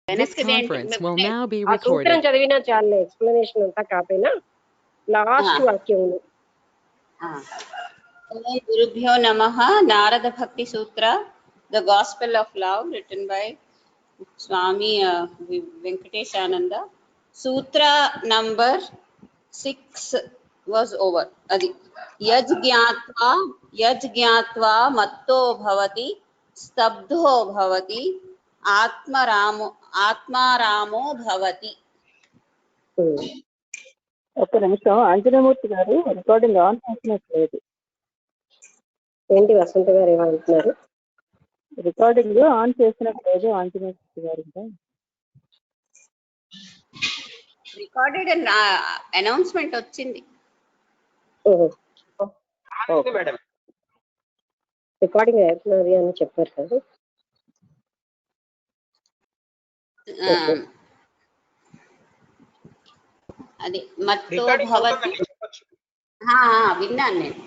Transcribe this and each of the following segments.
This conference will now be ఆ సూత్రం recorded. చదివినా చాలే, ఎక్స్ప్లెనేషన్ అంతా కాకపోయినా లాస్ట్ వాక్యం. గురుభ్యో నమః. Narada Bhakti Sutra, the gospel of love, written by Swami Venkatesananda. Sutra number 6 was over. అది యజ్ జ్ఞాత్వా మత్తో భవతి స్తబ్ధో భవతి ఆత్మారామో భవతి. ఒక నిమిషం, ఆంజనేయమూర్తి గారు రికార్డింగ్ ఆన్ చేసినట్లేదు. ఏంటి వసంత గారు ఏమంటున్నారు? రికార్డింగ్ ఆన్ చేసినట్లేదు ఆంజనేయమూర్తి గారు. రికార్డెడ్ అనౌన్స్మెంట్ వచ్చింది. రికార్డింగ్ అవుతున్నది అని చెప్పారు కదా. అది మత్తో భవతి, విన్నాను నేను.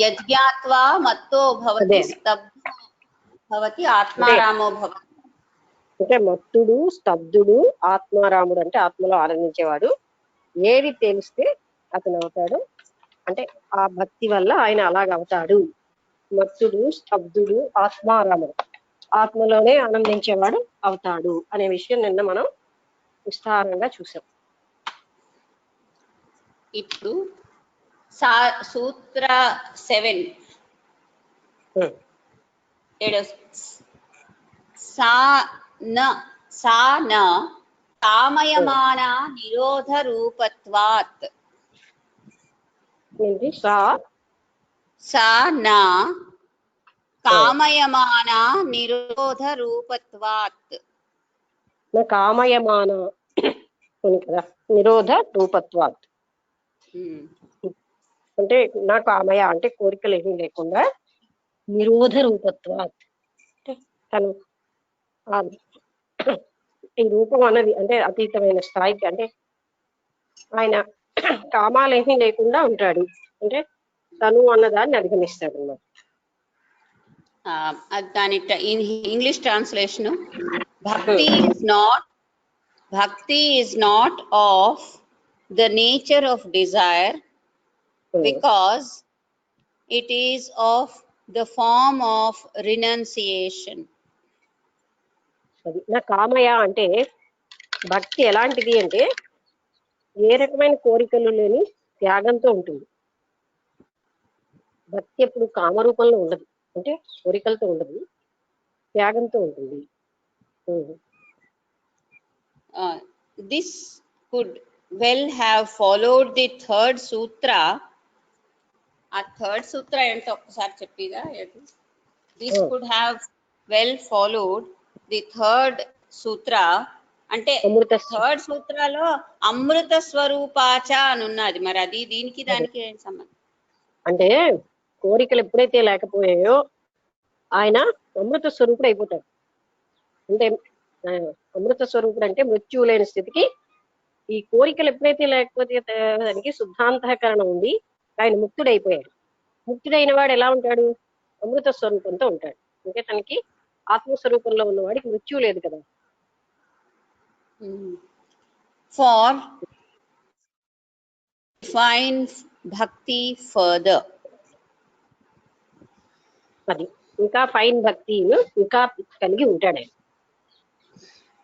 యజ్ఞాత్వా మత్తో భవతి స్తబ్ధో భవతి ఆత్మారామో భవతి. అంటే మత్తుడు, స్తబ్దుడు, ఆత్మారాముడు అంటే ఆత్మలో ఆనందించేవాడు. ఏది తెలిస్తే అతను అవుతాడు, అంటే ఆ భక్తి వల్ల ఆయన అలాగవుతాడు. మత్తుడు, స్తబ్దుడు, ఆత్మారాముడు, ఆత్మలోనే ఆనందించేవాడు అవుతాడు అనే విషయం నిన్న మనం విస్తారంగా చూసాం. ఇప్పుడు సూత్ర 7 సా న కామయమాన నిరోధ రూపత్వాత్. సా న కామయమాన నిరోధ రూపత్వాత్. కామయమాన కదా, నిరోధ రూపత్వాత్ అంటే నా కామయ అంటే కోరికలు ఏమీ లేకుండా, నిరోధ రూపత్వాత్ అంటే తను ఈ రూపం అన్నది అంటే అతీతమైన స్థాయికి, అంటే ఆయన కామాలేమీ లేకుండా ఉంటాడు, అంటే తను అన్నదాన్ని అధిగమిస్తాడు అన్నమాట. దాని ఇంగ్లీష్ ట్రాన్స్లేషన్, భక్తి is not of the nature of desire because it is of the form of renunciation. నా కామయ అంటే భక్తి ఎలాంటిది అంటే ఏ రకమైన కోరికలు లేని త్యాగంతో ఉంటుంది. భక్తి ఎప్పుడు కామరూపంలో ఉండదు, అంటే కోరికలతో ఉండదు, త్యాగంతో ఉంటుంది. This could well have followed the third sutra. ఆ థర్డ్ సూత్ర ఏంటో ఒకసారి చెప్పిగా. This could have well followed the third sutra. అంటే థర్డ్ సూత్రాలో అమృత స్వరూపాచ అని ఉన్నది. మరి అది దీనికి దానికి ఏం సంబంధం? అంటే కోరికలు ఎప్పుడైతే లేకపోయాయో ఆయన అమృత స్వరూపుడు అయిపోతాడు. అంటే అమృత స్వరూపుడు అంటే మృత్యువు లేని స్థితికి, ఈ కోరికలు ఎప్పుడైతే లేకపోతే దానికి శుద్ధాంతఃకరణం ఉంది, ఆయన ముక్తుడైపోయాడు. ముక్తుడైన వాడు ఎలా ఉంటాడు? అమృత స్వరూపంతో ఉంటాడు. అంటే తనకి ఆత్మస్వరూపంలో ఉన్నవాడికి మృత్యు లేదు కదా. ఫార్ ఫైన్ భక్తి ఫర్దర్, అది ఇంకా ఫైన్ భక్తి ఇంకా కలిగి ఉంటాడు ఆయన.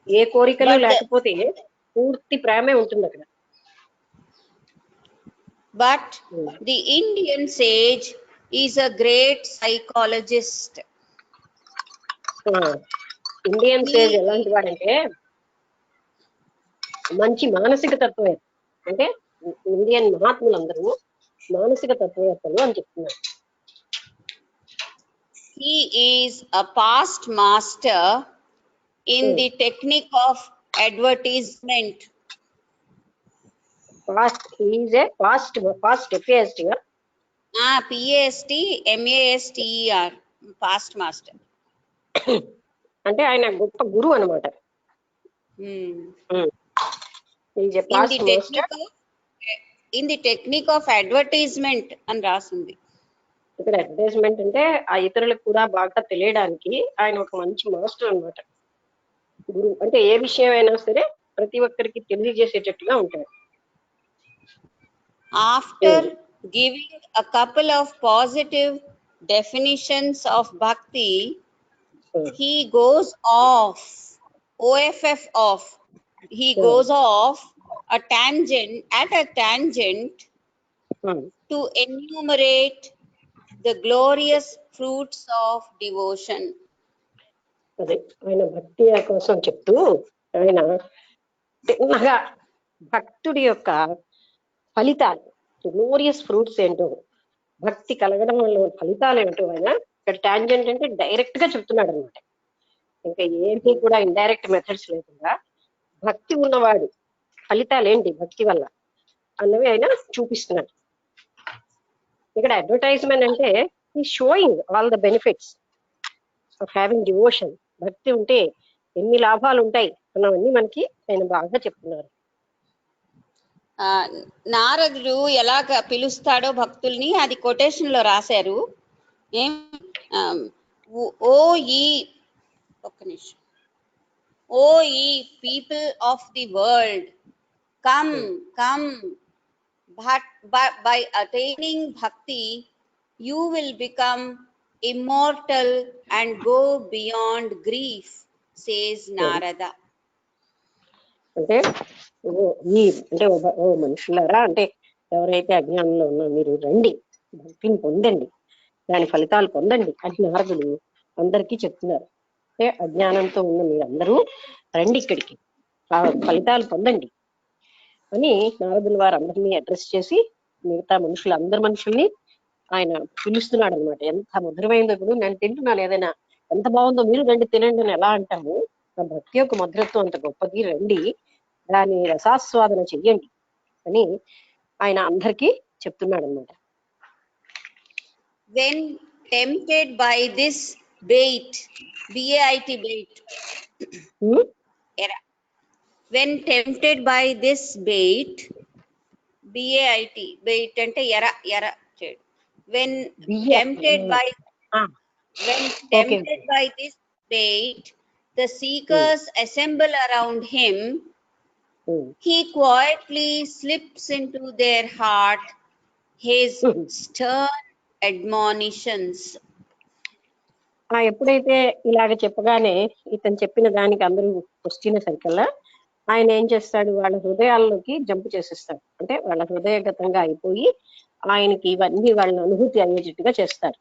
ఏ కోరికలు లేకపోతే పూర్తి ప్రేమే ఉంటుంది అక్కడ. But the Indian sage is a great psychologist. Indian sage ఎలాంటి వాడంటే మంచి మానసిక తత్వవేత్త. అంటే ఇండియన్ మహాత్ములందరూ మానసిక తత్వవేత్తలు అని చెప్తున్నారు. He is a past master in the technique of advertisement. Past, he is a past PAST MASTER, past master. అంటే ఆయన గొప్ప గురువు అన్నమాట. In the technique of advertisement అని రాసింది. ఇక్కడ అడ్వర్టైజ్మెంట్ అంటే ఆ ఇతరులకు కూడా బాగా తెలియడానికి ఆయన ఒక మంచి మాస్టర్ అన్నమాట. గురువు అంటే ఏ విషయమైనా సరే ప్రతి ఒక్కరికి తెలియజేసేటట్టుగా ఉంటాడు. After giving a couple of positive definitions of bhakti, he goes off, off, he goes off at a tangent to enumerate the glorious fruits of devotion. అదే ఆయన భక్తి కోసం చెప్తూ ఆయన చిన్నగా భక్తుడి యొక్క ఫలితాలు, గ్లోరియస్ ఫ్రూట్స్ ఏంటో, భక్తి కలగడం వల్ల ఫలితాలు ఏంటో ఆయన ఇక్కడ టాంజెంట్ అంటే డైరెక్ట్ గా చెప్తున్నాడు అనమాట. ఇంకా ఏంటి కూడా ఇండైరెక్ట్ మెథడ్స్ లేకుండా భక్తి ఉన్నవాడు ఫలితాలు ఏంటి భక్తి వల్ల అన్నవి ఆయన చూపిస్తున్నాడు. ఇక్కడ అడ్వర్టైజ్మెంట్ అంటే ఈ sowing all the benefits of having devotion. భక్తి ఉంటే ఎన్ని లాభాలు ఉంటాయి అన్నవన్నీ మనకి ఆయన బాగా చెప్తున్నారు. నారదుడు ఎలాగ పిలుస్తాడో భక్తుల్ని అది కొటేషన్ లో రాశారు. ఏం ఓ ఈ ఒక్క నిమిషం, ఓ ఈ people of the world, come come, by attaining bhakti you will become immortal and go beyond grief, says Narada. అంటే ఓ మనుషులారా, అంటే ఎవరైతే అజ్ఞానంలో ఉన్నా మీరు రండి, భక్తిని పొందండి, దాని ఫలితాలు పొందండి అని నారదులు అందరికీ చెప్తున్నారు. అంటే అజ్ఞానంతో ఉన్న మీరందరూ రండి ఇక్కడికి, ఆ ఫలితాలు పొందండి అని నారదుల వారు అందరినీ అడ్రస్ చేసి మిగతా అందరి మనుషుల్ని ఆయన పిలుస్తున్నాడు అనమాట. ఎంత మధురమైందో, ఇప్పుడు నేను తింటున్నాను ఏదైనా ఎంత బాగుందో మీరు రండి తినండి అని ఎలా అంటాము, ఆ భక్తి యొక్క మధురత్వం అంత గొప్పది, రండి దాని రసాస్వాదన చెయ్యండి అని ఆయన అందరికీ చెప్తున్నాడు అనమాట. When tempted by this bait, bait, when tempted by this bait, bait అంటే ఎర చేయడు. When tempted by this bait, the seekers assemble around him. He quietly slips into their heart his stern admonitions. ఎప్పుడైతే ఇలాగ చెప్పగానే ఇతను చెప్పిన దానికి అందరూ వచ్చిన సరికల్లా ఆయన ఏం చేస్తాడు, వాళ్ళ హృదయాల్లోకి జంపు చేసేస్తాడు. అంటే వాళ్ళ హృదయగతంగా అయిపోయి ఆయనకి ఇవన్నీ వాళ్ళ అనుభూతి అయ్యేటట్టుగా చేస్తారు.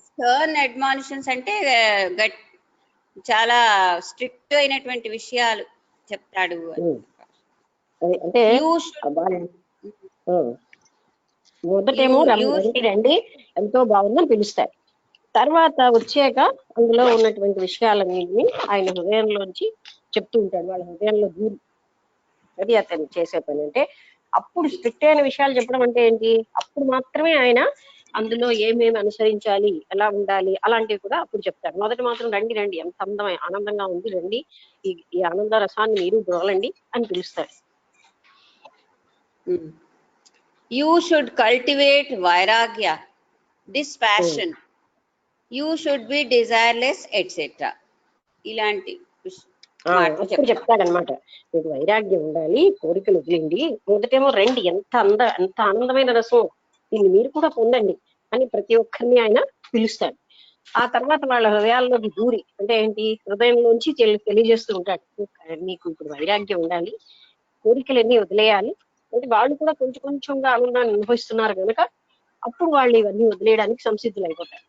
స్టర్న్ అడ్మానిషన్స్ అంటే చాలా స్ట్రిక్ట్ అయినటువంటి విషయాలు చెప్తాడు. అంటే మొదటేమో రండి ఎంతో బాగుందని పిలుస్తారు, తర్వాత వచ్చాక అందులో ఉన్నటువంటి విషయాలన్నింటినీ ఆయన హృదయంలోంచి చెప్తూ ఉంటాడు. వాళ్ళ హృదయంలో దూరి, అది అతను చేసే పని. అంటే అప్పుడు స్ట్రిక్ట్ అయిన విషయాలు చెప్పడం అంటే ఏంటి, అప్పుడు మాత్రమే ఆయన అందులో ఏమేమి అనుసరించాలి, ఎలా ఉండాలి అలాంటివి కూడా అప్పుడు చెప్తాడు. మొదట మాత్రం రండి రండి ఎంత ఆనందంగా ఉంది, రండి ఈ ఆనంద రసాన్ని మీరు బ్రోలండి అని పిలుస్తాడు. You should cultivate vairagya, dispassion, you should be desireless, etc. ఇలాంటి చెప్తాడనమాట. మీకు వైరాగ్యం ఉండాలి, కోరికలు వదిలేండి, మొదటేమో రండి ఎంత ఆనందమైన రసం, దీన్ని మీరు కూడా పొందండి అని ప్రతి ఒక్కరిని ఆయన పిలుస్తాడు. ఆ తర్వాత వాళ్ళ హృదయాల్లోకి దూరి, అంటే ఏంటి, హృదయంలోంచి తెలియజేస్తూ ఉంటాడు, మీకు ఇప్పుడు వైరాగ్యం ఉండాలి, కోరికలన్నీ వదిలేయాలి. అంటే వాళ్ళు కూడా కొంచెం కొంచెంగా ఆనందాన్ని అనుభవిస్తున్నారు కనుక అప్పుడు వాళ్ళు ఇవన్నీ వదిలేయడానికి సంసిద్ధులు అయిపోతారు.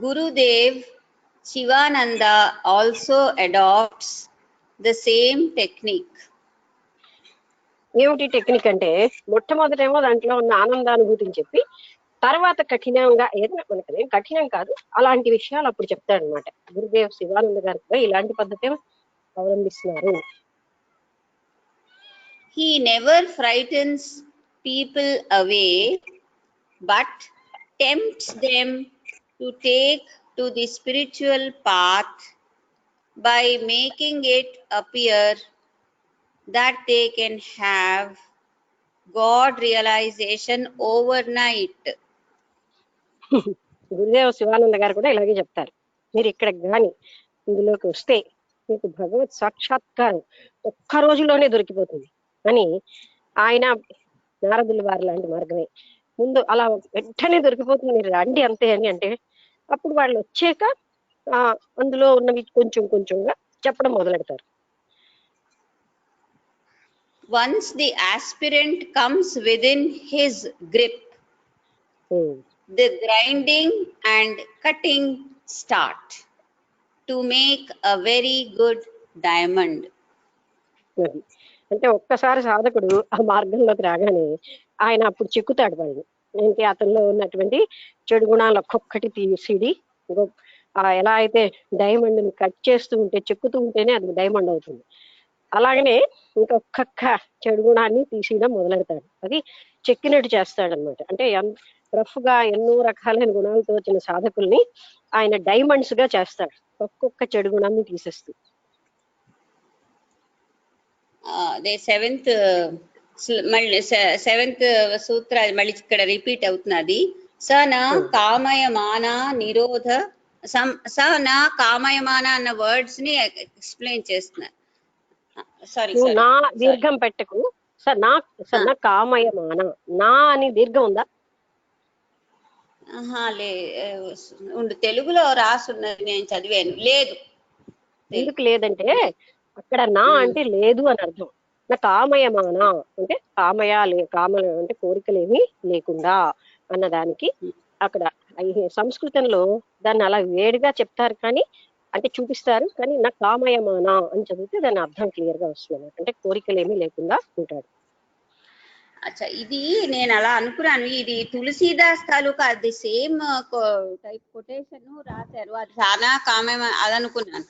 Gurudev Shivananda also adopts the same technique. ఏమిటి టెక్నిక్ అంటే, మొట్టమొదటేమో దాంట్లో ఉన్న ఆనందానుభూతిని చెప్పి తర్వాత కఠినంగా, ఏదైనా మనకదేం కఠినం కాదు అలాంటి విషయాలు అప్పుడు చెప్తాడు అనమాట. గురుదేవ్ శివానంద గారు కూడా ఇలాంటి పద్ధతి అవలంబిస్తున్నారు. He never frightens people away, but tempts them to take to the spiritual path by making it appear that they can have God realization overnight. గురుదేవ శివానంద గారు కూడా ఇలాగే చెప్తారు. మీరు ఇక్కడ గాని ఇందులోకి వస్తే మీకు భగవత్ సాక్షాత్కారం ఒక్క రోజులోనే దొరికిపోతుంది అని. ఆయన నారదుల వారి లాంటి మార్గమే. ముందు అలా వెంటనే దొరికిపోతుంది, మీరు రండి అంతే అని అంటే, అప్పుడు వాళ్ళు వచ్చాక అందులో ఉన్నవి కొంచెం కొంచెంగా చెప్పడం మొదలెడతారు. Once the aspirant comes within his grip, the grinding and cutting start to make a very good diamond. అంటే ఒక్కసారి సాధకుడు ఆ మార్గంలోకి రాగానే ఆయన అప్పుడు చెక్కుతాడు వాళ్ళు. ఏంటి, అతనిలో ఉన్నటువంటి చెడు గుణాలు ఒక్కొక్కటి తీసిడి ఎలా అయితే డైమండ్ ని కట్ చేస్తూ ఉంటే, చెక్కుతూ ఉంటేనే అది డైమండ్ అవుతుంది. అలాగనే ఇంకొక్క చెడు గుణాన్ని తీసేయడం మొదలెడతాడు. అది చెక్కినట్టు చేస్తాడనమాట. అంటే రఫ్ గా ఎన్నో రకాలైన గుణాలతో వచ్చిన సాధకుల్ని ఆయన డైమండ్స్ గా చేస్తాడు, ఒక్కొక్క చెడు గుణాన్ని తీసేస్తూ. సెవెంత్ సూత్ర మళ్ళీ ఇక్కడ రిపీట్ అవుతున్నది. స నా కామయమాన నిరోధ స నా కామయమాన అన్న వర్డ్స్ ని ఎక్స్ప్లెయిన్ చేస్తున్నారు. సారీ, నా దీర్ఘం పెట్టకు. నా కామయమాన, నా అని దీర్ఘం ఉందా? ఉండు, తెలుగులో రాసున్నది నేను చదివాను. లేదు. ఎందుకు లేదంటే అక్కడ నా అంటే లేదు అని అర్థం. నా కామయమాన అంటే కామ అంటే కోరికలేమి లేకుండా అన్నదానికి అక్కడ సంస్కృతంలో దాన్ని అలా వేడిగా చెప్తారు, కానీ అంటే చూపిస్తారు, కానీ నా కామయమాన అని చదివితే దాని అర్థం క్లియర్ గా వస్తుంది. అంటే కోరికలేమి లేకుండా ఉంటాడు. అచ్చా, ఇది నేను అలా అనుకున్నాను. ఇది తులసీదాస్ తాలూకా అది సేమ్ టైప్ కొటేషన్ రాశారు, అది చాలా కామయ అది అనుకున్నాను.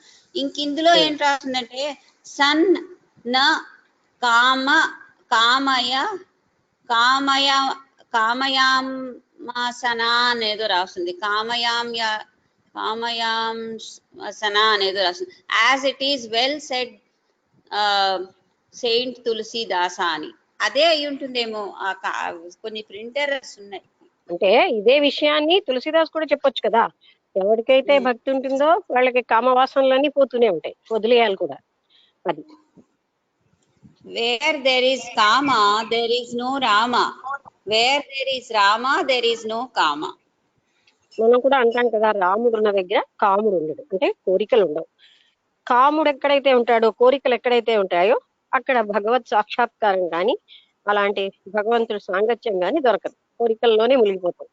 ఇందులో ఏం రాస్తుందంటే సన్ న కామ కామయ కామయ కామయామాసన అనేదో రాస్తుంది. కామయాసన అనేదో రాస్తుంది. As it is well said saint Tulsidas అని. అదే అయి ఉంటుందేమో. కొన్ని ప్రింటర్స్ ఉన్నాయి. అంటే ఇదే విషయాన్ని తులసిదాస్ కూడా చెప్పొచ్చు కదా. ఎవరికైతే భక్తి ఉంటుందో వాళ్ళకి కామవాసనలన్నీ పోతూనే ఉంటాయి, వదిలేయాలి కూడా. అది where there is kama there is no Rama, where there is Rama there is no kama. మనం కూడా అంటాం కదా, రాముడు ఉన్న దగ్గర కాముడు ఉండడు, అంటే కోరికలు ఉండవు. కాముడు ఎక్కడైతే ఉంటాడో, కోరికలు ఎక్కడైతే ఉంటాయో అక్కడ భగవత్ సాక్షాత్కారం కానీ అలాంటి భగవంతుడి సాంగత్యం కానీ దొరకదు, కోరికల్లోనే మునిగిపోతాం.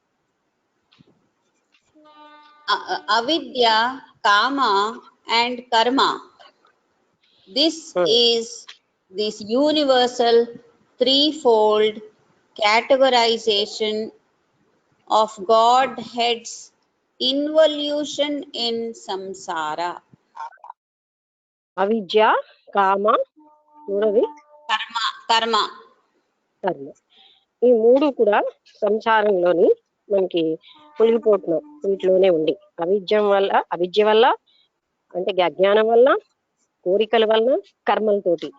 అవిద్య, కామ అండ్ కర్మ, this is this universal threefold categorization of Godhead's involution in samsara. అవిద్య, కామ, మూడవది కర్మ. ఈ మూడు కూడా సంసారంలోని మనకి మునిగిపోతున్నాం, వీటిలోనే ఉండి. అవిద్య వల్ల అంటే అజ్ఞానం వల్ల, కోరికల వల్ల, కర్మలతోటి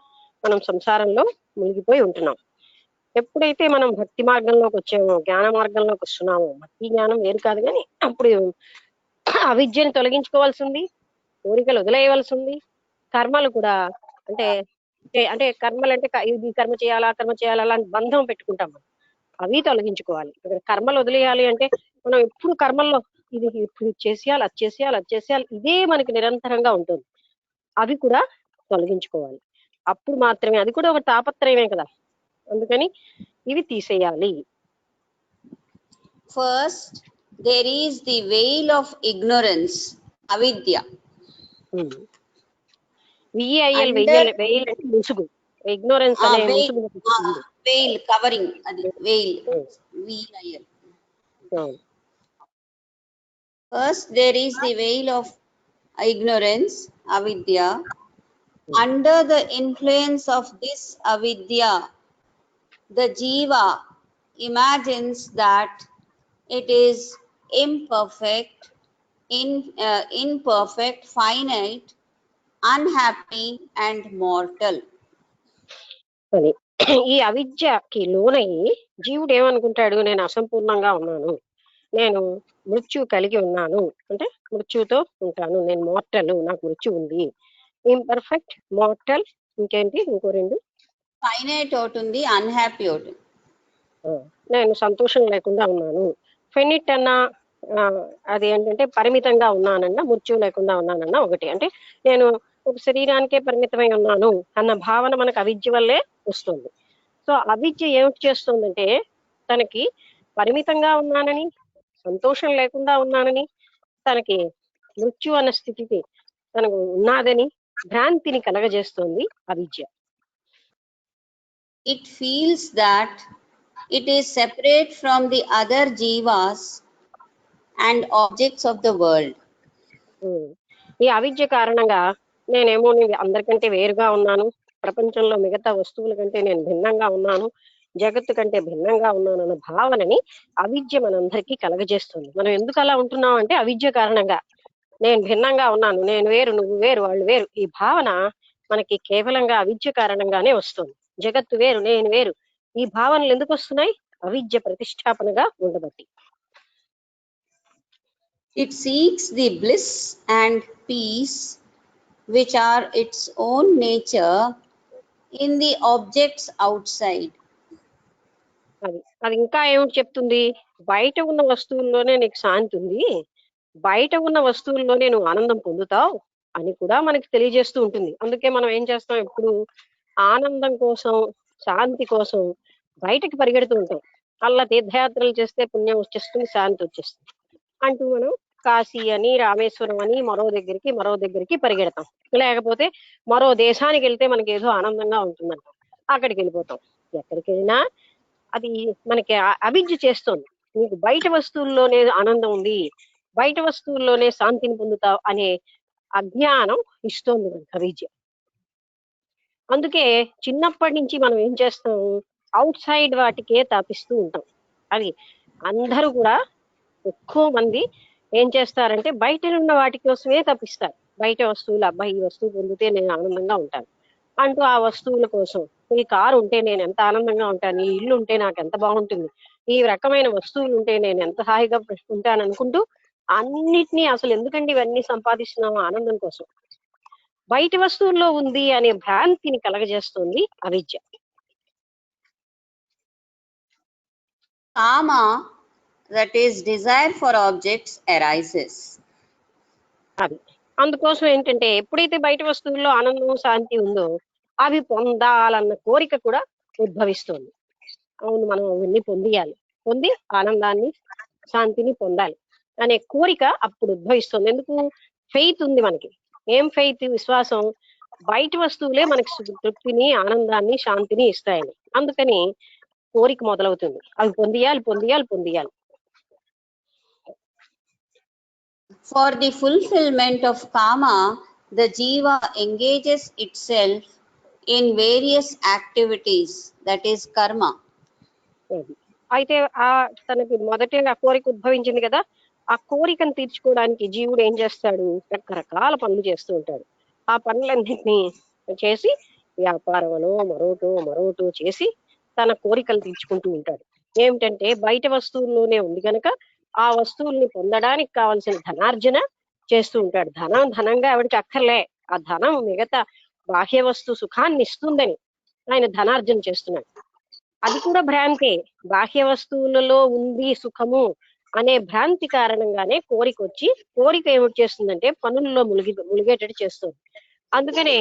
మనం సంసారంలో మునిగిపోయి ఉంటున్నాం. ఎప్పుడైతే మనం భక్తి మార్గంలోకి వచ్చామో, జ్ఞాన మార్గంలోకి వస్తున్నామో, భక్తి జ్ఞానం వేరు కాదు కానీ అప్పుడు అవిద్యను తొలగించుకోవాల్సి ఉంది, కోరికలు వదిలేయవలసి ఉంది. కర్మలు కూడా అంటే అంటే కర్మలు అంటే ఇది కర్మ చేయాలా అలాంటి బంధం పెట్టుకుంటాం మనం, అవి తొలగించుకోవాలి. కర్మలు వదిలేయాలి అంటే మనం ఎప్పుడు కర్మల్లో ఇది ఇప్పుడు చేసేయాలి, అది చేసేయాలి, ఇదే మనకి నిరంతరంగా ఉంటుంది. అవి కూడా తొలగించుకోవాలి. అప్పుడు మాత్రమే, అది కూడా ఒక తాపత్రయమే కదా, అందుకని ఇవి తీసేయాలి. First there is the veil of ignorance, అవిద్య. వెయిల్ అంటే ముసుగు, ఇగ్నోరెన్స్ అనే ముసుగు. వెయిల్ కవరింగ్, అది veil, VIL. First there is the veil of ignorance, avidya. Under the influence of this avidya, the jiva imagines that it is imperfect, finite, unhappy and mortal. ఈ అవిద్యకి లోనయ్యి జీవుడు ఏమనుకుంటాడు, నేను అసంపూర్ణంగా ఉన్నాను, నేను మృత్యు కలిగి ఉన్నాను, అంటే మృత్యుతో ఉంటాను, నేను మార్టల్, నాకు మృత్యు ఉంది. ఇంపర్ఫెక్ట్, మార్టల్, ఇంకేంటి ఇంకో రెండు, ఫైనైట్ ఒకటి ఉంది, అన్హ్యాపీ ఒకటి. నేను సంతోషం లేకుండా ఉన్నాను. ఫెనిట్ అన్న అది ఏంటంటే పరిమితంగా ఉన్నానన్న, మృత్యు లేకుండా ఉన్నానన్న ఒకటి. అంటే నేను ఒక శరీరానికే పరిమితమై ఉన్నాను అన్న భావన మనకు అవిద్య వల్లే వస్తుంది. సో అవిద్య ఏమిటి చేస్తుందంటే తనకి పరిమితంగా ఉన్నానని, సంతోషం లేకుండా ఉన్నానని, తనకి మృత్యు అన్న స్థితికి తనకు ఉన్నాదని భ్రాంతిని కలగజేస్తుంది అవిద్య. It feels that it is separate from the other jivas and objects of the world. ఈ అవిద్య కారణంగా నేనేమో అందరికంటే వేరుగా ఉన్నాను, ప్రపంచంలో మిగతా వస్తువుల కంటే నేను భిన్నంగా ఉన్నాను, జగత్తు కంటే భిన్నంగా ఉన్నాను అన్న భావనని అవిద్య మనందరికీ కలగజేస్తుంది. మనం ఎందుకు అలా ఉంటున్నాం అంటే అవిద్య కారణంగా. నేను భిన్నంగా ఉన్నాను, నేను వేరు, నువ్వు వేరు, వాళ్ళు వేరు, ఈ భావన మనకి కేవలంగా అవిద్య కారణంగానే వస్తుంది. జగత్తు వేరు, నేను వేరు, ఈ భావనలు ఎందుకు వస్తున్నాయి? అవిద్య ప్రతిష్టాపనగా ఉండబట్టి. It seeks the bliss and peace which are its own nature in the objects outside. అది ఇంకా ఏమిటి చెప్తుంది? బయట ఉన్న వస్తువుల్లోనే నీకు శాంతి ఉంది, బయట ఉన్న వస్తువుల్లోనే నువ్వు ఆనందం పొందుతావు అని కూడా మనకి తెలియజేస్తూ ఉంటుంది. అందుకే మనం ఏం చేస్తాం, ఎప్పుడు ఆనందం కోసం, శాంతి కోసం బయటకి పరిగెడుతూ ఉంటాం. అలా తీర్థయాత్రలు చేస్తే పుణ్యం వచ్చేస్తుంది, శాంతి వచ్చేస్తుంది అంటూ మనం కాశీ అని, రామేశ్వరం అని, మరో దగ్గరికి పరిగెడతాం. లేకపోతే మరో దేశానికి వెళ్తే మనకి ఏదో ఆనందంగా ఉంటుందంట, అక్కడికి వెళ్ళిపోతాం. ఎక్కడికి వెళ్ళినా అది మనకి అవిద్య చేస్తుంది. నీకు బయట వస్తువుల్లోనే ఆనందం ఉంది, బయట వస్తువుల్లోనే శాంతిని పొందుతావు అనే అజ్ఞానం ఇస్తోంది మనకు అవిద్య. అందుకే చిన్నప్పటి నుంచి మనం ఏం చేస్తాం, అవుట్ సైడ్ వాటికే తాపిస్తూ ఉంటాం. అది అందరూ కూడా ఎక్కువ మంది ఏం చేస్తారంటే బయట ఉన్న వాటి కోసమే తప్పిస్తారు. బయట వస్తువులు, అబ్బాయి ఈ వస్తువు పొందితే నేను ఆనందంగా ఉంటాను అంటూ ఆ వస్తువుల కోసం, ఈ కారు ఉంటే నేను ఎంత ఆనందంగా ఉంటాను, ఈ ఇల్లు ఉంటే నాకు ఎంత బాగుంటుంది, ఈ రకమైన వస్తువులు ఉంటే నేను ఎంత హాయిగా ఉంటాను అనుకుంటూ అన్నిటినీ, అసలు ఎందుకంటే ఇవన్నీ సంపాదిస్తున్నాము ఆనందం కోసం, బయట వస్తువుల్లో ఉంది అనే భ్రాంతిని కలగజేస్తుంది అవిద్య. Kama, that is desire for objects, arises. అది అందుకోసం ఏంటంటే ఎప్పుడైతే బయట వస్తువుల్లో ఆనందం, శాంతి ఉందో అవి పొందాలన్న కోరిక కూడా ఉద్భవిస్తుంది. అవును, మనం అవన్నీ పొంది ఆనందాన్ని, శాంతిని పొందాలి అనే కోరిక అప్పుడు ఉద్భవిస్తుంది. ఎందుకు? ఫెయిత్ ఉంది మనకి. ఏం ఫెయిత్? విశ్వాసం. బయట వస్తువులే మనకి తృప్తిని, ఆనందాన్ని, శాంతిని ఇస్తాయని. అందుకని కోరిక మొదలవుతుంది, అవి పొందియాలి. For the fulfillment of kama, the jiva engages itself in various activities, that is karma. అయితే తనకి మొదటి ఆ కోరిక ఉద్భవించింది కదా, ఆ కోరికను తీర్చుకోవడానికి జీవుడు ఏం చేస్తాడు? రకరకాల పనులు చేస్తూ ఉంటాడు. ఆ పనులన్నింటినీ చేసి వ్యాపారమనో మరోటో చేసి తన కోరికలు తీర్చుకుంటూ ఉంటాడు. ఏమిటంటే బయట వస్తువుల్లోనే ఉంది కనుక ఆ వస్తువుల్ని పొందడానికి కావలసిన ధనార్జన చేస్తూ ఉంటాడు. ధనంగా ఆవిడికి అక్కర్లే, ఆ ధనం మిగతా బాహ్య వస్తు సుఖాన్ని ఇస్తుందని ఆయన ధనార్జన చేస్తున్నాడు. అది కూడా భ్రాంతే. బాహ్య వస్తువులలో ఉంది సుఖము అనే భ్రాంతి కారణంగానే కోరిక ఏమిటి చేస్తుందంటే పనుల్లో ములిగేటట్టు చేస్తుంది. అందుకనే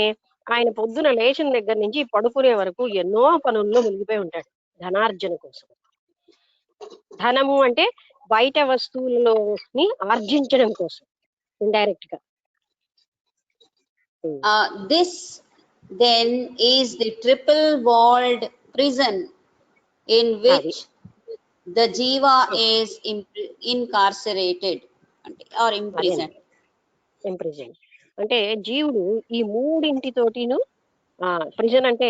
ఆయన పొద్దున లేచిన దగ్గర నుంచి పడుకునే వరకు ఎన్నో పనుల్లో మునిగిపోయి ఉంటాడు ధనార్జన కోసం. ధనము అంటే బయట వస్తువులలోని ఆర్జించడం కోసం ఇండైరెక్ట్ గా. This then is the triple walled prison in which the jiva is incarcerated or imprisoned. అంటే జీవుడు ఈ మూడింటితోటిను ప్రిజన్ అంటే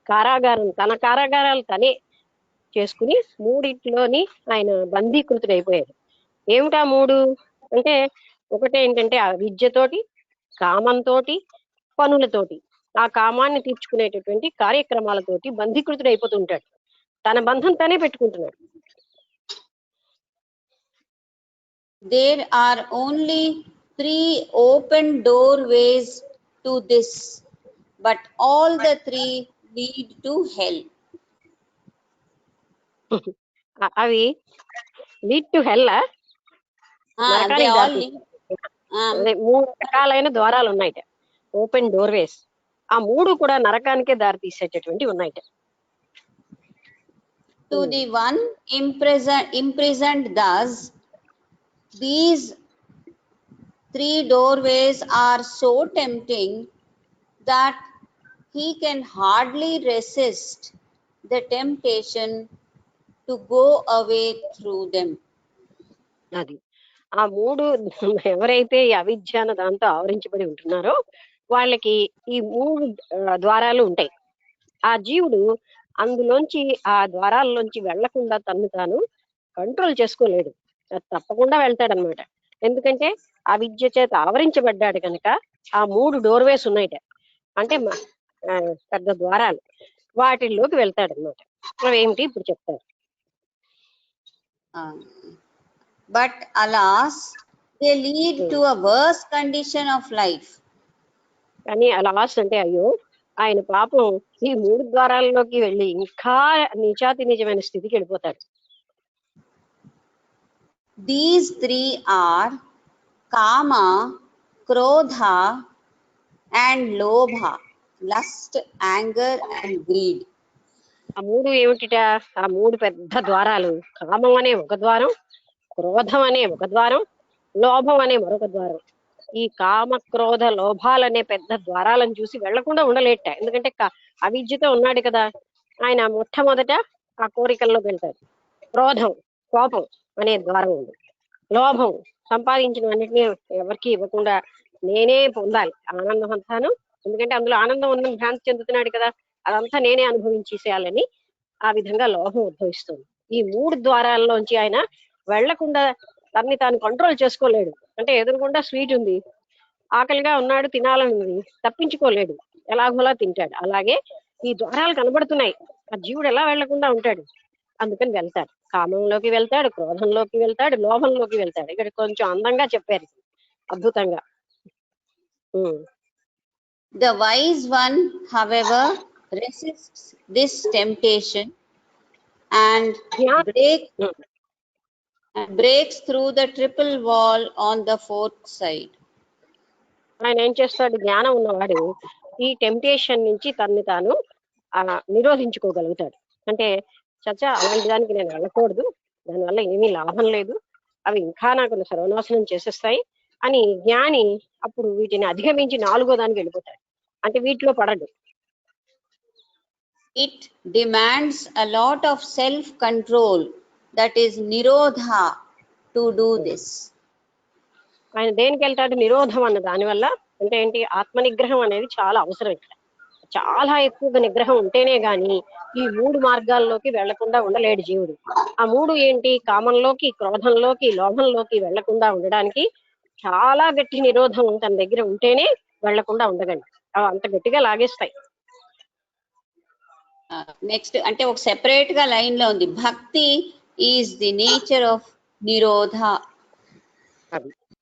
కారాగారం, తన కారాగారాలు తనే చేసుకుని మూడింటిలోని ఆయన బందీకృతుడైపోయాడు. ఏమిటా మూడు అంటే, ఒకటే ఏంటంటే ఆ విద్యతోటి, కామంతో, పనులతోటి, ఆ కామాన్ని తీర్చుకునేటటువంటి కార్యక్రమాలతోటి బంధీకృతుడైపోతుంటాడు. తన బంధం తనే పెట్టుకుంటున్నాడు. there are only 3 open doorways to this, but all the 3 lead to hell. అవి లీడ్ టు హెల్ They నరకానికి all దారి lead. అదే 3 రకాలైన ద్వారాలు ఉన్నాయట, ఓపెన్ డోర్వేస్. ఆ 3 కూడా నరకానికే దారి తీసేటటువంటి ఉన్నాయట. To the one imprisoned thus, these 3 doorways are so tempting that he can hardly resist the temptation to go away through them. అది ఆ 3 ఎవరైతే ఈ అవిద్య అన్న దాంతో ఆవరించబడి ఉంటున్నారో వాళ్ళకి ఈ 3 ద్వారాలు ఉంటాయి. ఆ జీవుడు అందులోంచి ఆ ద్వారాల్లోంచి వెళ్లకుండా తను తాను కంట్రోల్ చేసుకోలేడు, తప్పకుండా వెళ్తాడనమాట. ఎందుకంటే ఆ విద్య చేత ఆవరించబడ్డాడు కనుక ఆ 3 డోర్వేస్ ఉన్నాయట, అంటే పెద్ద ద్వారాలు, వాటిల్లోకి వెళ్తాడనమాట. అవేమిటి ఇప్పుడు చెప్తారు. But alas, they lead to a worse condition of life. కానీ అలాస్ అంటే అయ్యో ఆయన పాపం ఈ 3 ద్వారాల్లోకి వెళ్ళి ఇంకా నిజాతి నిజమైన స్థితికి వెళ్ళిపోతాడు. These 3 are kama, krodha and lobha, lust, anger and greed. ఆ 3 ఏమిటిట? ఆ 3 పెద్ద ద్వారాలు, కామం అనే ఒక ద్వారం, క్రోధం అనే ఒక ద్వారం, లోభం అనే మరొక ద్వారం. ఈ కామ క్రోధ లోభాలనే పెద్ద ద్వారాలను చూసి వెళ్లకుండా ఉండలేట. ఎందుకంటే అవిద్యతో ఉన్నాడు కదా ఆయన. మొట్టమొదట ఆ కోరికల్లోకి వెళ్తాడు. క్రోధం, కోపం అనే ద్వారం ఉంది. లోభం, సంపాదించినవన్నిటినీ ఎవరికి ఇవ్వకుండా నేనే పొందాలి ఆనందం అంతాను, ఎందుకంటే అందులో ఆనందం ఉందని భ్రాంతి చెందుతున్నాడు కదా, అదంతా నేనే అనుభవించేసేయాలని ఆ విధంగా లోభం ఉద్భవిస్తుంది. ఈ 3 ద్వారాల్లోంచి ఆయన వెళ్లకుండా తన్ని తాను కంట్రోల్ చేసుకోలేడు. అంటే ఎదురుకుండా స్వీట్ ఉంది, ఆకలిగా ఉన్నాడు, తినాలని ఉంది, తప్పించుకోలేడు, ఎలాగోలా తింటాడు. అలాగే ఈ ద్వారాలు కనబడుతున్నాయి, ఆ జీవుడు ఎలా వెళ్లకుండా ఉంటాడు? అందుకని వెళ్తాడు. కామంలోకి వెళ్తాడు, క్రోధంలోకి వెళ్తాడు, లోభంలోకి వెళ్తాడు. ఇక్కడ కొంచెం అందంగా చెప్పారు, అద్భుతంగా. The wise one, however, resists this temptation and breaks through the triple wall on the 4th side. ఆయన ఏం చేస్తాడు? జ్ఞానం ఉన్నవాడు ఈ టెంప్టేషన్ నుంచి తన్ని తాను నిరోధించుకోగలుగుతాడు. అంటే చచ్చా అలాంటి దానికి నేను వెళ్ళకూడదు, దానివల్ల ఏమీ లాభం లేదు, అవి ఇంకా నాకు సర్వనాశనం చేసేస్తాయి అని జ్ఞాని అప్పుడు వీటిని అధిగమించి 4వ దానికి వెళ్ళిపోతాడు. అంటే వీటిలో పడడు. It demands a lot of self control, that is nirodha, to do this. ఆయన దేనికి వెళ్తాడు? నిరోధం అన్న దానివల్ల. అంటే ఏంటి? ఆత్మ నిగ్రహం అనేది చాలా అవసరం. ఇక్కడ చాలా ఎక్కువగా నిగ్రహం ఉంటేనే గాని ఈ 3 మార్గాల్లోకి వెళ్లకుండా ఉండలేడు జీవుడు. ఆ 3 ఏంటి? కామంలోకి, క్రోధంలోకి, లోభంలోకి వెళ్లకుండా ఉండడానికి చాలా గట్టి నిరోధం తన దగ్గర ఉంటేనే వెళ్లకుండా ఉండగలడు. అంత గట్టిగా లాగేస్తాయి. నెక్స్ట్ అంటే ఒక సెపరేట్ గా లైన్ లో ఉంది, భక్తి ఈజ్ ది నేచర్ ఆఫ్ నిరోధ.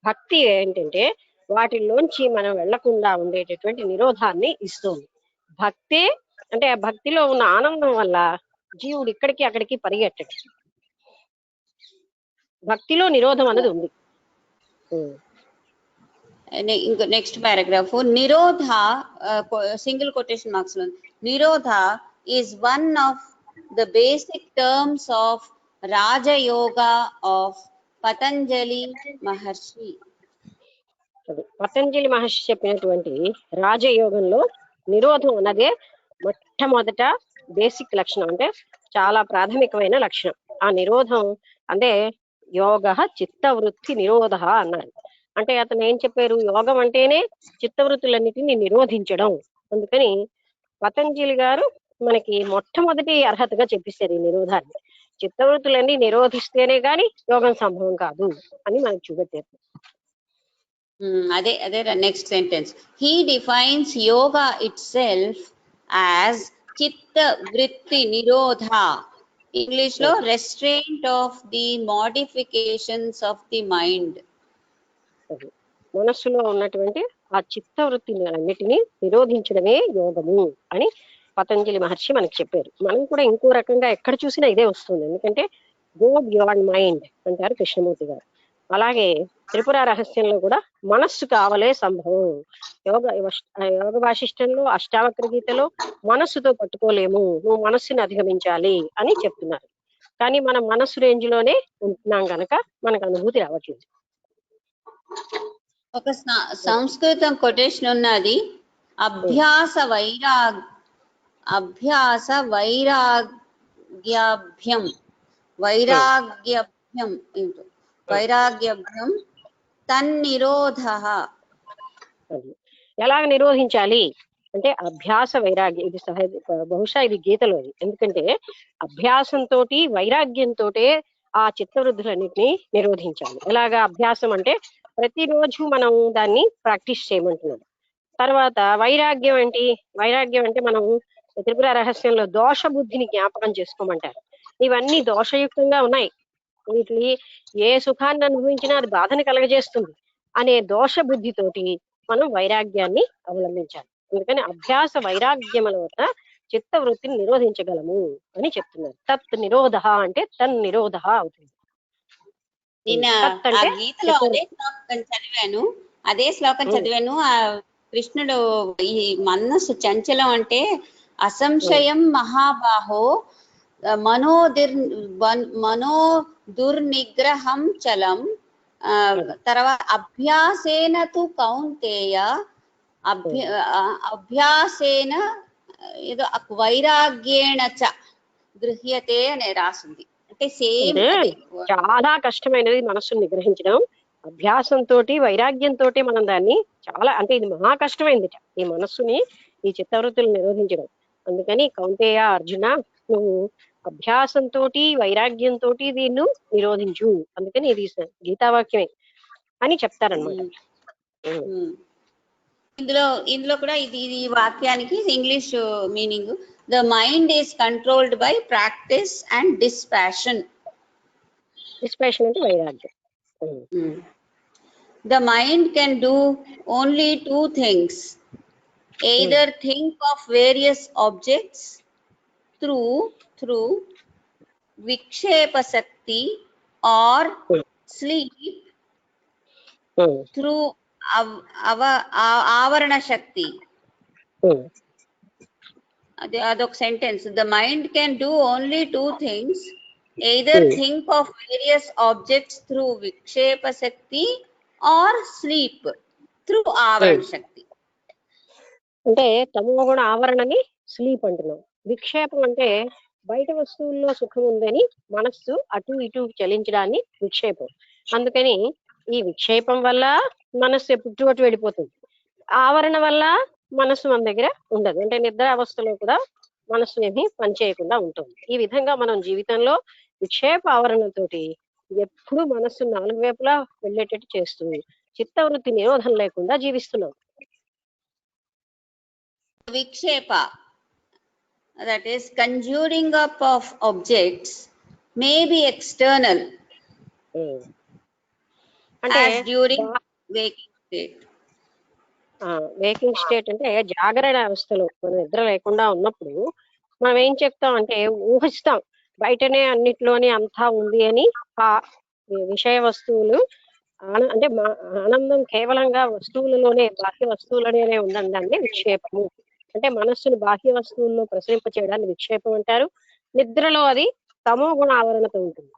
భక్తి ఏంటంటే వాటిల్లోంచి మనం వెళ్లకుండా ఉండేటటువంటి నిరోధాన్ని ఇస్తుంది. భక్తే అంటే ఆ భక్తిలో ఉన్న ఆనందం వల్ల జీవుడు ఇక్కడికి అక్కడికి పరిగెట్టడు. భక్తిలో నిరోధం అనేది ఉంది. ఇంకో next paragraph, nirodha single quotation marks లో, nirodha is one of the basic terms of Rajayoga of Patanjali Maharshi. Patanjali Maharshi చెప్పినటువంటి రాజయోగంలో నిరోధం అన్నదే మొట్టమొదట బేసిక్ లక్షణం, అంటే చాలా ప్రాథమికమైన లక్షణం. ఆ నిరోధం అంటే యోగ చిత్తవృత్తి నిరోధ అన్నారు. అంటే అతను ఏం చెప్పారు? యోగం అంటేనే చిత్తవృత్తులన్నిటిని నిరోధించడం. అందుకని పతంజలి గారు మనకి మొట్టమొదటి అర్హతగా చెప్పిస్తారు ఈ నిరోధాన్ని. చిత్తవృత్తులన్నీ నిరోధిస్తేనే గాని యోగం సంభవం కాదు అని మనకు చూపెట్టారు. అదే అదే next sentence, he defines yoga itself as chitta vritti nirodha English లో restraint of the modifications of the mind. మనస్సులో ఉన్నటువంటి ఆ చిత్త వృత్తిని అన్నిటినీ నిరోధించడమే యోగము అని పతంజలి మహర్షి మనకి చెప్పారు. మనం కూడా ఇంకో రకంగా ఎక్కడ చూసినా ఇదే వస్తుంది. ఎందుకంటే గో బియాండ్ మైండ్ అంటారు కృష్ణమూర్తి గారు. అలాగే త్రిపుర రహస్యంలో కూడా మనస్సు కావలే సంభవం. యోగ వాసిష్టంలో అష్టావక్ర గీతలో మనస్సుతో పట్టుకోలేము, నువ్వు మనస్సుని అధిగమించాలి అని చెప్తున్నారు. కానీ మనం మనస్సు రేంజ్ లోనే ఉంటున్నాం కనుక మనకు అనుభూతి రావట్లేదు. ఒక సంస్కృతం కొటేషన్ ఉన్నది, అభ్యాస వైరాగ్యాభ్యం తన్నిరోధ. ఎలాగ నిరోధించాలి అంటే అభ్యాస వైరాగ్యం. ఇది బహుశా ఇది గీతలోది. ఎందుకంటే అభ్యాసంతో వైరాగ్యంతో ఆ చిత్తవృద్ధులన్నింటినీ నిరోధించాలి. ఎలాగా అభ్యాసం అంటే ప్రతిరోజు మనం దాన్ని ప్రాక్టీస్ చేయమంటున్నాం. తర్వాత వైరాగ్యం ఏంటి? వైరాగ్యం అంటే మనం త్రిపుర రహస్యంలో దోష బుద్ధిని జ్ఞాపకం చేసుకోమంటారు. ఇవన్నీ దోషయుక్తంగా ఉన్నాయి, వీటిని ఏ సుఖాన్ని అనుభవించినా అది బాధని కలగజేస్తుంది అనే దోష బుద్ధితోటి మనం వైరాగ్యాన్ని అవలంబించాలి. అందుకని అభ్యాస వైరాగ్యముల వల్ల చిత్త వృత్తిని నిరోధించగలము అని చెప్తున్నారు. తత్ నిరోధ అంటే తన్ నిరోధ అవుతుంది. నేను ఆ గీతలో అదే శ్లోకం చదివాను. ఆ కృష్ణుడు ఈ మనస్సు చంచలం అంటే అసంశయం మహాబాహో మనో దుర్నిగ్రహం చలం. తర్వాత అభ్యాసేన తు కౌంతేయ అభ్యాసేన ఏదో వైరాగ్యేణ చ గృహ్యతే అని రాసింది. అంటే సేమ్ చాలా కష్టమైనది మనస్సును నిగ్రహించడం. అభ్యాసంతో వైరాగ్యంతో మనం దాన్ని చాలా అంటే ఇది మహా కష్టమైంది ఈ మనస్సుని, ఈ చిత్తవృత్తులు నిరోధించడం. అందుకని కౌంతేయ అర్జున, నువ్వు అభ్యాసంతో వైరాగ్యంతో దీన్ని నిరోధించు. అందుకని ఇది గీతావాక్యమే అని చెప్తారనమాట. ఇందులో కూడా ఇది వాక్యానికి English meaning, the mind is controlled by practice and dispassion. Dispassion అంటే వైరాగ్యం. The mind can do only two things, either think of various objects through vikshepa shakti or sleep through avarana shakti. Adok sentence. The mind can do only two things, either think of various objects through vikshepa shakti or sleep through avarana shakti. అంటే తమోగుణ ఆవరణని sleep అంటున్నాం. విక్షేపం అంటే బయట వస్తువుల్లో సుఖం ఉందని మనస్సు అటు ఇటు చలించడాన్ని విక్షేపం. అందుకని ఈ విక్షేపం వల్ల మనస్సు ఎప్పుడు అటు వెళ్ళిపోతుంది, ఆవరణ వల్ల మనస్సు మన దగ్గర ఉండదు. అంటే నిద్ర అవస్థలో కూడా మనస్సు ఏమీ పనిచేయకుండా ఉంటుంది. ఈ విధంగా మనం జీవితంలో విక్షేప ఆవరణతోటి ఎప్పుడు మనస్సు నాలుగు వైపులా వెళ్ళేటట్టు చేస్తూ చిత్తవృత్తి నిరోధం లేకుండా జీవిస్తున్నాం. Vikshepa, that is conjuring up of objects, may be external as during waking state. Waking state అంటే జాగరణ అవస్థలో మనం నిద్ర లేకుండా ఉన్నప్పుడు మనం ఏం చెప్తాం అంటే ఊహిస్తాం బయటనే అన్నిట్లోనే అంతా ఉంది అని. ఆ విషయ వస్తువులు అంటే ఆనందం కేవలంగా వస్తువులలోనే, బాహ్య వస్తువులలోనే ఉందని దాన్ని విక్షేపము అంటే మనస్సును బాహ్య వస్తువుల్లో ప్రసరింప చేయడాన్ని విక్షేపం అంటారు. నిద్రలో అది తమో గుణ ఆవరణతో ఉంటుంది.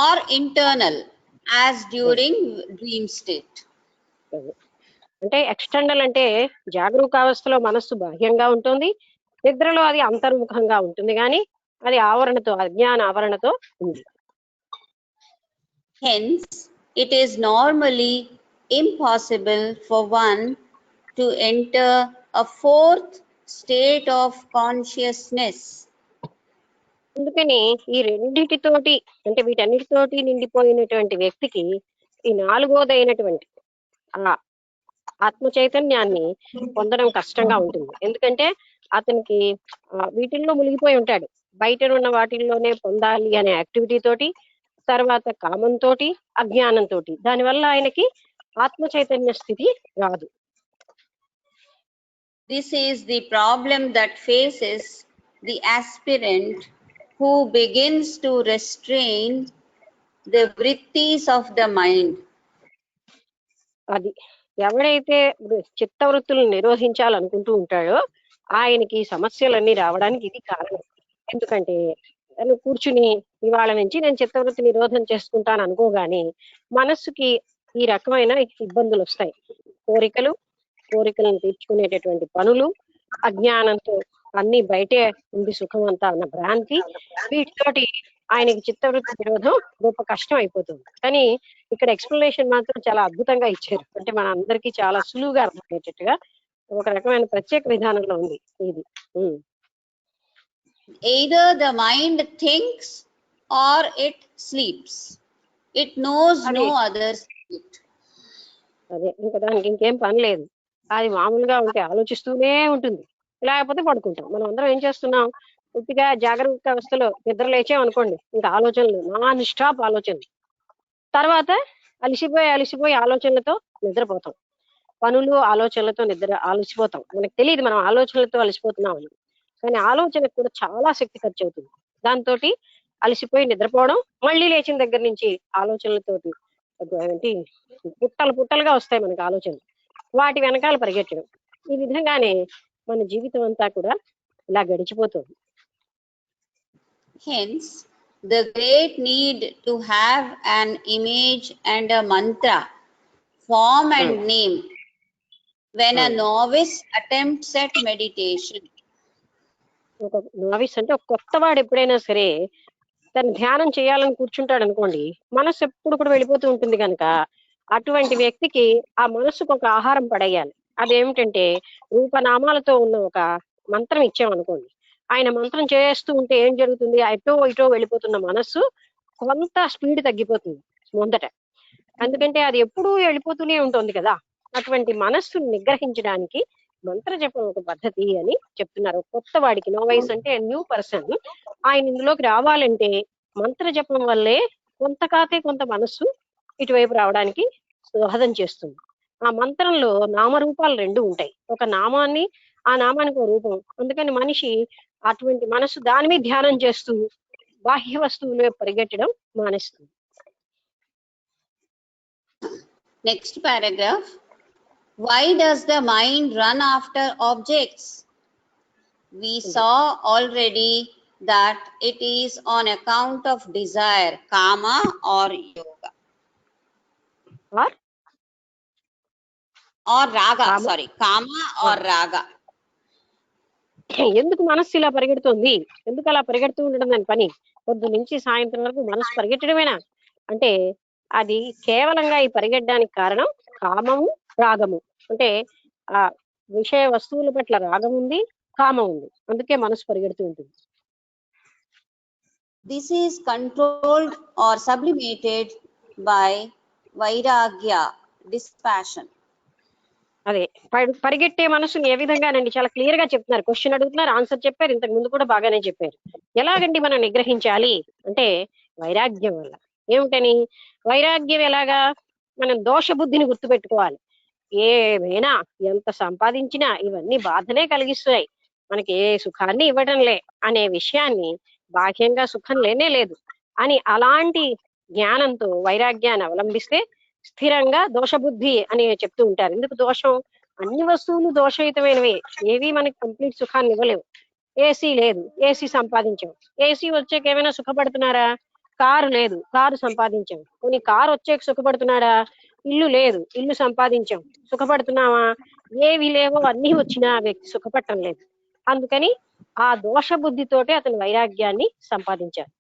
Or internal as during dream state. అంటే ఎక్స్టర్నల్ అంటే జాగరూకావస్థలో మనస్సు బాహ్యంగా ఉంటుంది, నిద్రలో అది అంతర్ముఖంగా ఉంటుంది, కానీ అది ఆవరణతో, అజ్ఞాన ఆవరణతో ఉంది. Hence, it is normally impossible for one to enter a fourth state of consciousness. అందుకని ఈ రెండిటితోటి అంటే వీటన్నిటితోటి నిండిపోయినటువంటి వ్యక్తికి ఈ నాలుగోదైనటువంటి ఆ ఆత్మ చైతన్యాన్ని పొందడం కష్టంగా ఉంటుంది. ఎందుకంటే అతనికి వీటిల్లో మునిగిపోయి ఉంటాడు. బయట ఉన్న వాటిల్లోనే పొందాలి అనే యాక్టివిటీ తోటి, తర్వాత కామంతో, అజ్ఞానంతో, దానివల్ల ఆయనకి ఆత్మ చైతన్య స్థితి రాదు. This is the problem that faces the aspirant who begins to restrain the vrittis of the mind. అది ఎవడైతే చిత్తవృత్తులను నిరోధించాలనుకుంటూ ఉంటాడో ఆయనకి సమస్యలన్నీ రావడానికి ఇది కారణం. ఎందుకంటే తను కూర్చుని ఇవాళ నుంచి నేను చిత్తవృత్తి నిరోధం చేసుకుంటాను అనుకోగానే మనస్సుకి ఈ రకమైన ఇబ్బందులు వస్తాయి. కోరికలను తీర్చుకునేటటువంటి పనులు, అజ్ఞానంతో అన్ని బయటే ఉంది సుఖం అంతా అన్న భ్రాంతి, వీటితోటి ఆయనకి చిత్తవృత్తి నిరోధం గొప్ప కష్టం అయిపోతుంది. కానీ ఇక్కడ ఎక్స్ప్లెనేషన్ మాత్రం చాలా అద్భుతంగా ఇచ్చారు. అంటే మన అందరికీ చాలా సులువుగా అర్థమయ్యేటట్టుగా ఒక రకమైన ప్రత్యేక విధానంలో ఉంది ఇది. Either the mind thinks or it sleeps. It knows no other state. అదే ఇంకా దానికి ఇంకేం పని లేదు. అది మామూలుగా ఉంటే ఆలోచిస్తూనే ఉంటుంది, లేకపోతే పడుకుంటాం. మనం అందరం ఏం చేస్తున్నాం, పూర్తిగా జాగ్రత్త అవస్థలో నిద్ర లేచామనుకోండి, ఇంకా ఆలోచనలు, నాన్ స్టాప్ ఆలోచనలు. తర్వాత అలిసిపోయి ఆలోచనలతో నిద్రపోతాం. పనులు ఆలోచనలతో అలసిపోతాం. మనకు తెలియదు మనం ఆలోచనలతో అలసిపోతున్నామని. కానీ ఆలోచనకు కూడా చాలా శక్తి ఖర్చు అవుతుంది. దాంతో అలసిపోయి నిద్రపోవడం, మళ్ళీ లేచిన దగ్గర నుంచి ఆలోచనలతోటి ఏంటి పుట్టలుగా వస్తాయి మనకు ఆలోచనలు. వాటి వెనకాల పరిగెట్టడం. ఈ విధంగానే మన జీవితం అంతా కూడా ఇలా గడిచిపోతుంది. Hence, the great need to have an image and a mantra, form and name, when a novice attempts at meditation. ఒక నావిస్ అంటే ఒక కొత్తవాడు ఎప్పుడైనా సరే తను ధ్యానం చేయాలని కూర్చుంటాడు అనుకోండి, మనసు ఎప్పుడు కూడా వెళ్ళిపోతూ ఉంటుంది కనుక అటువంటి వ్యక్తికి ఆ మనసుకు ఒక ఆహారం పడేయాలి. అదేమిటంటే రూపనామాలతో ఉన్న ఒక మంత్రం ఇచ్చామనుకోండి, ఆయన మంత్రం చేస్తూ ఉంటే ఏం జరుగుతుంది, ఇటో వెళ్ళిపోతున్న మనస్సు కొంత స్పీడ్ తగ్గిపోతుంది మొదట. ఎందుకంటే అది ఎప్పుడూ వెళ్ళిపోతూనే ఉంటుంది కదా. అటువంటి మనస్సును నిగ్రహించడానికి మంత్ర జపం ఒక పద్ధతి అని చెప్తున్నారు. కొత్త వాడికి, నోవైస్ అంటే న్యూ పర్సన్, ఆయన ఇందులోకి రావాలంటే మంత్ర జపం వల్లే కొంత మనస్సు ఇటువైపు రావడానికి దోహదం చేస్తుంది. ఆ మంత్రంలో నామరూపాలు రెండు ఉంటాయి. ఒక నామాన్ని, ఆ నామానికి ఒక రూపం. అందుకని మనిషి అటువంటి మనస్సు దాని మీద ధ్యానం చేస్తూ బాహ్య వస్తువులు పరిగెట్టడం మానేస్తుంది. Next paragraph. Why does the mind run after objects? We saw already that it is on account of desire, kama or yoga. Or raga, sorry, kama or raga. ఎందుకు మనస్సు ఇలా పరిగెడుతుంది, ఎందుకు అలా పరిగెడుతూ ఉండడం దాని పని, పొద్దు నుంచి సాయంత్రం వరకు మనసు పరిగెట్టడమేనా అంటే అది కేవలంగా ఈ పరిగెట్టడానికి కారణం కామము, రాగము. అంటే ఆ విషయ వస్తువుల పట్ల రాగం ఉంది, కామం ఉంది, అందుకే మనసు పరిగెడుతూ ఉంటుంది. This is controlled or sublimated by vairagya, dispassion. అదే పరిగెట్టే మనసుని ఏ విధంగానండి చాలా క్లియర్ గా చెప్తున్నారు. క్వశ్చన్ అడుగుతున్నారు, ఆన్సర్ చెప్పారు. ఇంతకు ముందు కూడా బాగానే చెప్పారు. ఎలాగండి మనం నిగ్రహించాలి అంటే వైరాగ్యం వల్ల. ఏమిటని వైరాగ్యం ఎలాగా, మనం దోష బుద్ధిని గుర్తుపెట్టుకోవాలి. ఏమైనా ఎంత సంపాదించినా ఇవన్నీ బాధనే కలిగిస్తాయి, మనకి ఏ సుఖాన్ని ఇవ్వడంలే అనే విషయాన్ని, బాహ్యంగా సుఖం లేనే లేదు అని అలాంటి జ్ఞానంతో వైరాగ్యాన్ని అవలంబిస్తే స్థిరంగా దోషబుద్ధి అని చెప్తూ ఉంటారు. ఎందుకు దోషం, అన్ని వస్తువులు దోషయుతమైనవే, ఏవి మనకి కంప్లీట్ సుఖాన్ని ఇవ్వలేవు. ఏసీ లేదు, ఏసీ సంపాదించాం. ఏసీ వచ్చాక ఏమైనా సుఖపడుతున్నారా? కారు లేదు, కారు సంపాదించాం. కొన్ని కారు వచ్చాక సుఖపడుతున్నాడా? ఇల్లు లేదు, ఇల్లు సంపాదించాం. సుఖపడుతున్నావా? ఏవి లేవో అన్ని వచ్చినా వ్యక్తి సుఖపడటం లేదు. అందుకని ఆ దోష బుద్ధితోటి అతను వైరాగ్యాన్ని సంపాదించారు.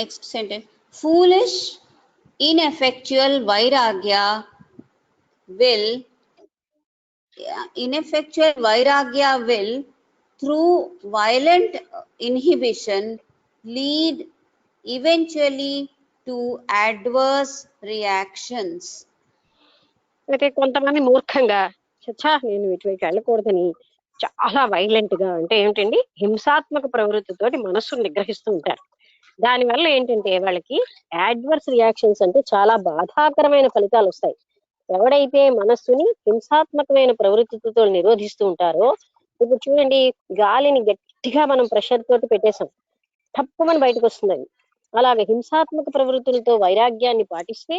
Next sentence. Foolish, ineffectual vairagya will through violent inhibition lead eventually to adverse reactions. అయితే కొంతమంది మూర్ఖంగా చచ్చా నేను ఇటువైపు వెళ్ళకూడదని చాలా వైలెంట్ గా, అంటే ఏమిటండి, హింసాత్మక ప్రవృత్తితోటి మనస్సును నిగ్రహిస్తూ ఉంటారు. దానివల్ల ఏంటంటే వాళ్ళకి యాడ్వర్స్ రియాక్షన్స్, అంటే చాలా బాధాకరమైన ఫలితాలు వస్తాయి. ఎవడైతే మనస్సుని హింసాత్మకమైన ప్రవృత్తితో నిరోధిస్తూ ఉంటారో, ఇప్పుడు చూడండి, గాలిని గట్టిగా మనం ప్రెషర్ తోటి పెట్టేశాం, తప్పమని బయటకు వస్తుందండి. అలాగే హింసాత్మక ప్రవృత్తులతో వైరాగ్యాన్ని పాటిస్తే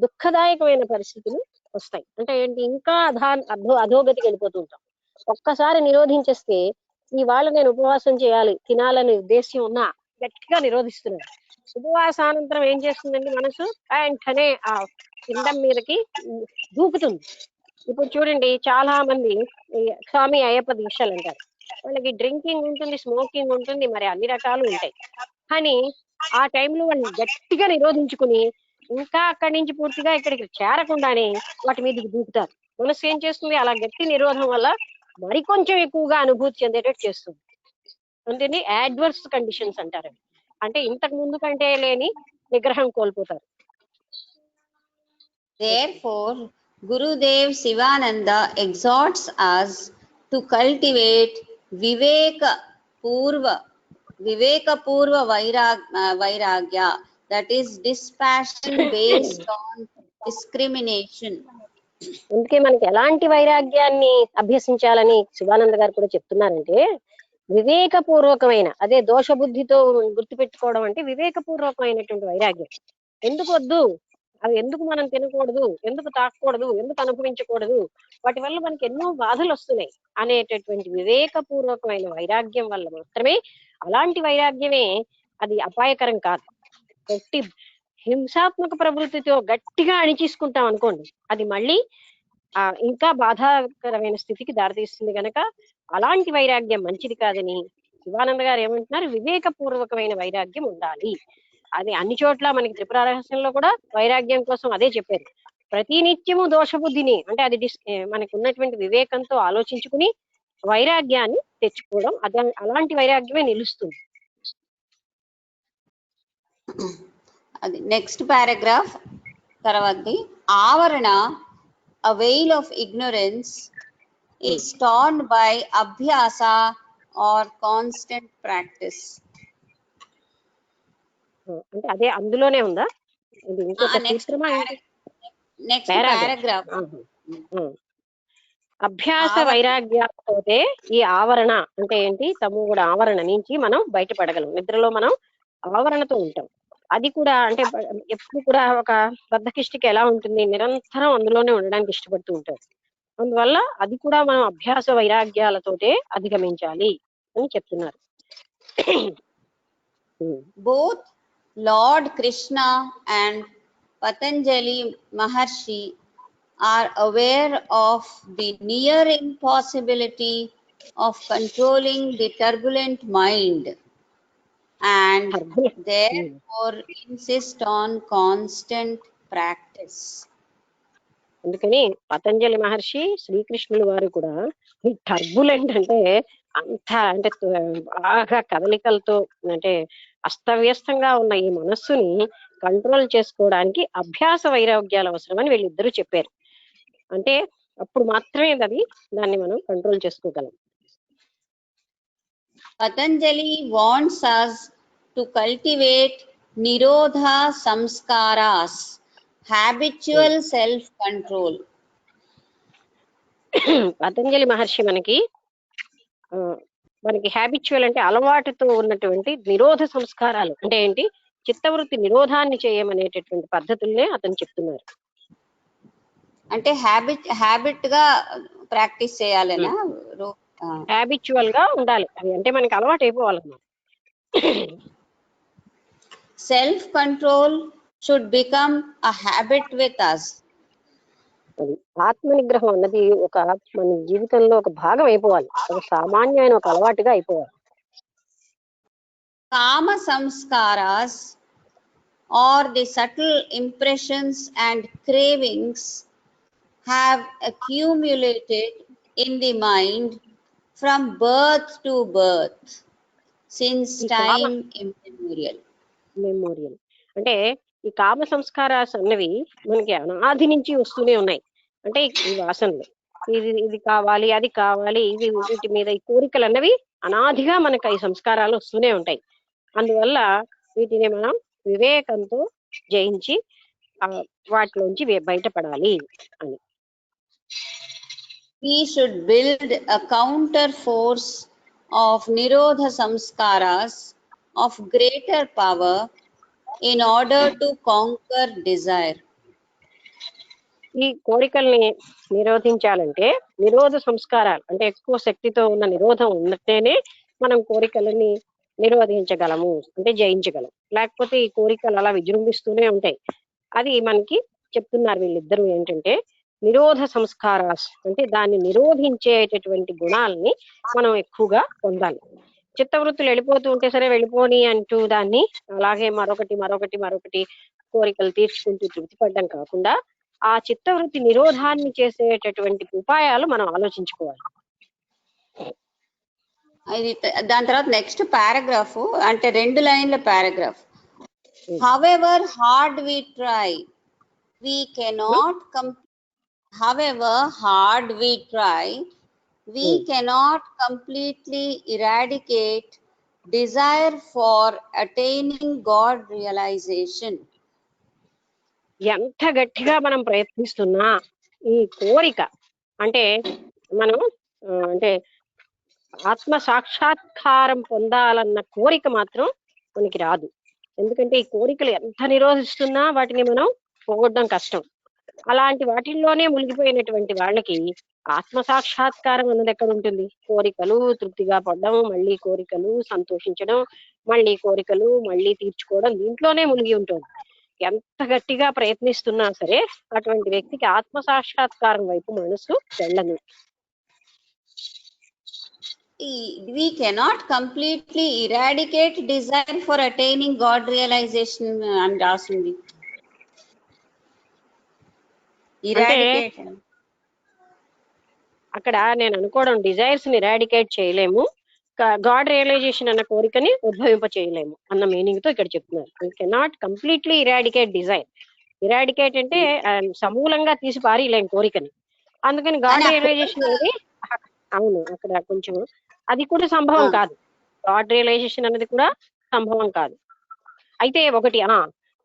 దుఃఖదాయకమైన పరిస్థితులు వస్తాయి. అంటే ఏంటి, ఇంకా అధోగతికి వెళ్ళిపోతూ ఉంటాం. ఒక్కసారి నిరోధించేస్తే, ఇవాళ నేను ఉపవాసం చేయాలి, తినాలనే ఉద్దేశం ఉన్నా గట్టిగా నిరోధిస్తున్నాను. ఉపవాసానంతరం ఏం చేస్తుందండి, మనసు వెంటనే ఆ పిండం మీదకి దూకుతుంది. ఇప్పుడు చూడండి, చాలా మంది స్వామి అయ్యప్ప దీక్షలు అంటారు, వాళ్ళకి డ్రింకింగ్ ఉంటుంది, స్మోకింగ్ ఉంటుంది, మరి అన్ని రకాలు ఉంటాయి. కానీ ఆ టైంలో వాళ్ళు గట్టిగా నిరోధించుకుని ఇంకా అక్కడి నుంచి పూర్తిగా ఇక్కడికి చేరకుండానే వాటి మీదకి దూకుతారు. మనసు ఏం చేస్తుంది, అలా గట్టి నిరోధం వల్ల మరికొంచెం ఎక్కువగా అనుభూతి చెందేటట్టు చేస్తుంది. అందుకని యాడ్వర్స్ కండిషన్స్ అంటారు. అంటే ఇంతకు ముందు కంటే లేని నిగ్రహం కోల్పోతారు. Therefore, Gurudev Sivananda exhorts us to cultivate Viveka Purva Vairagya, that is dispassion based on discrimination. అందుకే మనకి ఎలాంటి వైరాగ్యాన్ని అభ్యసించాలని శివానంద గారు కూడా చెప్తున్నారంటే, వివేకపూర్వకమైన, అదే దోషబుద్ధితో గుర్తుపెట్టుకోవడం అంటే వివేకపూర్వకమైనటువంటి వైరాగ్యం. ఎందుకు వద్దు, అవి ఎందుకు మనం తినకూడదు, ఎందుకు తాకూడదు, ఎందుకు అనుభవించకూడదు, వాటి వల్ల మనకి ఎన్నో బాధలు వస్తున్నాయి అనేటటువంటి వివేకపూర్వకమైన వైరాగ్యం వల్ల మాత్రమే, అలాంటి వైరాగ్యమే, అది అపాయకరం కాదు. గట్టి హింసాత్మక ప్రవృత్తితో గట్టిగా అణిచేసుకుంటాం అనుకోండి, అది మళ్ళీ ఇంకా బాధాకరమైన స్థితికి దారితీస్తుంది. కనుక అలాంటి వైరాగ్యం మంచిది కాదని శివానంద గారు ఏమంటున్నారు, వివేకపూర్వకమైన వైరాగ్యం ఉండాలి. అది అన్ని చోట్ల మనకి త్రిపుర రహస్యంలో కూడా వైరాగ్యం కోసం అదే చెప్పారు. ప్రతి నిత్యము దోషబుద్ధిని, అంటే అది మనకు ఉన్నటువంటి వివేకంతో ఆలోచించుకుని వైరాగ్యాన్ని తెచ్చుకోవడం, అలాంటి వైరాగ్యమే నిలుస్తుంది. అది నెక్స్ట్ పారాగ్రాఫ్ తర్వాతది. ఆవరణ, a veil of ignorance, is torn by abhyasa or constant practice. అంటే అదే అందులోనే ఉందా, ఇది ఇంకొక సూత్రమా? Next paragraph. అభ్యాస వైరాగ్యాలతోటే ఈ ఆవరణ అంటే ఏంటి, తమోగుణ ఆవరణ నుంచి మనం బయటపడగలం. నిద్రలో మనం ఆవరణతో ఉంటాం. అది కూడా అంటే ఎప్పుడు కూడా ఒక బద్ధకిష్టికి ఎలా ఉంటుంది, నిరంతరం అందులోనే ఉండడానికి ఇష్టపడుతూ ఉంటారు. అందువల్ల అది కూడా మనం అభ్యాస వైరాగ్యాలతోటే అధిగమించాలి అని చెప్తున్నారు. Both Lord Krishna and Patanjali Maharshi are aware of the near impossibility of controlling the turbulent mind, and therefore insist on constant practice. అందుకని పతంజలి మహర్షి, శ్రీకృష్ణుల వారు కూడా ఈ టర్బులెంట్ అంటే అంత అంటే బాగా కదలికలతో, అంటే అస్తవ్యస్తంగా ఉన్న ఈ మనస్సుని కంట్రోల్ చేసుకోవడానికి అభ్యాస వైరాగ్యాలు అవసరమని వీళ్ళిద్దరూ చెప్పారు. అంటే అప్పుడు మాత్రమే దాన్ని మనం కంట్రోల్ చేసుకోగలం. Patanjali wants us to cultivate Nirodha Samskaras, habitual self control. Patanjali మహర్షి మనకి హ్యాబిచువల్ అంటే అలవాటుతో ఉన్నటువంటి నిరోధ సంస్కారాలు అంటే ఏంటి, చిత్తవృత్తి నిరోధాన్ని చేయమనేటటువంటి పద్ధతుల్నే అతను చెప్తున్నారు. అంటే హ్యాబిట్ గా ప్రాక్టీస్ చేయాలనా, హ్యాబిచువల్ గా ఉండాలి అవి, అంటే మనకి అలవాటు అయిపోవాలన్నమాట. Self control should become a habit with us. అది ఆత్మ నిగ్రహం అన్నది మన జీవితంలో ఒక భాగం అయిపోవాలి, ఒక సామాన్యమైన ఒక అలవాటుగా అయిపోవాలి. కామ sanskaras or the subtle impressions and cravings have accumulated in the mind from birth to birth since time immemorial. అంటే ఈ కామ సంస్కారాలు అన్నవి మనకి అనాది నుంచి వస్తూనే ఉన్నాయి. అంటే ఈ వాసనలు ఇది కావాలి, అది కావాలి, వీటి మీద ఈ కోరికలు అన్నవి అనాదిగా మనకు ఈ సంస్కారాలు వస్తూనే ఉంటాయి. అందువల్ల వీటిని మనం వివేకంతో జయించి వాటిలోంచి బయటపడాలి అని. We should build a counter force of nirodha samskaras of greater power in order to conquer desire. ఈ కోరికల్ని నిరోధించాలంటే నిరోధ సంస్కారాలు అంటే ఎక్కువ శక్తితో ఉన్న నిరోధం ఉన్నట్టేనే మనం కోరికలని నిరోధించగలము, అంటే జయించగలం. లేకపోతే ఈ కోరికలు అలా విజృంభిస్తూనే ఉంటాయి. అది మనకి చెప్తున్నారు వీళ్ళిద్దరూ ఏంటంటే నిరోధ సంస్కారాస్ అంటే దాన్ని నిరోధించేటటువంటి గుణాలని మనం ఎక్కువగా పొందాలి. చిత్తవృత్తులు వెళ్ళిపోతూ ఉంటే సరే వెళ్ళిపోని అంటూ దాన్ని అలాగే మరొకటి కోరికలు తీర్చుకుంటూ తృప్తి పడడం కాకుండా ఆ చిత్తవృత్తి నిరోధాన్ని చేసేటటువంటి ఉపాయాలు మనం ఆలోచించుకోవాలి. దాని తర్వాత నెక్స్ట్ పారాగ్రాఫ్ అంటే 2 లైన్ల paragraph. However hard we try, we cannot completely eradicate desire for attaining God realization. ఎంత గట్టిగా మనం ప్రయత్నిస్తున్నా ఈ కోరిక అంటే మనం అంటే ఆత్మ సాక్షాత్కారం పొందాలన్న కోరిక మాత్రం మనకి రాదు. ఎందుకంటే ఈ కోరికలు ఎంత నిరోధిస్తున్నా వాటిని మనం పోగొట్టడం కష్టం. అలాంటి వాటిల్లోనే మునిగిపోయినటువంటి వాళ్ళకి ఆత్మ సాక్షాత్కారం అన్నది ఎక్కడ ఉంటుంది? కోరికలు తృప్తిగా పడడం, మళ్ళీ కోరికలు సంతోషించడం, మళ్ళీ కోరికలు మళ్ళీ తీర్చుకోవడం, దీంట్లోనే మునిగి ఉంటుంది. ఎంత గట్టిగా ప్రయత్నిస్తున్నా సరే అటువంటి వ్యక్తికి ఆత్మ సాక్షాత్కారం వైపు మనసు వెళ్ళదు. We cannot completely eradicate desire for attaining God realization and రాసింది. అక్కడ నేను అనుకోవడం డిజైర్స్ ని ఇరాడికేట్ చేయలేము, గాడ్ రియలైజేషన్ అన్న కోరికని ఉద్భవింప చేయలేము అన్న మీనింగ్ తో ఇక్కడ చెప్తున్నారు. You cannot completely eradicate desire. Eradicate అంటే సమూలంగా తీసి పారేయలేము కోరికని. అందుకని గాడ్ రియలైజేషన్ అనేది అవును అక్కడ కొంచెం అది కూడా సంభవం కాదు. గాడ్ రియలైజేషన్ అనేది కూడా సంభవం కాదు. అయితే ఒకటి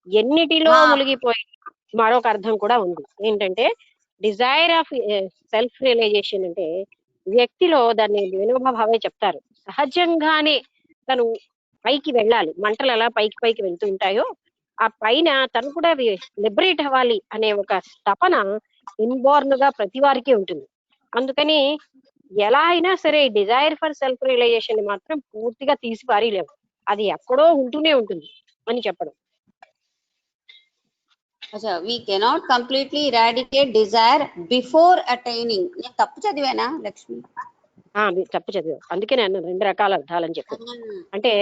ఎన్నిటిలో మునిగిపోయి మరొక అర్థం కూడా ఉంది. ఏంటంటే డిజైర్ ఆఫ్ సెల్ఫ్ రియలైజేషన్ అంటే వ్యక్తిలో దాన్ని వినోబా భావే చెప్తారు, సహజంగానే తను పైకి వెళ్ళాలి. మంటలు ఎలా పైకి వెళ్తూ ఉంటాయో ఆ పైన తను కూడా లిబరేట్ అవ్వాలి అనే ఒక తపన ఇన్బోర్న్ గా ప్రతి వారికి ఉంటుంది. అందుకని ఎలా అయినా సరే డిజైర్ ఫర్ సెల్ఫ్ రియలైజేషన్ మాత్రం పూర్తిగా తీసి పారేయలేము, అది ఎక్కడో ఉంటూనే ఉంటుంది అని చెప్పడం. we cannot completely eradicate desire before attaining. నేను తప్పు చదివానా లక్ష్మి? తప్పు చదివా, అందుకే నేను 2 రకాల అర్థాలని చెప్పాను. అంటే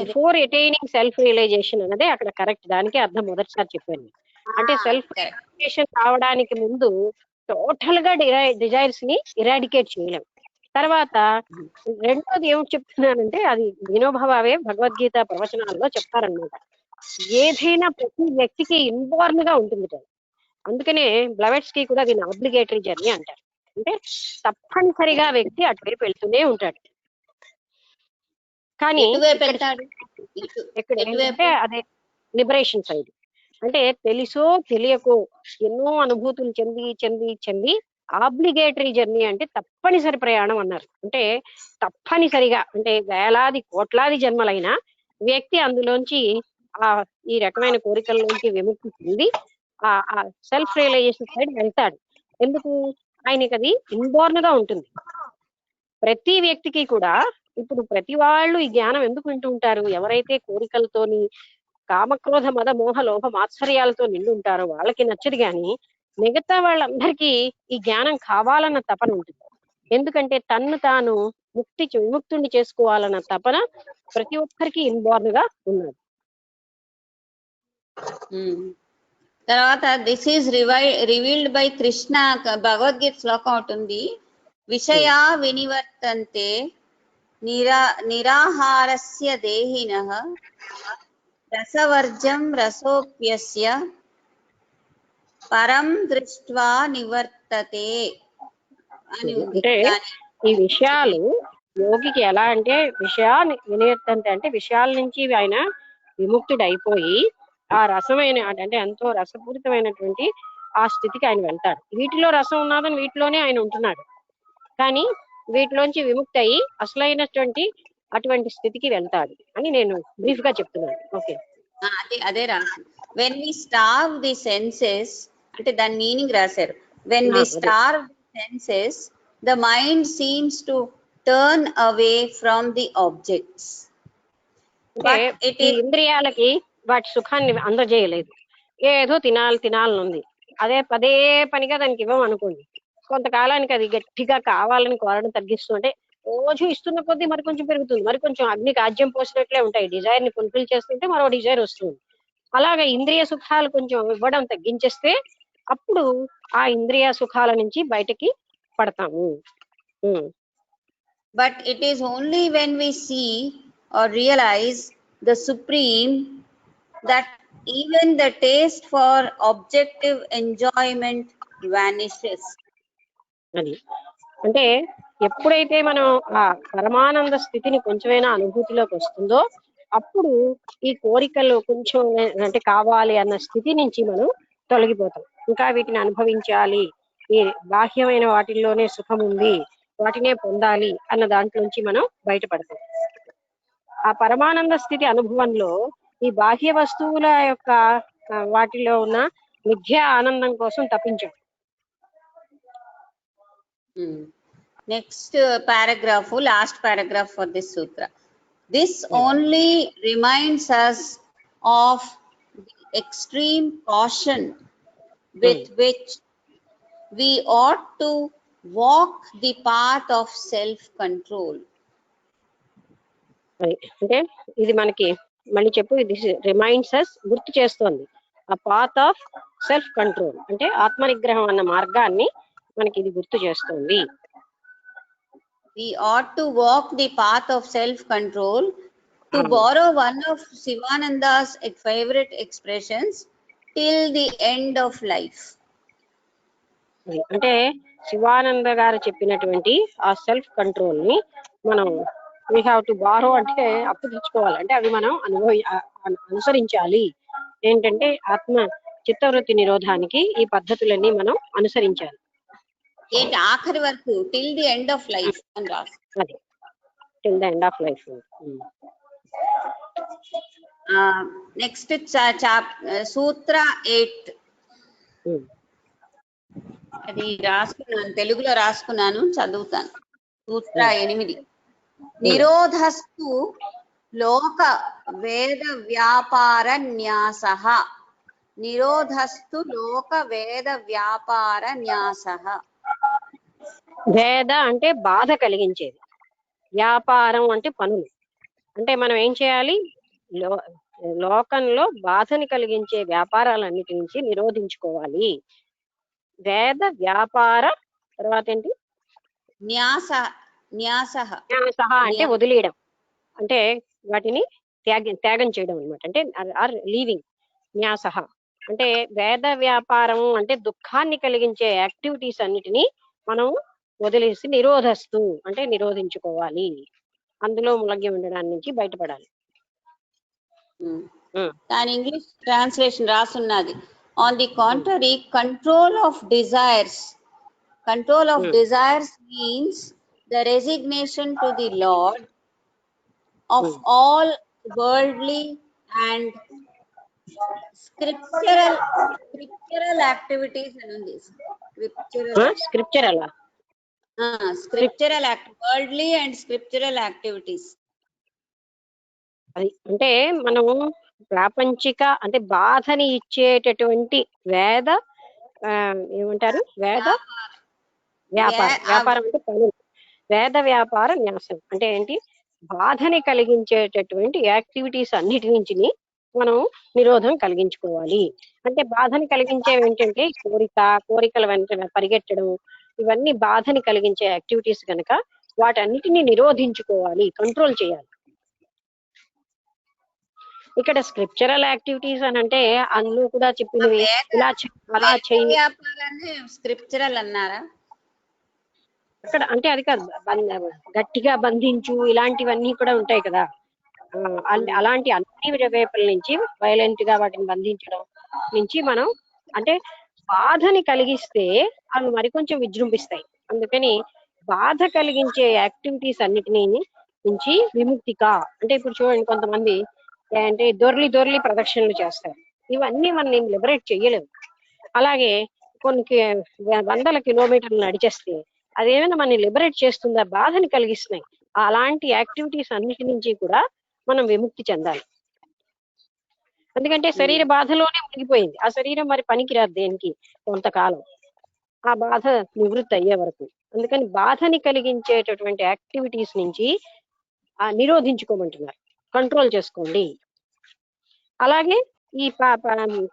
బిఫోర్ అటైనింగ్ సెల్ఫ్ రియలైజేషన్ అన్నదే అక్కడ కరెక్ట్, దానికే అర్థం మొదటిసారి చెప్పాను. అంటే సెల్ఫ్ రియలైజేషన్ కావడానికి ముందు టోటల్ గా డిజైర్స్ ని ఇరాడికేట్ చేయలేం. తర్వాత రెండోది ఏమిటి చెప్తున్నానంటే అది వినోభావే భగవద్గీత ప్రవచనాల్లో చెప్తారనమాట. ఏదైనా ప్రతి వ్యక్తికి ఇన్బోర్న్ గా ఉంటుంది. అందుకనే బ్లవెట్స్ కి కూడా దీన్ని ఆబ్లిగేటరీ జర్నీ అంటారు. అంటే తప్పనిసరిగా వ్యక్తి అటువైపు వెళ్తూనే ఉంటాడు. కానీ ఇక్కడ ఏంటంటే అదే లిబరేషన్ సైడ్. అంటే తెలుసో తెలియకో ఎన్నో అనుభూతులు చెంది ఆబ్లిగేటరీ జర్నీ అంటే తప్పనిసరి ప్రయాణం అన్నారు. అంటే తప్పనిసరిగా అంటే వేలాది కోట్లాది జన్మలైన వ్యక్తి అందులోంచి ఈ రకమైన కోరికల్లోంచి విముక్తి చెంది ఆ సెల్ఫ్ రియలైజేషన్ సైడ్ వెళ్తాడు. ఎందుకు? ఆయనకి అది ఇన్బోర్న్ గా ఉంటుంది. ప్రతి వ్యక్తికి కూడా ఇప్పుడు ప్రతి వాళ్ళు ఈ జ్ఞానం ఎందుకు వింటూ ఉంటారు? ఎవరైతే కోరికలతోని కామక్రోధ మద మోహ లోభ మాత్సర్యాలతో నిండి ఉంటారో వాళ్ళకి నచ్చదు. కానీ మిగతా వాళ్ళందరికీ ఈ జ్ఞానం కావాలన్న తపన ఉంటుంది. ఎందుకంటే తన్ను తాను విముక్తుని చేసుకోవాలన్న తపన ప్రతి ఒక్కరికి ఇన్బోర్న్ గా ఉన్నది. తర్వాత this is revealed by Krishna. Bhagavad Gita శ్లోకం అవుతుంది, విషయా వినివర్తంతే నిరాహారస్య దేహినః రసవర్జం రసోప్యస్య పరం దృష్ట్వా నివర్తతే. అని ఉంది. అంటే ఈ విషయాలు యోగికి ఎలా అంటే విషయాన్ని వినేతంటే అంటే విషయాల నుంచి ఆయన విముక్తుడైపోయి ఆ రసమైన అంటే ఎంతో రసపూరితమైనటువంటి ఆ స్థితికి ఆయన వెళ్తాడు. వీటిలో రసం ఉన్నదని వీటిలోనే ఆయన ఉంటున్నాడు, కానీ వీటిలోంచి విముక్తి అయ్యి అసలైనటువంటి అటువంటి స్థితికి వెళ్తాడు అని నేను బ్రీఫ్ గా చెప్తున్నాను. ఓకే, అదే రాసి when we starve the senses అంటే దాని మీనింగ్ రాశారు. When we starve the senses the mind seems to turn away from the objects. అంటే ఈ ఇంద్రియాలకి వాటి సుఖాన్ని అందజేయలేదు, ఏదో తినాలని ఉంది, అదే పదే పనిగా దానికి ఇవ్వమనుకోండి, కొంతకాలానికి అది గట్టిగా కావాలని కోరడం తగ్గిస్తుంటే రోజు ఇస్తున్న కొద్దీ మరి కొంచెం పెరుగుతుంది, మరి కొంచెం అగ్నికి ఆజ్యం పోసినట్లే ఉంటాయి, డిజైర్ ని ఫుల్ఫిల్ చేస్తుంటే మరో డిజైర్ వస్తుంది. అలాగే ఇంద్రియ సుఖాలు కొంచెం ఇవ్వడం తగ్గించేస్తే అప్పుడు ఆ ఇంద్రియ సుఖాల నుంచి బయటకి పడతాము. But it is only when we see or realize the supreme that even the taste for objective enjoyment vanishes. అది అంటే ఎప్పుడైతే మనం ఆ పరమానంద స్థితిని కొంచెమైనా అనుభూతిలోకి వస్తుందో అప్పుడు ఈ కోరికలు కొంచెం అంటే కావాలి అన్న స్థితి నుంచి మనం తొలగిపోతాం. ఇంకా వీటిని అనుభవించాలి, ఈ బాహ్యమైన వాటిల్లోనే సుఖం ఉంది, వాటినే పొందాలి అన్న దాంట్లోంచి మనం బయటపడతాం. ఆ పరమానంద స్థితి అనుభవంలో ఈ బాహ్య వస్తువుల యొక్క వాటిలో ఉన్న మిథ్యా ఆనందం కోసం తప్పించాం. Next paragraph, last paragraph for this sutra. This only reminds us of the extreme caution with which we ought to walk the path of self-control. అంటే ఇది మనకి మళ్ళీ చెప్పు, ఇది రిమైండ్స్ అస్, గుర్తు చేస్తోంది, ఆ పాత్ ఆఫ్ సెల్ఫ్ కంట్రోల్ అంటే ఆత్మనిగ్రహం అన్న మార్గాన్ని మనకి ఇది గుర్తు చేస్తోంది. We ought to walk the path of self-control. To borrow one of Sivananda's favorite expressions, till the end of life. అంటే శివానంద గారు చెప్పినటువంటి ఆ సెల్ఫ్ కంట్రోల్ ని మనం వీ హ్యావ్ టు బారో అంటే అప్పు తెచ్చుకోవాలి, అంటే అవి మనం అనుసరించాలి. ఏంటంటే ఆత్మ చిత్తవృత్తి నిరోధానికి ఈ పద్ధతులన్నీ మనం అనుసరించాలి. ఏంటి ఆఖరి వరకు till the end of life అని రాసి, అది till the end of life. Next sutra 8 అది రాసుకున్నాను, తెలుగులో రాసుకున్నాను, చదువుతాను. సూత్ర 8 నిరోధస్తు లోక వేద వ్యాపార న్యాసః. నిరోధస్తు లోక వేద వ్యాపార న్యాసః. వేద అంటే బాధ కలిగించేది, వ్యాపారం అంటే పనులు. అంటే మనం ఏం చేయాలి, లోకంలో బాధని కలిగించే వ్యాపారాలన్నిటి నుంచి నిరోధించుకోవాలి. వేద వ్యాపార తర్వాత ఏంటి, న్యాసః అంటే వదిలేయడం, అంటే వాటిని త్యాగం చేయడం అనమాట, అంటే ఆర్ లీవింగ్. న్యాసః అంటే వేద వ్యాపారము అంటే దుఃఖాన్ని కలిగించే యాక్టివిటీస్ అన్నిటినీ మనం వదిలేసి నిరోధస్తు అంటే నిరోధించుకోవాలి, అందులో ములగి ఉండడాన్ని నుంచి బయటపడాలి. దాని ఇంగ్లీష్ ట్రాన్స్లేషన్ రాసున్నది. On the contrary, control of desires means the resignation to the lord of all worldly and scriptural activities అని ఉంది. Scriptural worldly and scriptural activities. అది అంటే మనము ప్రాపంచిక అంటే బాధని ఇచ్చేటటువంటి వేద ఏమంటారు, వేద వ్యాపారం అంటే పనులు. వేద వ్యాపార న్యాసం అంటే ఏంటి, బాధని కలిగించేటటువంటి యాక్టివిటీస్ అన్నిటి నుంచి మనం నిరోధం కలిగించుకోవాలి. అంటే బాధని కలిగించేవి ఏంటంటే కోరికల వెంట పరిగెట్టడం, ఇవన్నీ బాధని కలిగించే యాక్టివిటీస్ కనుక వాటన్నిటిని నిరోధించుకోవాలి, కంట్రోల్ చేయాలి. ఇక్కడ స్క్రిప్చరల్ యాక్టివిటీస్ అని అంటే అందులో కూడా చెప్పినవి ఇలా అలా చేయాలి. వ్యాపారాన్ని స్క్రిప్చరల్ అన్నారా? అక్కడ అంటే అది కాదు, గట్టిగా బంధించు ఇలాంటివన్నీ కూడా ఉంటాయి కదా. అలాంటి అన్ని వైపుల నుంచి వైలెంట్ గా వాటిని బంధించడం నుంచి మనం అంటే బాధని కలిగిస్తే అవి మరికొంచెం విజృంభిస్తాయి. అందుకని బాధ కలిగించే యాక్టివిటీస్ అన్నిటినీ నుంచి విముక్తిక అంటే ఇప్పుడు చూడండి కొంతమంది అంటే దొర్లి దొర్లి ప్రదక్షిణలు చేస్తారు. ఇవన్నీ మనం లిబరేట్ చెయ్యలేము. అలాగే కొన్ని వందల కిలోమీటర్లు నడిచేస్తే అదేమైనా మనని లిబరేట్ చేస్తుందా? బాధని కలిగిస్తున్నాయి. అలాంటి యాక్టివిటీస్ అన్నిటి నుంచి కూడా మనం విముక్తి చెందాలి. ఎందుకంటే శరీర బాధలోనే మునిగిపోయింది. ఆ శరీరం మరి పనికిరాదు దేనికి కొంతకాలం, ఆ బాధ నివృత్తి అయ్యే వరకు. అందుకని బాధని కలిగించేటటువంటి యాక్టివిటీస్ నుంచి నిరోధించుకోమంటున్నారు, కంట్రోల్ చేసుకోండి. అలాగే ఈ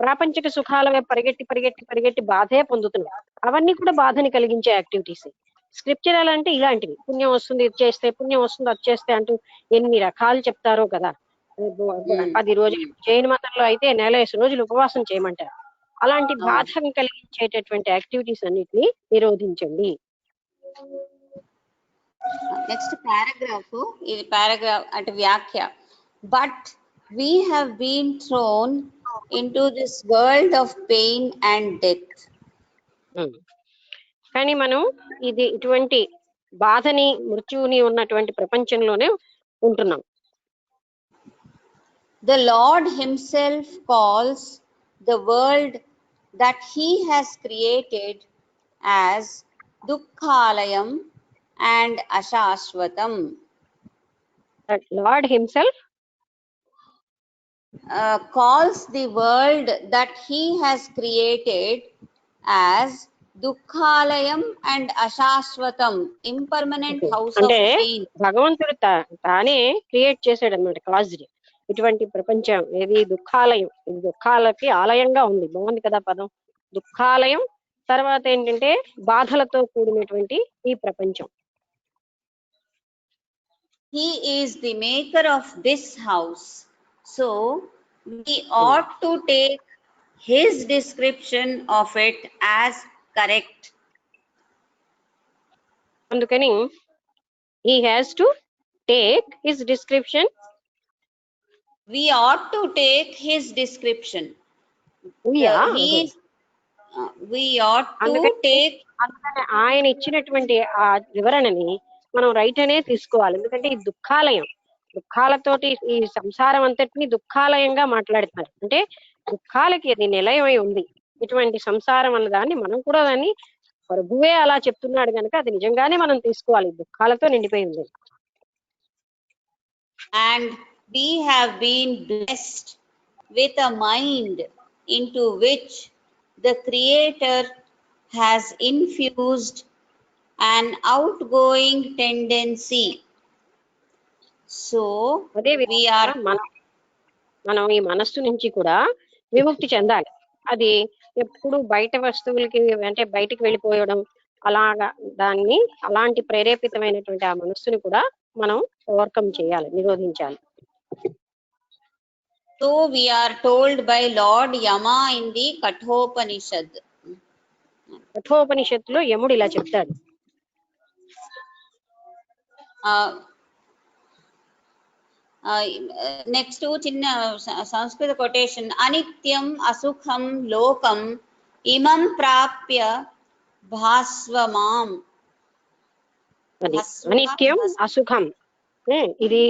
ప్రాపంచిక సుఖాల వైపు పరిగెట్టి పరిగెట్టి పరిగెట్టి బాధే పొందుతున్నాం. అవన్నీ కూడా బాధని కలిగించే యాక్టివిటీస్. స్క్రిప్చరల్ అంటే ఇలాంటివి, పుణ్యం వస్తుంది ఇది చేస్తే, పుణ్యం వస్తుంది అది చేస్తే అంటూ ఎన్ని రకాలు చెప్తారో కదా. 10 రోజులు, జైన మతంలో అయితే 41 రోజులు ఉపవాసం చేయమంటారు. అలాంటి బాధను కలిగించేటటువంటి యాక్టివిటీస్ అన్నిటిని నిరోధించండి. నెక్స్ట్ పారాగ్రాఫ్, ఇది పారాగ్రాఫ్ అంటే వ్యాఖ్య. But we have been thrown into this world of pain and death. కానీ మనం ఇది ఇటువంటి బాధని మృత్యువుని ఉన్నటువంటి ప్రపంచంలోనే ఉంటున్నాం. The Lord himself calls the world that he has created as Dukkhalayam and Ashashvatam. Lord himself calls the world that he has created as Dukkhalayam and Ashashvatam, impermanent house of pain. భగవంతుడు తానే create చేశాడు అనమాట, caused ఇటువంటి ప్రపంచం. ఏది? దుఃఖాలయం. ఇది దుఃఖాలకి ఆలయంగా ఉంది. బాగుంది కదా పదం, దుఃఖాలయం. తర్వాత ఏంటంటే బాధలతో కూడినటువంటి ఈ ప్రపంచం. He is the maker of this house, so we ought to take his description of it as correct. అందుకని he has to take his description. We ought to take his description. We ought to take. ఆయన ఇచ్చినటువంటి ఆ వివరణని మనం right అనే తీసుకోవాలి. ఎందుకంటే ఈ దుఃఖాలయం, దుఃఖాలతోటి ఈ సంసారం అంతటిని దుఃఖాలయంగా మాట్లాడుతున్నారు. అంటే దుఃఖాలకి అది నిలయమై ఉంది ఇటువంటి సంసారం అన్న దాన్ని. మనం కూడా దాన్ని ప్రభువే అలా చెప్తున్నాడు కనుక అది నిజంగానే మనం తీసుకోవాలి, దుఃఖాలతో నిండిపోయి ఉంది. And we have been blessed with a mind into which the Creator has infused an outgoing tendency. So we are మనం ఈ మనస్సు నుంచి కూడా విముక్తి చెందాలి. అది ఎప్పుడు బయట వస్తువులకి అంటే బయటికి వెళ్ళిపోయడం అలాగా, దాన్ని అలాంటి ప్రేరేపితమైనటువంటి ఆ మనస్సుని కూడా మనం ఓవర్కమ్ చేయాలి, నిరోధించాలి. So we are told by Lord Yama in the Kathopanishad. కఠోపనిషత్తులో యముడు ఇలా చెప్తాడు. నెక్స్ట్ చిన్న సంస్కృత కొటేషన్. అనిత్యం అసుఖం లోకం ఇమం ప్రాప్య భాస్వమాం. అనిత్యం అసుఖం, ఇది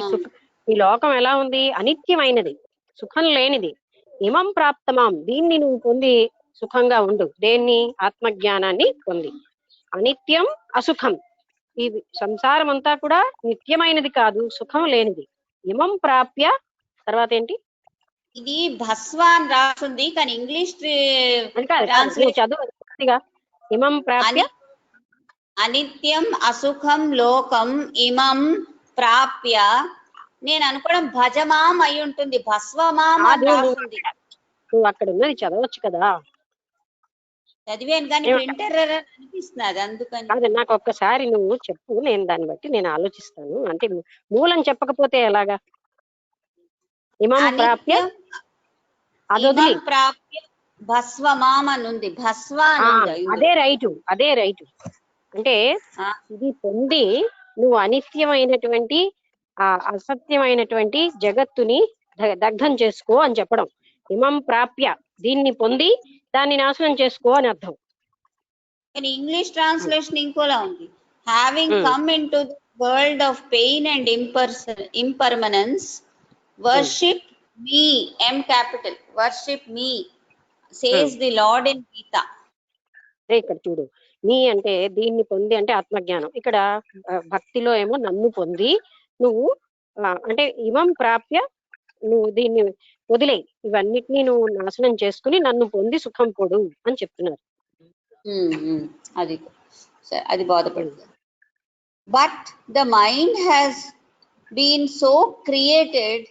ఈ లోకం ఎలా ఉంది? అనిత్యమైనది, సుఖం లేనిది. ఇమం ప్రాప్తమాం, దీన్ని నువ్వు పొంది సుఖంగా ఉండు. దేన్ని? ఆత్మజ్ఞానాన్ని పొంది. అనిత్యం అసుఖం, ఈ సంసారం అంతా కూడా నిత్యమైనది కాదు, సుఖం లేనిది. ఇమం ప్రాప్య, తర్వాత ఏంటి? ఇది భస్వాన్ రాస్తుంది కానీ ఇంగ్లీష్ చదువుగా. ఇమం ప్రాప్య, అనిత్యం అసుఖం లోకం ఇమం ప్రాప్య. నేను అనుకోవడం భజమాం అయి ఉంటుంది, భస్వమాం రాస్తుంది. నువ్వు అక్కడ ఉన్నది చదవచ్చు కదా. చదివాను కానీ ప్రింటర్ అనిపిస్తున్నది, అందుకని. కాదు, నాకు ఒక్కసారి నువ్వు చెప్పు, నేను దాన్ని బట్టి నేను ఆలోచిస్తాను. అంటే మూలం చెప్పకపోతే ఎలాగా? ఇమం ప్రాప్య, ప్రాప్య భస్వమాం అని ఉంది, భస్వ అదే రైటు, అదే రైటు. అంటే ఇది పొంది నువ్వు అనిత్యమైనటువంటి ఆ అసత్యమైనటువంటి జగత్తుని దగ్ధం చేసుకో అని చెప్పడం. ఇమం ప్రాప్య, దీన్ని పొంది దాన్ని నాశనం చేసుకో అని అర్థం. ఇంగ్లీష్ ట్రాన్స్లేషన్ ఇంకోలా ఉంది. Having come into the world of pain and impermanence, worship me, M capital, worship me says the lord in Gita. ఇక్కడ చూడు, నీ అంటే దీన్ని పొంది అంటే ఆత్మజ్ఞానం. ఇక్కడ భక్తిలో ఏమో నన్ను పొంది నువ్వు అంటే ఇమం ప్రాప్య, నువ్వు దీన్ని వదిలే, ఇవన్నిటినీ నువ్వు నాశనం చేసుకుని నన్ను పొంది సుఖం పొడు అని చెప్తున్నారు. అది అది బాధపడుతుంది. But the mind has been so created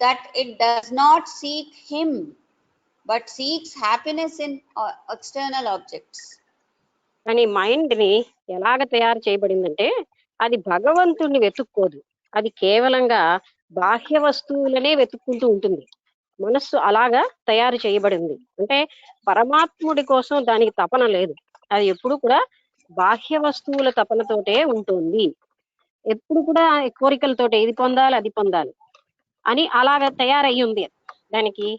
that it does not seek him but seeks happiness in external objects. కానీ మైండ్ ని ఎలాగ తయారు చేయబడిందంటే అది భగవంతుడిని వెతుక్కోదు, అది కేవలంగా బాహ్య వస్తువులనే వెతుక్కుంటూ ఉంటుంది. మనస్సు అలాగా తయారు చేయబడింది. అంటే పరమాత్ముడి కోసం దానికి తపన లేదు, అది ఎప్పుడు కూడా బాహ్య వస్తువుల తపనతోటే ఉంటుంది. ఎప్పుడు కూడా కోరికలతోటే ఇది పొందాలి అది పొందాలి అని అలాగా తయారయ్యి ఉంది. దానికి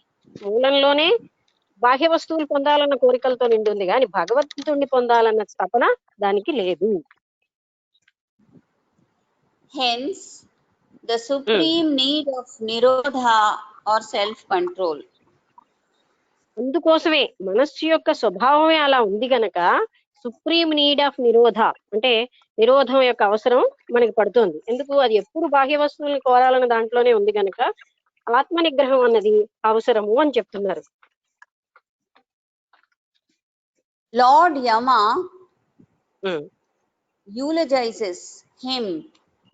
మూలంలోనే బాహ్య వస్తువులు పొందాలన్న కోరికలతో నిండి ఉంది, కానీ భగవంతుడిని పొందాలన్న తపన దానికి లేదు. Hence, the supreme need of nirodha or self control. అందుకోసమే మనస్సు యొక్క స్వభావమే అలా ఉంది గనక సుప్రీం నీడ్ ఆఫ్ నిరోధ అంటే నిరోధం యొక్క అవసరం మనకి పడుతుంది. ఎందుకు? అది ఎప్పుడు బాహ్య వస్తువులను కోరాలన్న దాంట్లోనే ఉంది గనక ఆత్మ నిగ్రహం అన్నది అవసరము అని చెప్తున్నారు. Lord Yama eulogizes him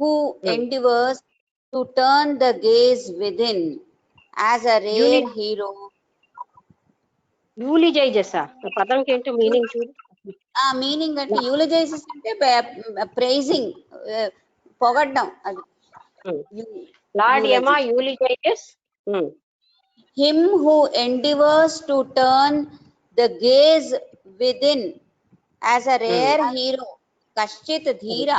who endeavors to turn the gaze within as a rare hero. యూలిజైజెస్ ఆ పదంకి ఏంటో మీనింగ్ చూడు. ఆ మీనింగ్ అంటే యూలజైజెస్ అంటే ప్రైజింగ్, పొగడ్డం. అది lord యమా యూలిజైజెస్ him who endeavors to turn the gaze within as a rare hero. కశ్చిత్ ధీర.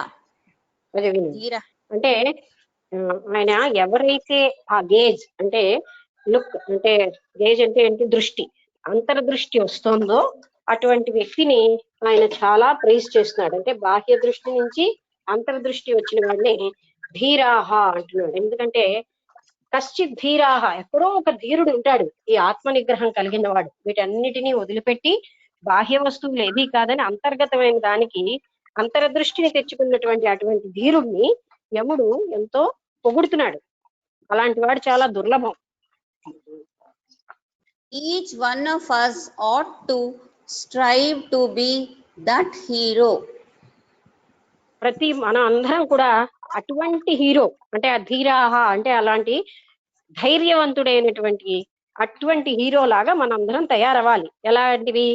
ధీర అంటే ఆయన ఎవరైతే ఆ గేజ్ అంటే లుక్ అంటే గేజ్ అంటే ఏంటి, దృష్టి, అంతర్దృష్టి వస్తుందో అటువంటి వ్యక్తిని ఆయన చాలా ప్రైజ్ చేస్తున్నాడు. అంటే బాహ్య దృష్టి నుంచి అంతర్దృష్టి వచ్చిన వాడిని ధీరాహ అంటున్నాడు. ఎందుకంటే కశ్చిత్ ధీరాహ, ఎక్కడో ఒక ధీరుడు ఉంటాడు ఈ ఆత్మ నిగ్రహం కలిగిన వాడు. వీటన్నిటినీ వదిలిపెట్టి బాహ్య వస్తువులు ఏది కాదని అంతర్గతమైన దానికి అంతర్దృష్టిని తెచ్చుకున్నటువంటి అటువంటి ధీరుడిని యముడు ఎంతో పొగుడుతున్నాడు. అలాంటి వాడు చాలా దుర్లభం. Each one of us ought to strive to be that hero. ప్రతి మనం అందరం కూడా అటువంటి హీరో అంటే ఆ ధీరాహ అంటే అలాంటి ధైర్యవంతుడైనటువంటి అటువంటి హీరో లాగా మనందరం తయారవ్వాలి. ఎలాంటివి?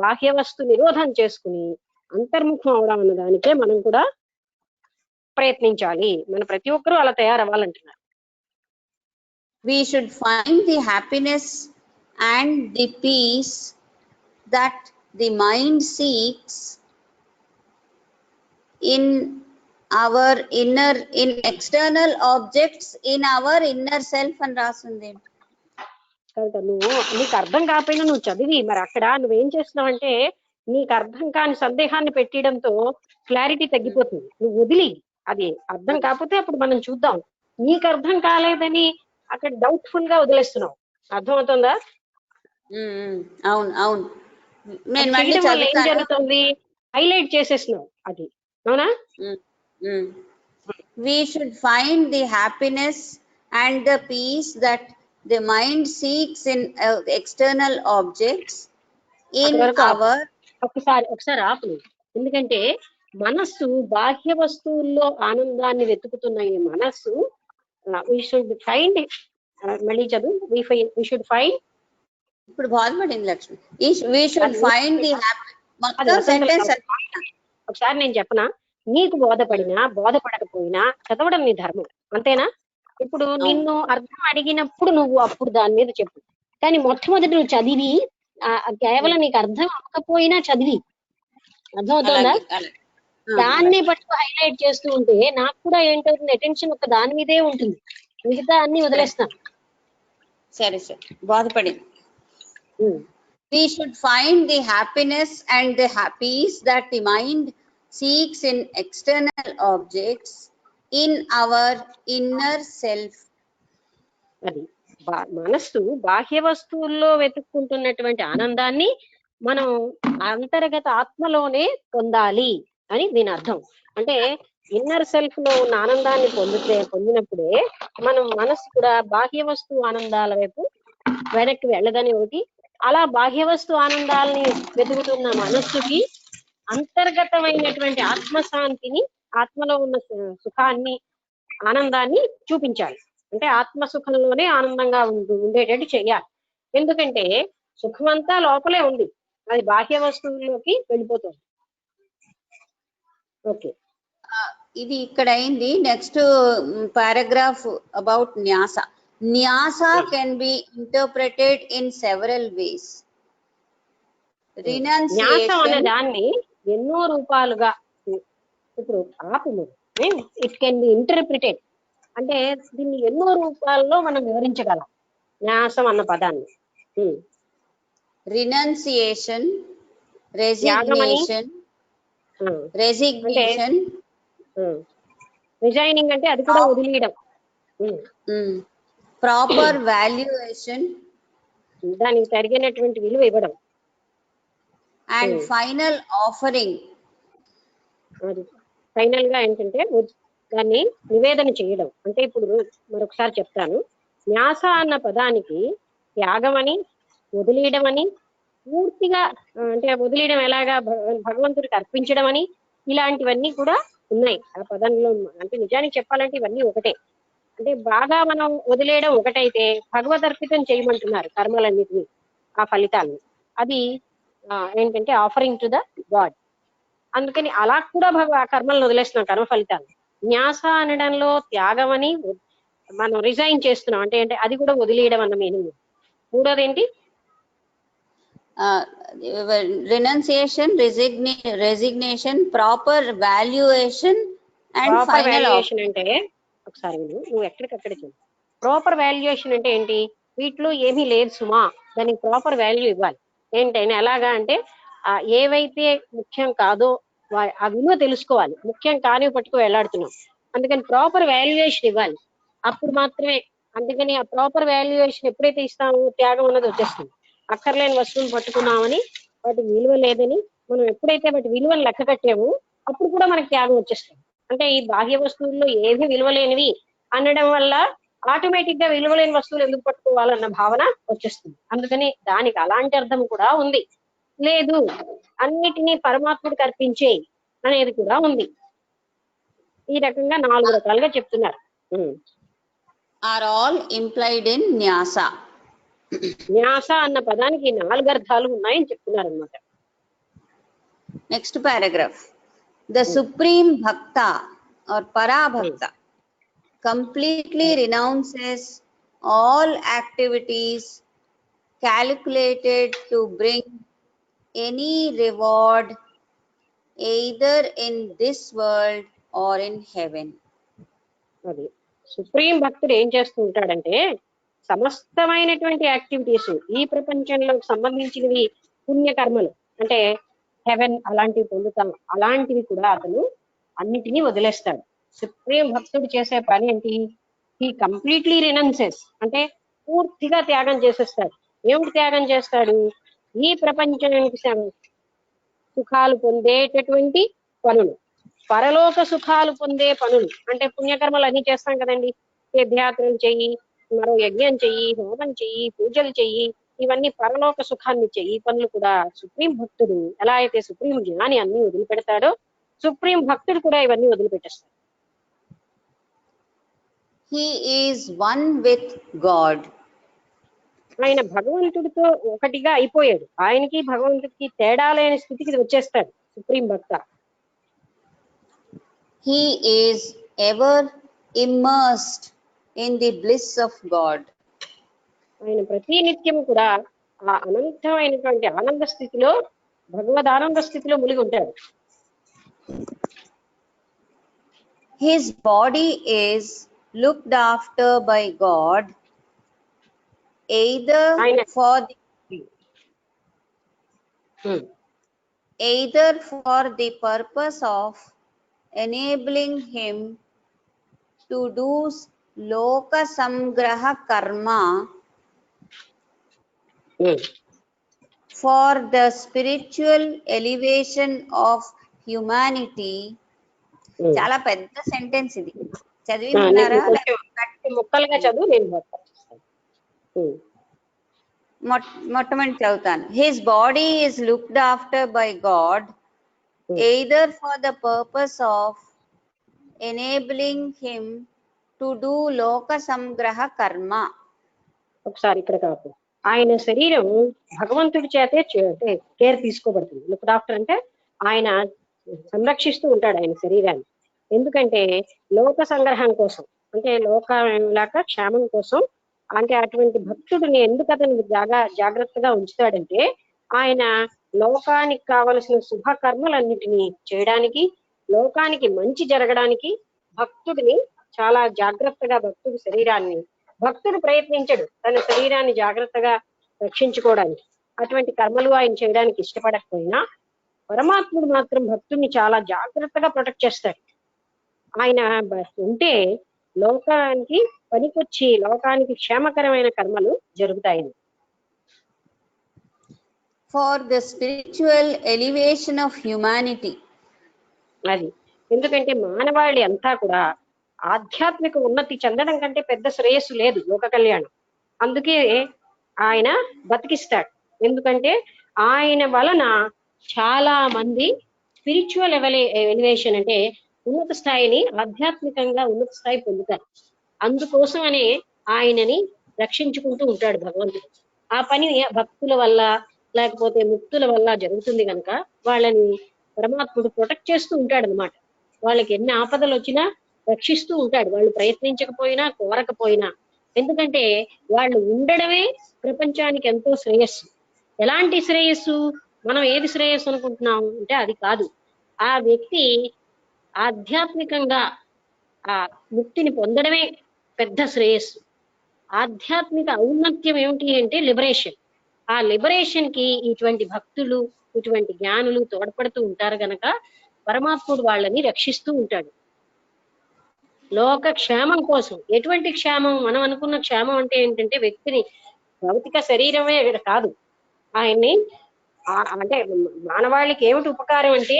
బాహ్య వస్తు నిరోధం చేసుకుని అంతర్ముఖం అవడం అన్న దానికే మనం కూడా ప్రయత్నించాలి. మన ప్రతి ఒక్కరూ అలా తయారవ్వాలంటున్నారు. We should find the happiness and the peace that the mind seeks in our inner, in external objects, in our inner self అని రాస్తుంది. నువ్వు నీకు అర్థం కాకపోయినా నువ్వు చదివి మరి అక్కడ నువ్వేం చేస్తున్నావంటే నీకు అర్థం కాని సందేహాన్ని పెట్టడంతో క్లారిటీ తగ్గిపోతుంది. నువ్వు వదిలి అది అర్థం కాకపోతే అప్పుడు మనం చూద్దాం. నీకు అర్థం కాలేదని అక్కడ డౌట్ఫుల్ గా వదిలేస్తున్నావు. అర్థమవుతుందా? అవును అవును. ఏం జరుగుతుంది? హైలైట్ చేసేస్తున్నావు అది. అవునా? We should find the happiness and the peace that the mind seeks in external objects in our. ఒకసారి ఆపు. ఎందుకంటే మనస్సు బాహ్య వస్తువుల్లో ఆనందాన్ని వెతుకుతున్న ఈ మనస్సు we should find, మళ్ళీ చదువు, we should find. ఇప్పుడు బాధపడింది Lakshmi. We should find the happiness. ఒకసారి నేను చెప్పనా, నీకు బోధపడినా బోధపడకపోయినా చదవడం నీ ధర్మం, అంతేనా? ఇప్పుడు నిన్ను అర్థం అడిగినప్పుడు నువ్వు అప్పుడు దాని మీద చెప్పు, కానీ మొట్టమొదటి నువ్వు చదివి కేవలం నీకు అర్థం అవ్వకపోయినా చదివి. అర్థమవుతుందా? దాన్ని పట్టు హైలైట్ చేస్తూ ఉంటే నాకు కూడా ఏంటవుతుంది, అటెన్షన్ ఒక దాని మీదే ఉంటుంది, మిగతా అన్ని వదిలేస్తాను. సరే సరే, బాధపడింది. We should find the happiness and the peace that the mind seeks in external objects in our inner self. అది మనస్సు బాహ్య వస్తువుల్లో వెతుక్కుంటున్నటువంటి ఆనందాన్ని మనం అంతర్గత ఆత్మలోనే పొందాలి అని దీని అర్థం. అంటే ఇన్నర్ సెల్ఫ్ లో ఉన్న ఆనందాన్ని పొందినప్పుడే మనం మనస్సు కూడా బాహ్య వస్తువు ఆనందాల వైపు వెనక్కి వెళ్ళదని ఒకటి. అలా బాహ్య వస్తు ఆనందాలని వెతుకుతున్న మనస్సుకి అంతర్గతమైనటువంటి ఆత్మశాంతిని, ఆత్మలో ఉన్న సుఖాన్ని, ఆనందాన్ని చూపించాలి. అంటే ఆత్మ సుఖంలోనే ఆనందంగా ఉండేటట్టు చెయ్యాలి. ఎందుకంటే సుఖమంతా లోపలే ఉంది, అది బాహ్య వస్తువుల్లోకి వెళ్ళిపోతుంది. ఓకే, ఇది ఇక్కడ అయింది. Next paragraph about nyasa. Nyasa can be interpreted in several ways. న్యాసం అనే దాన్ని ఎన్నో రూపాలుగా, ఇప్పుడు ఇట్ కెన్ బి ఇంటర్ప్రిటెడ్ అంటే దీన్ని ఎన్నో రూపాల్లో మనం వివరించగలం న్యాసం అన్న పదాన్ని. రినౌన్సియేషన్, రెసిగ్నేషన్, రెసిగ్నేషన్, రిజైనింగ్ అంటే అది కూడా వదిలేయడం, ప్రాపర్ వాల్యుయేషన్, దానికి తగినటువంటి విలువ ఇవ్వడం, అండ్ ఫైనల్ ఆఫరింగ్. అది ఫైనల్ గా ఏంటంటే దాన్ని నివేదన చేయడం. అంటే ఇప్పుడు మరొకసారి చెప్తాను. న్యాస అన్న పదానికి త్యాగం అని, వదిలేయడం అని, పూర్తిగా అంటే వదిలేయడం ఎలాగా భగవంతుడికి అర్పించడం అని, ఇలాంటివన్నీ కూడా ఉన్నాయి ఆ పదంలో. అంటే నిజానికి చెప్పాలంటే ఇవన్నీ ఒకటే. అంటే బాగా మనం వదిలేయడం ఒకటైతే భగవద్ అర్పితం చేయమంటున్నారు కర్మలన్నిటినీ, ఆ ఫలితాలను. అది ఏంటంటే ఆఫరింగ్ టు ద గాడ్. అందుకని అలా కూడా ఆ కర్మలను వదిలేస్తున్నాం, కర్మ ఫలితాలు. న్యాస అనడంలో త్యాగం అని మనం రిజైన్ చేస్తున్నాం, అంటే అంటే అది కూడా వదిలేయడం అన్న మీనింగ్. మూడోది ఏంటి? Renunciation, resignation, proper valuation and final valuation. అంటే ఒకసారి నువ్వు ఎక్కడికక్కడ చూడు. ప్రాపర్ వాల్యుయేషన్ అంటే ఏంటి? వీటిలో ఏమీ లేదు సుమా, దానికి ప్రాపర్ వాల్యూ ఇవ్వాలి. ఏంటైనా ఎలాగా అంటే ఏవైతే ముఖ్యం కాదో ఆ విలువ తెలుసుకోవాలి. ముఖ్యం కానివి పట్టుకు వెళ్లాడుతున్నాం, అందుకని ప్రాపర్ వాల్యుయేషన్ ఇవ్వాలి. అప్పుడు మాత్రమే. అందుకని ఆ ప్రాపర్ వాల్యుయేషన్ ఎప్పుడైతే ఇస్తామో త్యాగం అన్నది వచ్చేస్తుంది. అక్కర్లేని వస్తువులు పట్టుకున్నామని, వాటి విలువ లేదని మనం ఎప్పుడైతే వాటి విలువను లెక్క కట్టామో అప్పుడు కూడా మనకి త్యాగం వచ్చేస్తుంది. అంటే ఈ బాహ్య వస్తువుల్లో ఏవి విలువలేనివి అనడం వల్ల ఆటోమేటిక్ గా విలువలేని వస్తువులు ఎందుకు పట్టుకోవాలన్న భావన వచ్చేస్తుంది. అందుకని దానికి అలాంటి అర్థం కూడా ఉంది. లేదు, అన్నిటినీ పరమాత్ముడికి అర్పించే అనేది కూడా ఉంది. ఈ రకంగా 4 రకాలుగా చెప్తున్నారు. Are all implied in nyasa. Nyasa అన్న పదానికి 4 అర్థాలు ఉన్నాయని చెప్తున్నారు అన్నమాట. Next paragraph. The supreme bhakta or parabhakta completely renounces all activities calculated to bring any reward either in this world or in heaven. అది సుప్రీం భక్తుడు ఏం చేస్తూ ఉంటాడంటే, సమస్తమైనటువంటి యాక్టివిటీస్, ఈ ప్రపంచంలో సంబంధించినవి పుణ్యకర్మలు అంటే హెవెన్ అలాంటివి పొందుతాం, అలాంటివి కూడా అతను అన్నిటినీ వదిలేస్తాడు. సుప్రీం భక్తుడు చేసే పని ఏంటి? హీ కంప్లీట్లీ రినౌన్సెస్ అంటే పూర్తిగా త్యాగం చేసేస్తాడు. ఏమిటి త్యాగం చేస్తాడు? ఈ ప్రపంచానికి సుఖాలు పొందేటటువంటి పనులు, పరలోక సుఖాలు పొందే పనులు అంటే పుణ్యకర్మలు అన్ని చేస్తాం కదండి. తీర్థయాత్రలు చెయ్యి, మరో యజ్ఞం చెయ్యి, హోమం చెయ్యి, పూజలు చెయ్యి, ఇవన్నీ పరలోక సుఖాన్ని ఇచ్చే ఈ పనులు కూడా సుప్రీం భక్తుడు ఎలా అయితే సుప్రీం జ్ఞాని అన్ని వదిలిపెడతాడో, సుప్రీం భక్తుడు కూడా ఇవన్నీ వదిలిపెట్టేస్తాడు. He is one with God. ఆయన భగవంతుడితో ఒకటిగా అయిపోయాడు. ఆయనకి భగవంతుడికి తేడా లేని స్థితికి వచ్చేస్తాడు supreme Bhakta. He is ever immersed in the bliss of God. ఆయన ప్రతి నిత్యం కూడా ఆ అనంతమైనటువంటి ఆనంద స్థితిలో, భగవద్ ఆనంద స్థితిలో మునిగి ఉంటాడు. His body is looked after by God either ఆయన for the, um, either for the purpose of enabling him to do loka samgraha karma um, for the spiritual elevation of humanity. ఉమ్. చాలా పెద్ద సెంటెన్స్ ఇది, చదివి నేను విన్నారా? కొంచెం గట్టి ముక్కలుగా చదువు, నేను చేస్తాను. మొట్టమొదటి చదువుతాను. His body is looked after by God either for the purpose of enabling him to do లోక సంగ్రహ కర్మ. ఒకసారి ఇక్కడ కాదు, ఆయన శరీరం భగవంతుడి చేతే అంటే కేర్ తీసుకోబడుతుంది. లుక్ ఆఫ్టర్ అంటే ఆయన సంరక్షిస్తూ ఉంటాడు ఆయన శరీరాన్ని. ఎందుకంటే లోక సంగ్రహం కోసం, అంటే లోక క్షేమం కోసం. అంటే అటువంటి భక్తుడిని ఎందుకు అతను జాగ్రత్తగా ఉంచుతాడంటే ఆయన లోకానికి కావలసిన శుభకర్మలన్నిటినీ చేయడానికి, లోకానికి మంచి జరగడానికి భక్తుడిని చాలా జాగ్రత్తగా, భక్తుడి శరీరాన్ని భక్తుడు ప్రయత్నించడు తన శరీరాన్ని జాగ్రత్తగా రక్షించుకోవడానికి. అటువంటి కర్మలు ఆయన చేయడానికి ఇష్టపడకపోయినా పరమాత్ముడు మాత్రం భక్తుడిని చాలా జాగ్రత్తగా ప్రొటెక్ట్ చేస్తాడు. ఆయన ఉంటే లోకానికి పనికొచ్చి లోకానికి క్షేమకరమైన కర్మలు జరుగుతాయని. For the spiritual elevation of humanity. అది ఎందుకంటే మానవాళి అంతా కూడా ఆధ్యాత్మిక ఉన్నతి చెందడం కంటే పెద్ద శ్రేయస్సు లేదు లోక కళ్యాణం. అందుకే ఆయన బతికిస్తాడు. ఎందుకంటే ఆయన వలన చాలా మంది స్పిరిచువల్ ఎలివేషన్ అంటే ఉన్నత స్థాయిని, ఆధ్యాత్మికంగా ఉన్నత స్థాయి పొందుతారు. అందుకోసమనే ఆయనని రక్షించుకుంటూ ఉంటాడు భగవంతుడు. ఆ పని భక్తుల వల్ల లేకపోతే ముక్తుల వల్ల జరుగుతుంది కనుక వాళ్ళని పరమాత్ముడు ప్రొటెక్ట్ చేస్తూ ఉంటాడు అనమాట. వాళ్ళకి ఎన్ని ఆపదలు వచ్చినా రక్షిస్తూ ఉంటాడు, వాళ్ళు ప్రయత్నించకపోయినా కోరకపోయినా. ఎందుకంటే వాళ్ళు ఉండడమే ప్రపంచానికి ఎంతో శ్రేయస్సు. ఎలాంటి శ్రేయస్సు? మనం ఏది శ్రేయస్సు అనుకుంటున్నాం అంటే అది కాదు. ఆ వ్యక్తి ఆధ్యాత్మికంగా ఆ ముక్తిని పొందడమే పెద్ద శ్రేయస్సు. ఆధ్యాత్మిక ఔన్నత్యం ఏమిటి అంటే లిబరేషన్. ఆ లిబరేషన్ కి ఇటువంటి భక్తులు, ఇటువంటి జ్ఞానులు తోడ్పడుతూ ఉంటారు గనక పరమాత్ముడు వాళ్ళని రక్షిస్తూ ఉంటాడు. లోక క్షేమం కోసం. ఎటువంటి క్షేమం? మనం అనుకున్న క్షేమం అంటే ఏంటంటే వ్యక్తిని భౌతిక శరీరమే కాదు, ఆయన్ని అంటే మానవాళికి ఏమిటి ఉపకారం అంటే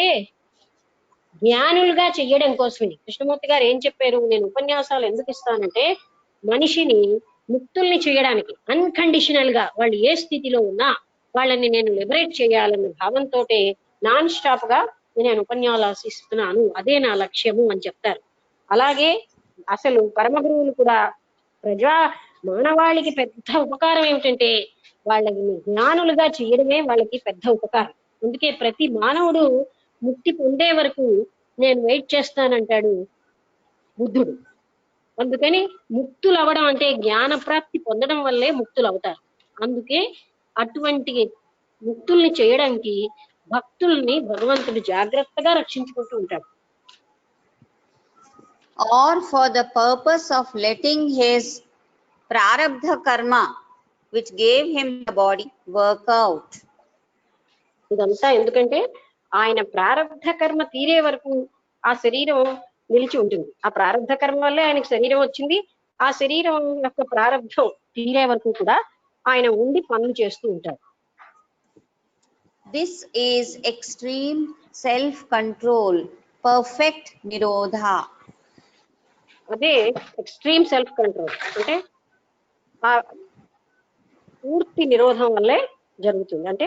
జ్ఞానులుగా చెయ్యడం కోసమే. కృష్ణమూర్తి గారు ఏం చెప్పారు? నేను ఉపన్యాసాలు ఎందుకు ఇస్తానంటే మనిషిని ముక్తుల్ని చేయడానికి, అన్కండిషనల్ గా వాళ్ళు ఏ స్థితిలో ఉన్నా వాళ్ళని నేను లిబరేట్ చేయాలన్న భావంతో నాన్ స్టాప్ గా నేను ఉపన్యాసాలు ఇస్తున్నాను, అదే నా లక్ష్యము అని చెప్తారు. అలాగే అసలు పరమ గురువులు కూడా మానవాళికి పెద్ద ఉపకారం ఏమిటంటే వాళ్ళని జ్ఞానులుగా చేయడమే వాళ్ళకి పెద్ద ఉపకారం. అందుకే ప్రతి మానవుడు ముక్తి పొందే వరకు నేను వెయిట్ చేస్తానంటాడు బుద్ధుడు. అందుకని ముక్తులు అవ్వడం అంటే జ్ఞాన ప్రాప్తి పొందడం వల్లే ముక్తులు అవుతారు. అందుకే అటువంటి ముక్తుల్ని చేయడానికి భక్తుల్ని భగవంతుడు జాగ్రత్తగా రక్షించుకుంటూ ఉంటాడు. Or for the purpose of letting his prarabdha karma which gave him the body work out. ఇదంతా ఎందుకంటే ఆయన ప్రారబ్ధ కర్మ తీరే వరకు ఆ శరీరం నిలిచి ఉంటుంది. ఆ ప్రారబ్ధ కర్మ వల్లే ఆయనకు శరీరం వచ్చింది. ఆ శరీరం యొక్క ప్రారబ్ధం తీరే వరకు కూడా ఆయన ఉండి పనులు చేస్తూ ఉంటారు. This is extreme self control, perfect nirodha. అదే ఎక్స్ట్రీమ్ సెల్ఫ్ కంట్రోల్ అంటే ఆ పూర్తి నిరోధం వల్లే జరుగుతుంది. అంటే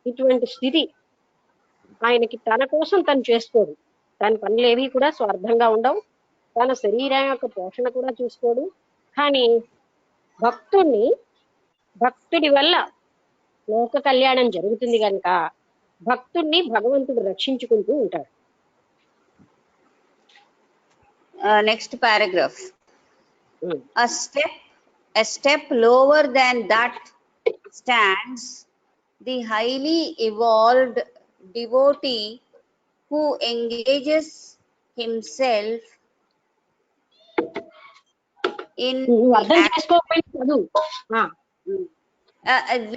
ఇటువంటి స్థితి ఆయనకి తన కోసం తను చేసుకోడు. తన పనులేవి కూడా స్వార్థంగా ఉండవు. తన శరీరం యొక్క పోషణ కూడా చూసుకోడు. కానీ భక్తుడి వల్ల లోక కళ్యాణం జరుగుతుంది కనుక భక్తుడిని భగవంతుడు రక్షించుకుంటూ ఉంటాడు. Next paragraph. A step lower than that stands the highly evolved devotee who engages himself in నువ్వు the అర్థం act. చేసుకోకపోయినా చదువు.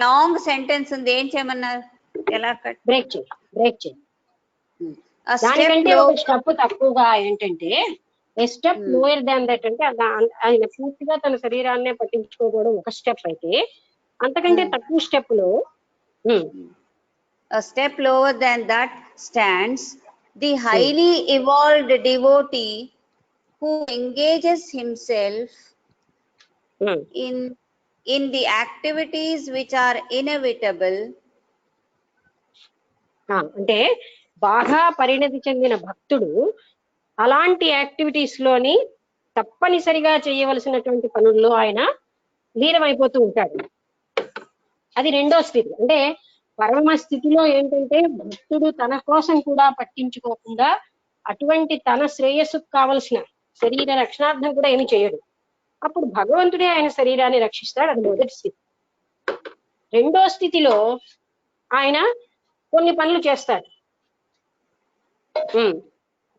లాంగ్ సెంటెన్స్ ఉంది, ఏం చేయమన్నారు? ఎలా కట్? బ్రేక్ చేయి. A step దానికంటే low. ఒక స్టెప్ తక్కువగా ఏంటంటే ఏ స్టెప్ లోయర్ దాన్ దట్ అంటే ఆయన పూర్తిగా తన శరీరాన్నే పట్టించుకోవడం ఒక స్టెప్ అయితే, అంతకంటే తక్కువ స్టెప్ లో A step lower than that stands the highly evolved devotee who engages himself in the activities which are inevitable. అంటే బాగా పరిణతి చెందిన భక్తుడు అలాంటి యాక్టివిటీస్ లోని తప్పనిసరిగా చేయవలసినటువంటి పనుల్లో ఆయన లీనమైపోతూ ఉంటాడు. అది రెండో స్థితి. అంటే పరమ స్థితిలో ఏంటంటే భక్తుడు తన కోసం కూడా పట్టించుకోకుండా అటువంటి తన శ్రేయస్సుకు కావలసిన శరీర రక్షణార్థం కూడా ఏమి చేయడు. అప్పుడు భగవంతుడే ఆయన శరీరాన్ని రక్షిస్తాడు. అది మొదటి స్థితి. రెండో స్థితిలో ఆయన కొన్ని పనులు చేస్తాడు,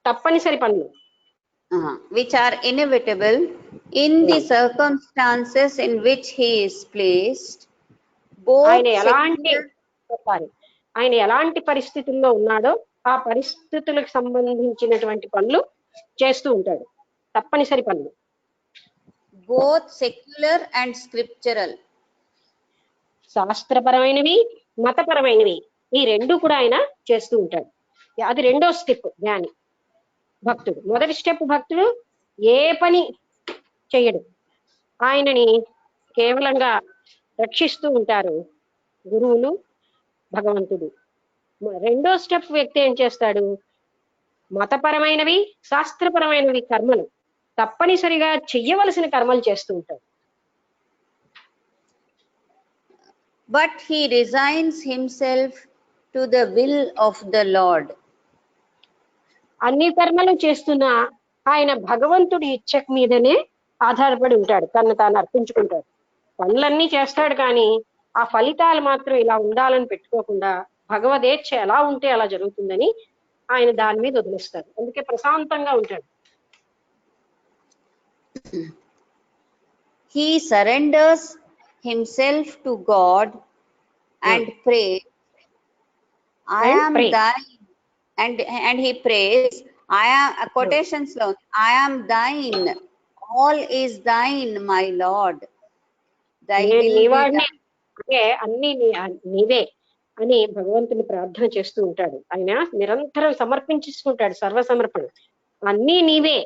తప్పనిసరి పనులు, which are inevitable in the circumstances in which he is placed. ఆయన ఎలాంటి పరిస్థితుల్లో ఉన్నాడో ఆ పరిస్థితులకు సంబంధించినటువంటి పనులు చేస్తూ ఉంటాడు, తప్పనిసరి పనులు. both secular and scriptural. శాస్త్రపరమైనవి, మతపరమైనవి, ఈ రెండు కూడా ఆయన చేస్తూ ఉంటాడు. అది రెండో స్టెప్ జ్ఞాని భక్తుడు. మొదటి స్టెప్ భక్తుడు ఏ పని చెయ్యడు, ఆయనని కేవలంగా రక్షిస్తూ ఉంటారు గురువులు, భగవంతుడు. రెండో స్టెప్ వ్యక్తి ఏం చేస్తాడు? మతపరమైనవి, శాస్త్రపరమైనవి కర్మలు, తప్పనిసరిగా చెయ్యవలసిన కర్మలు చేస్తూ ఉంటాడు. But he resigns himself to the will of the Lord. అన్ని కర్మలు చేస్తున్నా ఆయన భగవంతుడి ఇచ్చ మీదనే ఆధారపడి ఉంటాడు, తను తాను అర్పించుకుంటాడు. పనులన్నీ చేస్తాడు కానీ ఆ ఫలితాలు మాత్రం ఇలా ఉండాలని పెట్టుకోకుండా భగవదేచ్ఛ ఎలా ఉంటే అలా జరుగుతుందని ఆయన దాని మీద వదిలేస్తాడు. అందుకే ప్రశాంతంగా ఉంటాడు. He surrenders himself to God and prays, I am thine, and he prays, I am, quotations lo, I am thine, all is thine, my Lord, thy will be done. అంటే అన్ని నీవే అని భగవంతుని ప్రార్థన చేస్తూ ఉంటాడు. ఆయన నిరంతరం సమర్పించుకుంటాడు, సర్వసమర్పణ. అన్నీ నీవే,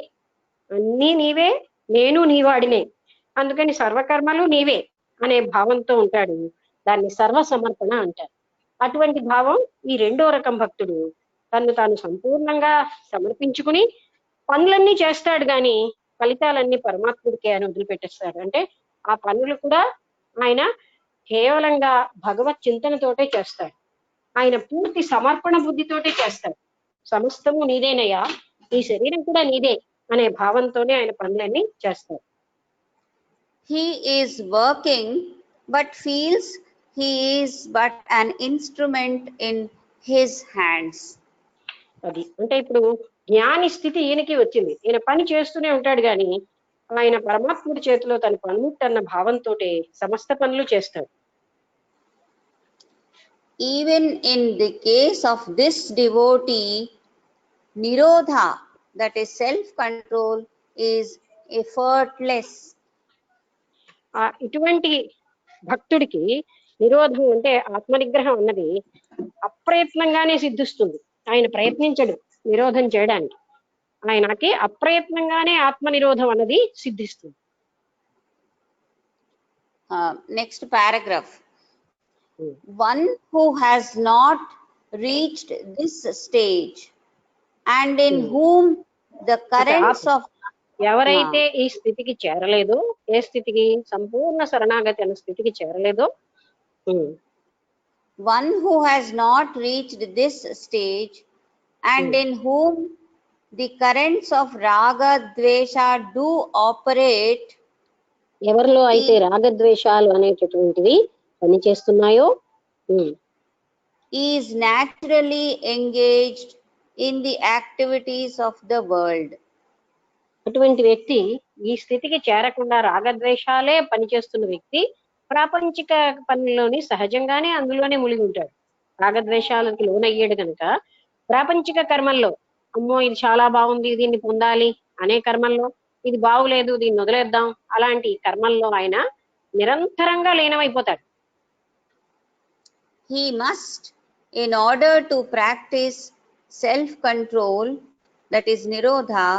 అన్నీ నీవే, నేను నీవాడినే, అందుకని సర్వకర్మలు నీవే అనే భావంతో ఉంటాడు. దాన్ని సర్వసమర్పణ అంటారు. అటువంటి భావం ఈ రెండో రకం భక్తుడు. తను తాను సంపూర్ణంగా సమర్పించుకుని పనులన్నీ చేస్తాడు కానీ ఫలితాలన్నీ పరమాత్ముడికే అని వదిలిపెట్టేస్తాడు. అంటే ఆ పనులు కూడా ఆయన కేవలంగా భగవత్ చింతనతోటే చేస్తాడు. ఆయన పూర్తి సమర్పణ బుద్ధితోటే చేస్తాడు. సమస్తము నీదేనయ్యా, ఈ శరీరం కూడా నీదే అనే భావంతోనే ఆయన పనులన్నీ చేస్తాడు. He is working but feels he is but an instrument in his hands. అది అంటే ఇప్పుడు జ్ఞాని స్థితి ఈయనకి వచ్చింది. ఈయన పని చేస్తూనే ఉంటాడు కానీ ఆయన పరమాత్ముడి చేతిలో తన పనిముట్టన్న భావంతో సమస్త పనులు చేస్తాడు. Even in the case of this devotee, nirodha, that is self-control, is effortless. ఇటువంటి భక్తుడికి నిరోధం అంటే ఆత్మనిగ్రహం అన్నది అప్రయత్నంగానే సిద్ధిస్తుంది. ఆయన ప్రయత్నించడు నిరోధం చేయడానికి, ఆయనకి అప్రయత్నంగానే ఆత్మ నిరోధం అన్నది సిద్ధిస్తుంది. Next paragraph. One who has not reached this stage and in whom the currents of ఎవరైతే ఈ స్థితికి చేరలేదో, ఏ స్థితికి? సంపూర్ణ శరణాగతి అనే స్థితికి చేరలేదో, one who has not reached this stage and in whom the currents of raga dvesha do operate, ఎవరిలో అయితే రాగద్వేషాలు అనేటటువంటివి పనిచేస్తున్నాయో, is naturally engaged in the activities of the world. అటువంటి వ్యక్తి ఈ స్థితికి చేరకుండా రాగద్వేషాలే పనిచేస్తున్న వ్యక్తి ప్రాపంచిక పనుల్లోని సహజంగానే అందులోనే మునిగి ఉంటాడు. రాగద్వేషాలకి లోనయ్యాడు కనుక ప్రాపంచిక కర్మల్లో అమ్మో ఇది చాలా బాగుంది దీన్ని పొందాలి అనే కర్మల్లో, ఇది బాగులేదు దీన్ని వదిలేద్దాం అలాంటి కర్మల్లో ఆయన నిరంతరంగా లీనమైపోతాడు. He must, in order to practice self-control, that is nirodha,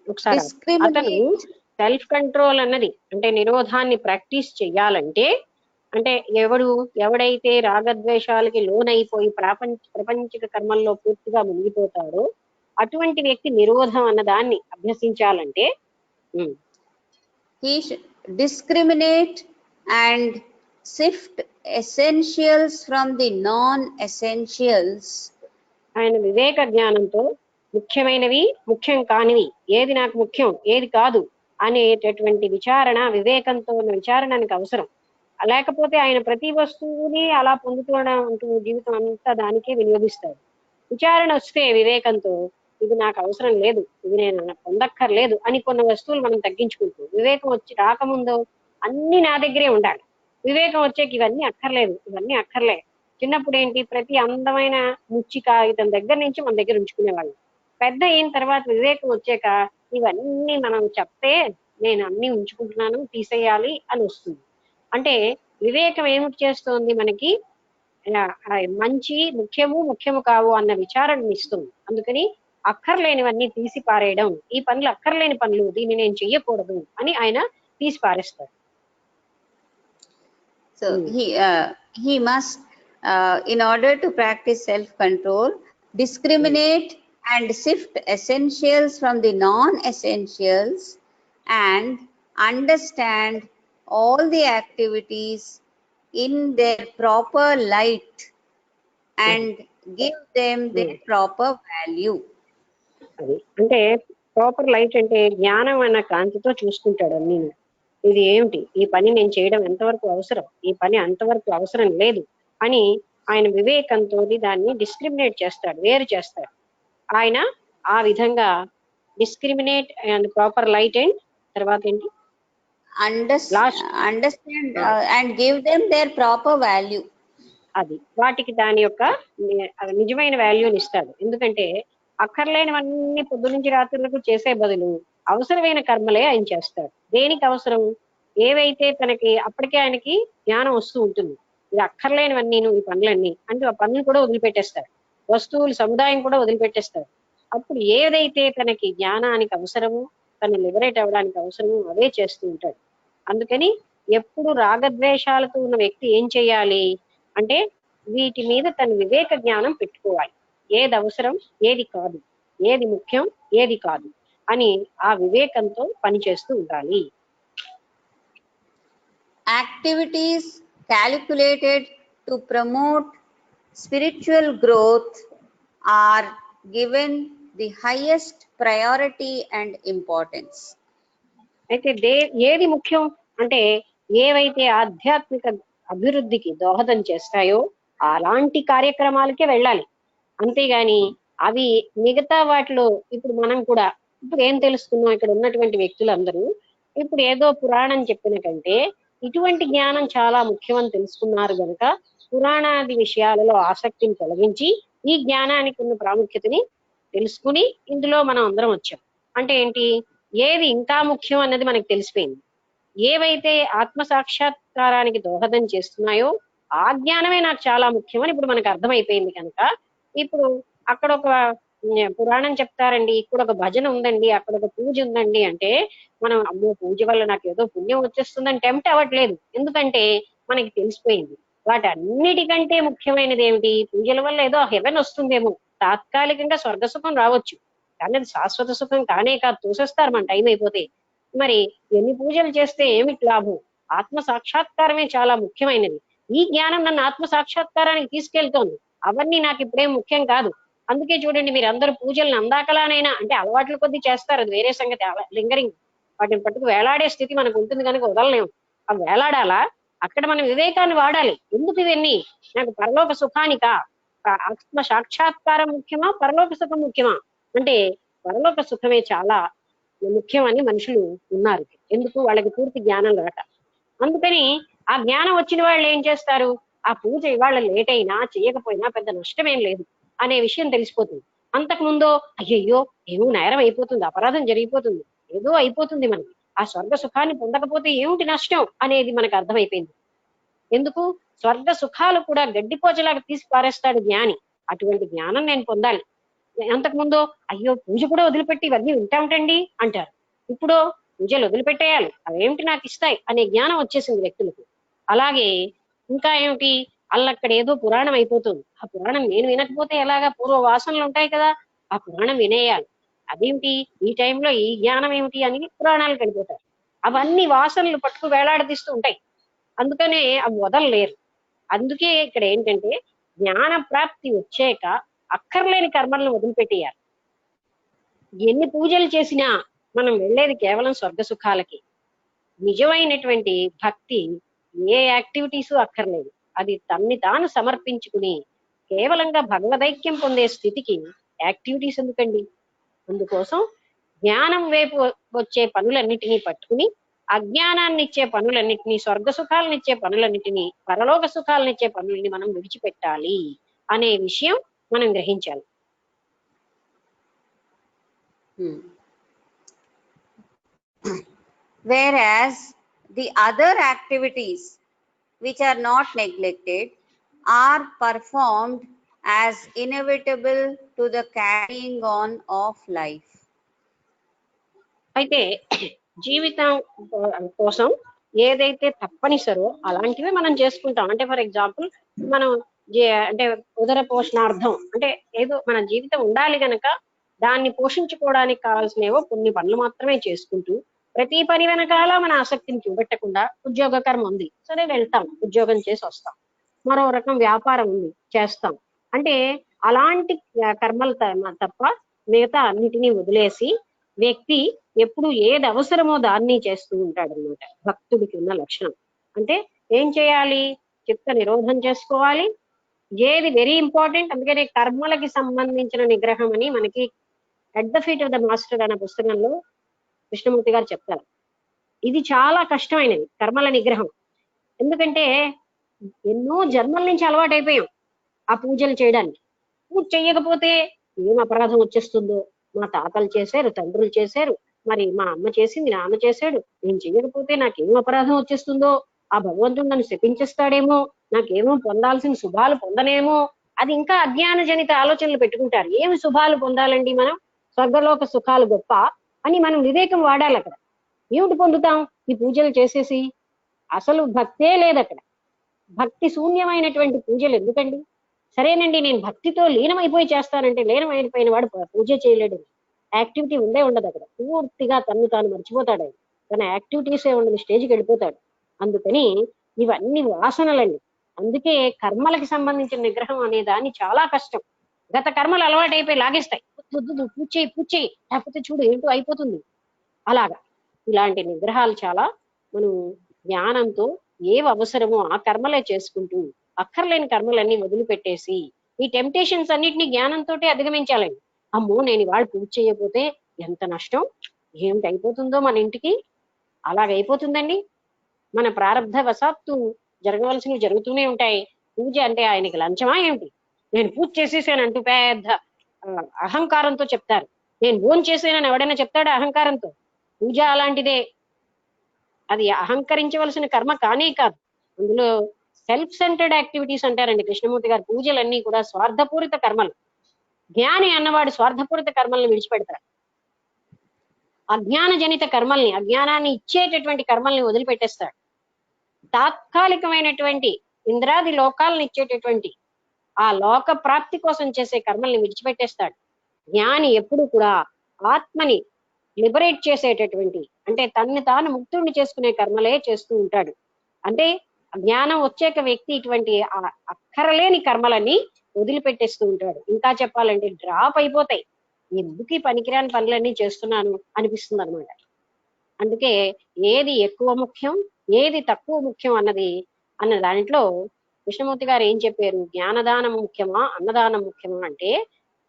ఒకసారి అతను discriminate. సెల్ఫ్ కంట్రోల్ అన్నది అంటే నిరోధాన్ని ప్రాక్టీస్ చెయ్యాలంటే, అంటే ఎవడైతే రాగద్వేషాలకి లోనైపోయి ప్రపంచిక కర్మల్లో పూర్తిగా మునిగిపోతాడో అటువంటి వ్యక్తి నిరోధం అన్న దాన్ని అభ్యసించాలంటే He should discriminate and sift essentials from the non-essentials. ఆయన వివేక జ్ఞానంతో ముఖ్యమైనవి ముఖ్యం కానివి, ఏది నాకు ముఖ్యం ఏది కాదు అనేటటువంటి వివేకంతో ఉన్న విచారణకు అవసరం. లేకపోతే ఆయన ప్రతి వస్తువుని అలా పొందుతూ జీవితం అంతా దానికే వినియోగిస్తాడు. విచారణ వస్తే వివేకంతో ఇది నాకు అవసరం లేదు, ఇది నేను పొందక్కర్లేదు అని కొన్ని వస్తువులు మనం తగ్గించుకుంటూ, వివేకం వచ్చి రాకముందు అన్ని నా దగ్గరే ఉండాలి, వివేకం వచ్చాక ఇవన్నీ అక్కర్లేదు ఇవన్నీ అక్కర్లే. చిన్నప్పుడు ఏంటి, ప్రతి అందమైన ముచ్చి కాగితం దగ్గర నుంచి మన దగ్గర ఉంచుకునేవాళ్ళం. పెద్ద అయిన తర్వాత వివేకం వచ్చాక ఇవన్నీ మనం చెప్తే నేను అన్ని ఉంచుకుంటున్నాను తీసేయాలి అని వస్తుంది. అంటే వివేకం ఏమిటి చేస్తోంది, మనకి మంచి ముఖ్యము కావు అన్న విచారణ ఇస్తుంది. అందుకని అక్కర్లేనివన్నీ తీసి పారేయడం, ఈ పనులు అక్కర్లేని పనులు దీన్ని నేను చెయ్యకూడదు అని ఆయన తీసి పారేస్తాడు. So he must, in order to practice self-control, discriminate and sift essentials from the non-essentials and understand all the activities in their proper light and give them their proper value. అది అంటే ప్రాపర్ లైట్ అంటే జ్ఞానం అన్న కాంతితో చూసుకుంటాడు అన్ని. ఇది ఏమిటి, ఈ పని నేను చేయడం ఎంతవరకు అవసరం, ఈ పని అంతవరకు అవసరం లేదు అని ఆయన వివేకంతో దాన్ని డిస్క్రిమినేట్ చేస్తాడు, వేరు చేస్తాడు. ఆయన ఆ విధంగా discriminate and proper light and తర్వాత ఏంటి Understand and give them their proper value. అది వాటికి దాని యొక్క నిజమైన వాల్యూని ఇస్తాడు. ఎందుకంటే అక్కర్లేనివన్నీ పొద్దు నుంచి రాత్రులకు చేసే బదులు అవసరమైన కర్మలే ఆయన చేస్తాడు. దేనికి అవసరం, ఏవైతే తనకి అప్పటికే ఆయనకి జ్ఞానం వస్తూ ఉంటుంది, ఇది అక్కర్లేనివన్నీ ఈ పనులన్నీ అంటే ఆ పనులు కూడా వదిలిపెట్టేస్తాడు, వస్తువుల సముదాయం కూడా వదిలిపెట్టేస్తాడు. అప్పుడు ఏదైతే తనకి జ్ఞానానికి అవసరమో, తను లిబరేట్ అవ్వడానికి అవసరమో అవే చేస్తూ ఉంటాడు. అందుకని ఎప్పుడు రాగద్వేషాలతో ఉన్న వ్యక్తి ఏం చేయాలి అంటే వీటి మీద తన వివేక జ్ఞానం పెట్టుకోవాలి. ఏది అవసరం ఏది కాదు, ఏది ముఖ్యం ఏది కాదు అని ఆ వివేకంతో పనిచేస్తూ ఉండాలి. Activities calculated to promote spiritual growth are given the highest priority and importance. అయితే ఏది ముఖ్యం అంటే ఏవైతే ఆధ్యాత్మిక అభివృద్ధికి దోహదం చేస్తాయో అలాంటి కార్యక్రమాలకే వెళ్ళాలి. అంతేగాని అవి మిగతా వాటిలో ఇప్పుడు మనం కూడా ఇప్పుడు ఏం తెలుసుకున్నాం, ఇక్కడ ఉన్నటువంటి వ్యక్తులందరూ ఇప్పుడు ఏదో పురాణం చెప్పిన కంటే ఇటువంటి జ్ఞానం చాలా ముఖ్యమని తెలుసుకున్నారు కనుక పురాణాది విషయాలలో ఆసక్తిని తొలగించి ఈ జ్ఞానానికి ఉన్న ప్రాముఖ్యతని తెలుసుకుని ఇందులో మనం అందరం వచ్చాం. అంటే ఏంటి, ఏది ఇంకా ముఖ్యం అన్నది మనకు తెలిసిపోయింది. ఏవైతే ఆత్మ సాక్షాత్కారానికి దోహదం చేస్తున్నాయో ఆ జ్ఞానమే నాకు చాలా ముఖ్యమని ఇప్పుడు మనకు అర్థమైపోయింది కనుక ఇప్పుడు అక్కడ ఒక పురాణం చెప్తారండి, ఇక్కడ ఒక భజన ఉందండి, అక్కడ ఒక పూజ ఉందండి అంటే మనం అమ్మో పూజ వల్ల నాకు ఏదో పుణ్యం వచ్చేస్తుందని టెంప్ట్ అవ్వట్లేదు. ఎందుకంటే మనకి తెలిసిపోయింది వాటన్నిటికంటే ముఖ్యమైనది ఏమిటి, పూజల వల్ల ఏదో హెవెన్ వస్తుందేమో, తాత్కాలికంగా స్వర్గ సుఖం రావచ్చు కానీ అది శాశ్వత సుఖం కానే కాదు, తోసేస్తారు మన టైం అయిపోతే. మరి ఎన్ని పూజలు చేస్తే ఏమిటి లాభం, ఆత్మ సాక్షాత్కారమే చాలా ముఖ్యమైనది. ఈ జ్ఞానం నన్ను ఆత్మ సాక్షాత్కారానికి తీసుకెళ్తోంది, అవన్నీ నాకు ఇప్పుడేం ముఖ్యం కాదు. అందుకే చూడండి మీరు అందరూ పూజలను అందాకలానైనా అంటే అలవాట్ల కొద్దీ చేస్తారు, అది వేరే సంగతి. లింగరింగ్ వాటిని పట్టుకు వేలాడే స్థితి మనకు ఉంటుంది కనుక వదలలేము. అవి వేలాడాలా, అక్కడ మనం వివేకాన్ని వాడాలి. ఎందుకు ఇవన్నీ నాకు పరలోక సుఖానికా, ఆత్మ సాక్షాత్కారం ముఖ్యమా, పరలోక సుఖం ముఖ్యమా అంటే పరలోక సుఖమే చాలా ముఖ్యమని మనుషులు ఉన్నారు. ఎందుకు? వాళ్ళకి పూర్తి జ్ఞానం రాక. అందుకని ఆ జ్ఞానం వచ్చిన వాళ్ళు ఏం చేస్తారు, ఆ పూజ ఇవాళ లేట్ అయినా చేయకపోయినా పెద్ద నష్టమేం లేదు అనే విషయం తెలిసిపోతుంది. అంతకుముందో అయ్యయ్యో ఏమో నేరం అయిపోతుంది, అపరాధం జరిగిపోతుంది, ఏదో అయిపోతుంది మనకి, ఆ స్వర్గ సుఖాన్ని పొందకపోతే ఏమిటి నష్టం అనేది మనకు అర్థమైపోయింది. ఎందుకు? స్వర్గ సుఖాలు కూడా గడ్డిపోచలాగా తీసి పారేస్తాడు జ్ఞాని. అటువంటి జ్ఞానం నేను పొందాలి. అంతకుముందో అయ్యో పూజ కూడా వదిలిపెట్టి ఇవన్నీ వింటాంటండి అంటారు. ఇప్పుడు పూజలు వదిలిపెట్టేయాలి, అవేమిటి నాకు ఇస్తాయి అనే జ్ఞానం వచ్చేసింది వ్యక్తులకు. అలాగే ఇంకా ఏమిటి, అల్లక్కడ ఏదో పురాణం అయిపోతుంది, ఆ పురాణం నేను వినకపోతే ఎలాగా, పూర్వ వాసనలు ఉంటాయి కదా, ఆ పురాణం వినేయాలి. అదేమిటి ఈ టైంలో ఈ జ్ఞానం ఏమిటి అని పురాణాలు కడిపోతారు. అవన్నీ వాసనలు పట్టుకు వేలాడదీస్తూ ఉంటాయి. అందుకనే అవి వదలలేరు. అందుకే ఇక్కడ ఏంటంటే జ్ఞాన ప్రాప్తి వచ్చాక అక్కర్లేని కర్మలను వదిలిపెట్టేయాలి. ఎన్ని పూజలు చేసినా మనం వెళ్ళేది కేవలం స్వర్గ సుఖాలకి. నిజమైనటువంటి భక్తి ఏ యాక్టివిటీస్ అక్కర్లేదు, అది తన్ని తాను సమర్పించుకుని కేవలంగా భగవదైక్యం పొందే స్థితికి యాక్టివిటీస్ ఎందుకండి. అందుకోసం జ్ఞానం వైపు వచ్చే పనులన్నిటినీ పట్టుకుని అజ్ఞానాన్ని ఇచ్చే పనులన్నిటినీ, స్వర్గ సుఖాలను ఇచ్చే పనులన్నిటినీ, పరలోక సుఖాలను ఇచ్చే పనులని మనం విడిచిపెట్టాలి అనే విషయం మనం గ్రహించాలి. Whereas the other activities which are not neglected are performed as inevitable to the carrying on of life. అయితే జీవితం కోసం ఏదైతే తప్పనిసరో అలాంటివి మనం చేసుకుంటాం. అంటే ఫర్ ఎగ్జాంపుల్ మనం అంటే ఉదర పోషణార్థం అంటే ఏదో మన జీవితం ఉండాలి గనక దాన్ని పోషించుకోవడానికి కావాల్సినవో కొన్ని పనులు మాత్రమే చేసుకుంటూ ప్రతి పని వెనకాల మన ఆసక్తిని చూపెట్టకుండా, ఉద్యోగ కర్మ ఉంది సరే వెళ్తాం, ఉద్యోగం చేసి వస్తాం, మరో రకం వ్యాపారం ఉంది చేస్తాం, అంటే అలాంటి కర్మలు తప్ప మిగతా అన్నిటినీ వదిలేసి వ్యక్తి ఎప్పుడు ఏది అవసరమో దాన్ని చేస్తూ ఉంటాడు అనమాట. భక్తుడికి ఉన్న లక్షణం అంటే ఏం చేయాలి, చిత్త నిరోధం చేసుకోవాలి. ఏది వెరీ ఇంపార్టెంట్, అందుకనే కర్మలకి సంబంధించిన నిగ్రహం అని మనకి at the feet of the master అనే పుస్తకంలో కృష్ణమూర్తి గారు చెప్తారు. ఇది చాలా కష్టమైనది కర్మల నిగ్రహం. ఎందుకంటే ఎన్నో జన్మల నుంచి అలవాటు అయిపోయాం ఆ పూజలు చేయడానికి. పూజ చేయకపోతే ఏం అపరాధం వచ్చేస్తుందో, మా తాతలు చేశారు, తండ్రులు చేశారు, మరి మా అమ్మ చేసింది, నాన్న చేశాడు, నేను చేయకపోతే నాకేం అపరాధం వచ్చేస్తుందో, ఆ భగవంతుడు నన్ను శపించేస్తాడేమో, నాకేమో పొందాల్సిన శుభాలు పొందనేమో, అది ఇంకా అజ్ఞాన జనిత ఆలోచనలు పెట్టుకుంటారు. ఏమి శుభాలు పొందాలండి మనం, స్వర్గలోక సుఖాలు గొప్ప అని మనం వివేకం వాడాలి. అక్కడ ఏమిటి పొందుతాం ఈ పూజలు చేసేసి? అసలు భక్తే లేదు అక్కడ. భక్తి శూన్యమైనటువంటి పూజలు ఎందుకండి? సరేనండి నేను భక్తితో లీనమైపోయి చేస్తానంటే లీనమైపోయిన వాడు పూజ చేయలేడు, యాక్టివిటీ ఉండే ఉండదు అక్కడ. పూర్తిగా తను తాను మర్చిపోతాడు, తన యాక్టివిటీసే ఉండదు, స్టేజ్కి వెళ్ళిపోతాడు. అందుకని ఇవన్నీ వాసనలండి. అందుకే కర్మలకి సంబంధించిన నిగ్రహం అనే దాన్ని చాలా కష్టం. గత కర్మలు అలవాటు అయిపోయి లాగేస్తాయి, పూజ చేయి లేకపోతే చూడు ఏంటో అయిపోతుంది. అలాగా ఇలాంటి నిగ్రహాలు చాలా మనం జ్ఞానంతో ఏవి అవసరమో ఆ కర్మలే చేసుకుంటూ అక్కర్లేని కర్మలన్నీ వదిలిపెట్టేసి ఈ టెంప్టేషన్స్ అన్నిటినీ జ్ఞానంతో అధిగమించాలండి. అమ్మో నేను ఇవాళ పూజ చేయకపోతే ఎంత నష్టం, ఏమిటి అయిపోతుందో మన ఇంటికి, అలాగైపోతుందండి. మన ప్రారంధ వశాత్తు జరగవలసినవి జరుగుతూనే ఉంటాయి. పూజ అంటే ఆయనకి లంచమా ఏమిటి, నేను పూజ చేసేసానంటూ పెద్ద అహంకారంతో చెప్తారు. నేను భోజనం చేసేనని ఎవడైనా చెప్తాడా అహంకారంతో? పూజ అలాంటిదే, అది అహంకరించవలసిన కర్మ కానే కాదు. అందులో సెల్ఫ్ సెంటర్డ్ యాక్టివిటీస్ అంటారండి కృష్ణమూర్తి గారు. పూజలన్నీ కూడా స్వార్థపూరిత కర్మలు. జ్ఞాని అన్నవాడు స్వార్థపూరిత కర్మల్ని విడిచిపెడతాడు. అజ్ఞాన జనిత కర్మల్ని, అజ్ఞానాన్ని ఇచ్చేటటువంటి కర్మల్ని వదిలిపెట్టేస్తాడు. తాత్కాలికమైనటువంటి ఇంద్రాది లోకాలను ఇచ్చేటటువంటి ఆ లోక ప్రాప్తి కోసం చేసే కర్మల్ని విడిచిపెట్టేస్తాడు. జ్ఞాని ఎప్పుడు కూడా ఆత్మని లిబరేట్ చేసేటటువంటి, అంటే తన్ని తాను ముక్తుడిని చేసుకునే కర్మలే చేస్తూ ఉంటాడు. అంటే జ్ఞానం వచ్చాక వ్యక్తి ఇటువంటి అక్కరలేని కర్మలని వదిలిపెట్టేస్తూ ఉంటాడు. ఇంకా చెప్పాలంటే డ్రాప్ అయిపోతాయి, ఎందుకు పనికిరాని పనులన్నీ చేస్తున్నాను అనిపిస్తుంది అనమాట. అందుకే ఏది ఎక్కువ ముఖ్యం ఏది తక్కువ ముఖ్యం అన్న దాంట్లో కృష్ణమూర్తి గారు ఏం చెప్పారు? జ్ఞానదానం ముఖ్యమా అన్నదానం ముఖ్యమా అంటే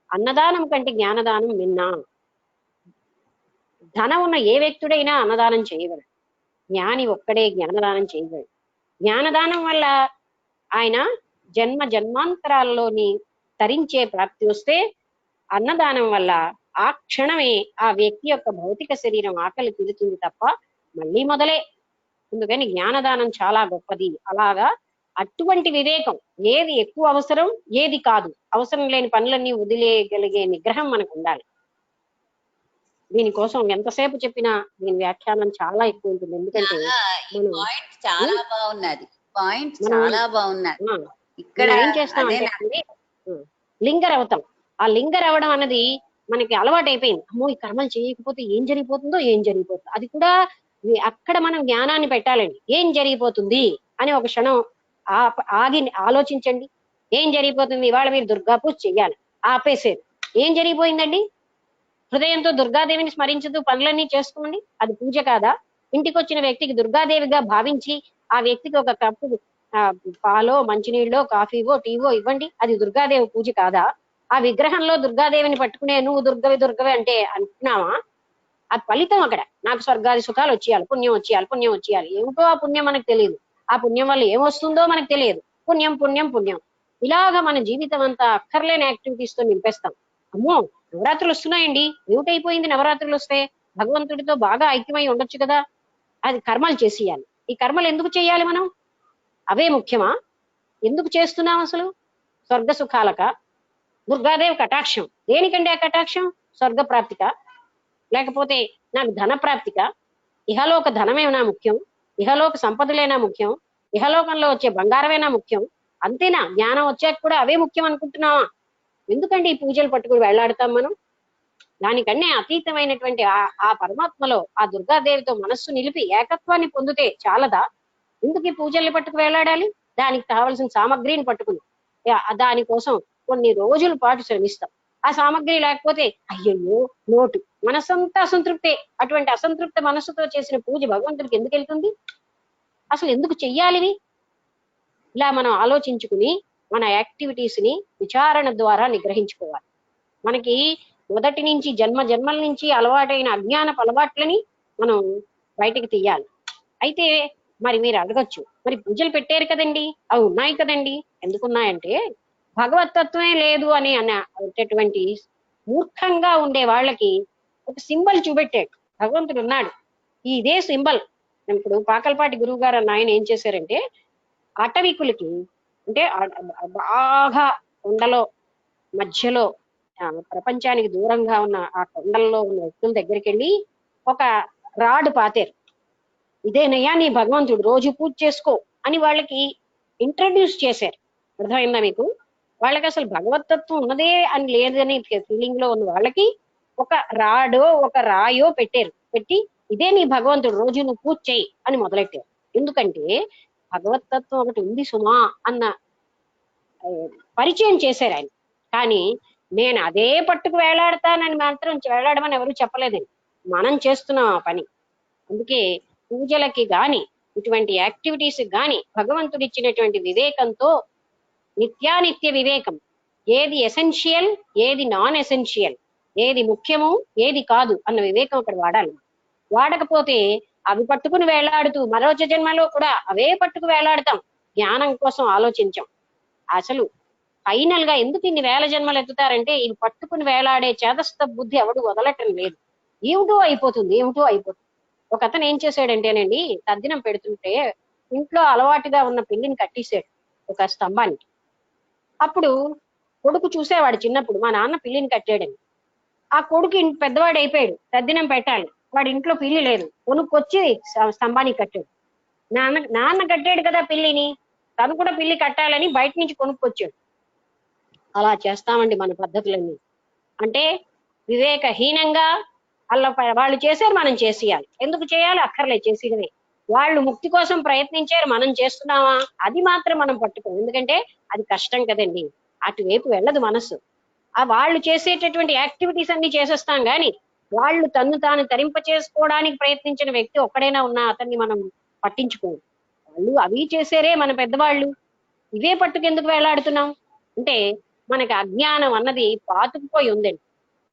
అన్నదానం కంటే జ్ఞానదానం మిన్నా. ధనం ఉన్న ఏ వ్యక్తుడైనా అన్నదానం చేయగలడు, జ్ఞాని ఒక్కడే జ్ఞానదానం చేయగలడు. జ్ఞానదానం వల్ల ఆయన జన్మ జన్మాంతరాల్లోని తరించే ప్రాప్తి వస్తే, అన్నదానం వల్ల ఆ క్షణమే ఆ వ్యక్తి యొక్క భౌతిక శరీరం ఆకలి తీరుతుంది తప్ప మళ్ళీ మొదలే. అందుకని జ్ఞానదానం చాలా గొప్పది. అలాగా అటువంటి వివేకం, ఏది ఎక్కువ అవసరం ఏది కాదు, అవసరం లేని పనులన్నీ వదిలేయగలిగే నిగ్రహం మనకు ఉండాలి. దీనికోసం ఎంతసేపు చెప్పినా దీని వ్యాఖ్యానం చాలా ఎక్కువ ఉంటుంది. ఎందుకంటే మనం పాయింట్ చాలా బాగున్నది, పాయింట్ మనం చాలా బాగున్నది. ఇక్కడ మనం ఏం చేస్తామంటే లింగర్ అవుతాం. ఆ లింగర్ అవ్వడం అన్నది మనకి అలవాటు అయిపోయింది. అమ్మో ఈ కర్మలు చేయకపోతే ఏం జరిగిపోతుందో ఏం జరిగిపోతుందో. అది కూడా అక్కడ మనం జ్ఞానాన్ని పెట్టాలండి. ఏం జరిగిపోతుంది అని ఒక క్షణం ఆగి ఆలోచించండి. ఏం జరిగిపోతుంది? ఇవాళ మీరు దుర్గా పూజ చెయ్యాలి, ఆపేసేది. ఏం జరిగిపోయిందండి? హృదయంతో దుర్గాదేవిని స్మరించుతూ పనులన్నీ చేసుకోండి, అది పూజ కాదా? ఇంటికి వచ్చిన వ్యక్తికి దుర్గాదేవిగా భావించి ఆ వ్యక్తికి ఒక కప్పు పాలో మంచినీళ్ళో కాఫీవో టీవో ఇవ్వండి, అది దుర్గాదేవి పూజ కాదా? ఆ విగ్రహంలో దుర్గాదేవిని పట్టుకునే నువ్వు దుర్గవి అంటే అంటున్నావా? ఆ ఫలితం అక్కడ నాకు స్వర్గాది సుఖాలు వచ్చేయాలి, పుణ్యం వచ్చేయాలి, పుణ్యం వచ్చేయాలి. ఏమిటో ఆ పుణ్యం మనకు తెలియదు, ఆ పుణ్యం వల్ల ఏమొస్తుందో మనకు తెలియదు. పుణ్యం పుణ్యం పుణ్యం ఇలాగా మన జీవితం అంతా అక్కర్లేని యాక్టివిటీస్ తో నింపేస్తాం. అమ్మో నవరాత్రులు వస్తున్నాయండి, ఏమిటైపోయింది నవరాత్రులు వస్తే? భగవంతుడితో బాగా ఐక్యమై ఉండొచ్చు కదా, అది కర్మలు చేసేయాలి. ఈ కర్మలు ఎందుకు చేయాలి మనం? అవే ముఖ్యమా? ఎందుకు చేస్తున్నాం అసలు? స్వర్గ సుఖాలక? దుర్గాదేవి కటాక్షం దేనికండి? ఆ కటాక్షం స్వర్గ ప్రాప్తిక, లేకపోతే నాకు ధన ప్రాప్తిక? ఇహలోక ధనమేనా ముఖ్యం? ఇహలోక సంపదలేనా ముఖ్యం? ఇహలోకంలో వచ్చే బంగారమేనా ముఖ్యం? అంతేనా? జ్ఞానం వచ్చాక కూడా అవే ముఖ్యం అనుకుంటున్నావా? ఎందుకండి ఈ పూజలు పట్టుకుని వెళ్లాడతాం మనం? దానికన్నే అతీతమైనటువంటి ఆ పరమాత్మలో ఆ దుర్గాదేవితో మనస్సు నిలిపి ఏకత్వాన్ని పొందితే చాలదా? ఎందుకు ఈ పూజల్ని పట్టుకు వేలాడాలి? దానికి కావలసిన సామగ్రిని పట్టుకుని దానికోసం కొన్ని రోజుల పాటు శ్రమిస్తాం. ఆ సామగ్రి లేకపోతే అయ్యయ్యో లోటు, మనసంతా అసంతృప్తే. అటువంటి అసంతృప్త మనస్సుతో చేసిన పూజ భగవంతుడికి ఎందుకు వెళ్తుంది? అసలు ఎందుకు చెయ్యాలివి? ఇలా మనం ఆలోచించుకుని మన యాక్టివిటీస్ ని విచారణ ద్వారా నిగ్రహించుకోవాలి. మనకి మొదటి నుంచి జన్మ జన్మల నుంచి అలవాటైన అజ్ఞానపు అలవాట్లని మనం బయటికి తీయాలి. అయితే మరి మీరు అడగచ్చు, మరి పూజలు పెట్టారు కదండి, అవి ఉన్నాయి కదండి. ఎందుకున్నాయంటే భగవతత్వమే లేదు అని అనేటటువంటి మూర్ఖంగా ఉండే వాళ్ళకి ఒక సింబల్ చూపెట్టాడు. భగవంతుడు ఉన్నాడు, ఇదే సింబల్. ఇప్పుడు పాకలపాటి గురువు గారు అన్న ఆయన ఏం చేశారంటే, అటవికులకి అంటే బాగా కొండలో మధ్యలో ప్రపంచానికి దూరంగా ఉన్న ఆ కొండల్లో ఉన్న వ్యక్తుల దగ్గరికి వెళ్ళి ఒక రాడ్ పాతారు. ఇదేనయ్యా నీ భగవంతుడు, రోజు పూజ చేసుకో అని వాళ్ళకి ఇంట్రడ్యూస్ చేశారు. అర్థమైందా మీకు? వాళ్ళకి అసలు భగవతత్వం ఉన్నదే అని లేదని ఫీలింగ్ లో ఉన్న వాళ్ళకి ఒక రాడో ఒక రాయో పెట్టారు. పెట్టి ఇదే నీ భగవంతుడు, రోజు నువ్వు పూజ చేయి అని మొదలెట్టారు. ఎందుకంటే భగవతత్వం ఒకటి ఉంది సుమా అన్న పరిచయం చేశారు ఆయన. కానీ నేను అదే పట్టుకు వేలాడతానని మాత్రం వేలాడమని ఎవరు చెప్పలేదండి. మనం చేస్తున్నాం ఆ పని. అందుకే పూజలకి గాని ఇటువంటి యాక్టివిటీస్ గాని భగవంతుడు ఇచ్చినటువంటి వివేకంతో నిత్యానిత్య వివేకం, ఏది ఎసెన్షియల్ ఏది నాన్ ఎసెన్షియల్, ఏది ముఖ్యము ఏది కాదు అన్న వివేకం అక్కడ వాడాలి. వాడకపోతే అవి పట్టుకుని వేలాడుతూ మరో జన్మలో కూడా అవే పట్టుకు వేలాడతాం, జ్ఞానం కోసం ఆలోచించాం. అసలు ఫైనల్ గా ఎందుకు ఇన్ని వేల జన్మలు ఎత్తుతారంటే ఇవి పట్టుకుని వేలాడే చేదస్థ బుద్ధి ఎవడు వదలటం లేదు. ఏమిటో అయిపోతుంది. ఒక అతను ఏం చేశాడంటేనండి, తద్దినం పెడుతుంటే ఇంట్లో అలవాటుగా ఉన్న పిల్లిని కట్టేశాడు ఒక స్తంభానికి. అప్పుడు కొడుకు చూసేవాడు చిన్నప్పుడు, మా నాన్న పిల్లిని కట్టాడని. ఆ కొడుకు పెద్దవాడు అయిపోయాడు, తద్దినం పెట్టాలి, వాడి ఇంట్లో పిల్లి లేదు, కొనుక్కొచ్చి స్తంభానికి కట్టాడు. నాన్న కట్టాడు కదా పిల్లిని, తను కూడా పిల్లి కట్టాలని బయట నుంచి కొనుక్కొచ్చాడు. అలా చేస్తామండి మన పద్ధతులన్నీ. అంటే వివేకహీనంగా అలా వాళ్ళు చేశారు, మనం చేసేయాలి. ఎందుకు చేయాలి? అక్కర్లే, చేసేయడమే. వాళ్ళు ముక్తి కోసం ప్రయత్నించారు, మనం చేస్తున్నావా? అది మాత్రం మనం పట్టుకోం, ఎందుకంటే అది కష్టం కదండి, అటువైపు వెళ్ళదు మనస్సు. ఆ వాళ్ళు చేసేటటువంటి యాక్టివిటీస్ అన్ని చేసేస్తాం కానీ వాళ్ళు తను తాను తరింప చేసుకోవడానికి ప్రయత్నించిన వ్యక్తి ఒక్కడైనా ఉన్నా అతన్ని మనం పట్టించుకోము. వాళ్ళు అవి చేసేరే మన పెద్దవాళ్ళు. ఇవే పట్టుకెందుకు వేలాడుతున్నాం అంటే మనకి అజ్ఞానం అన్నది పాతుకుపోయి ఉందండి,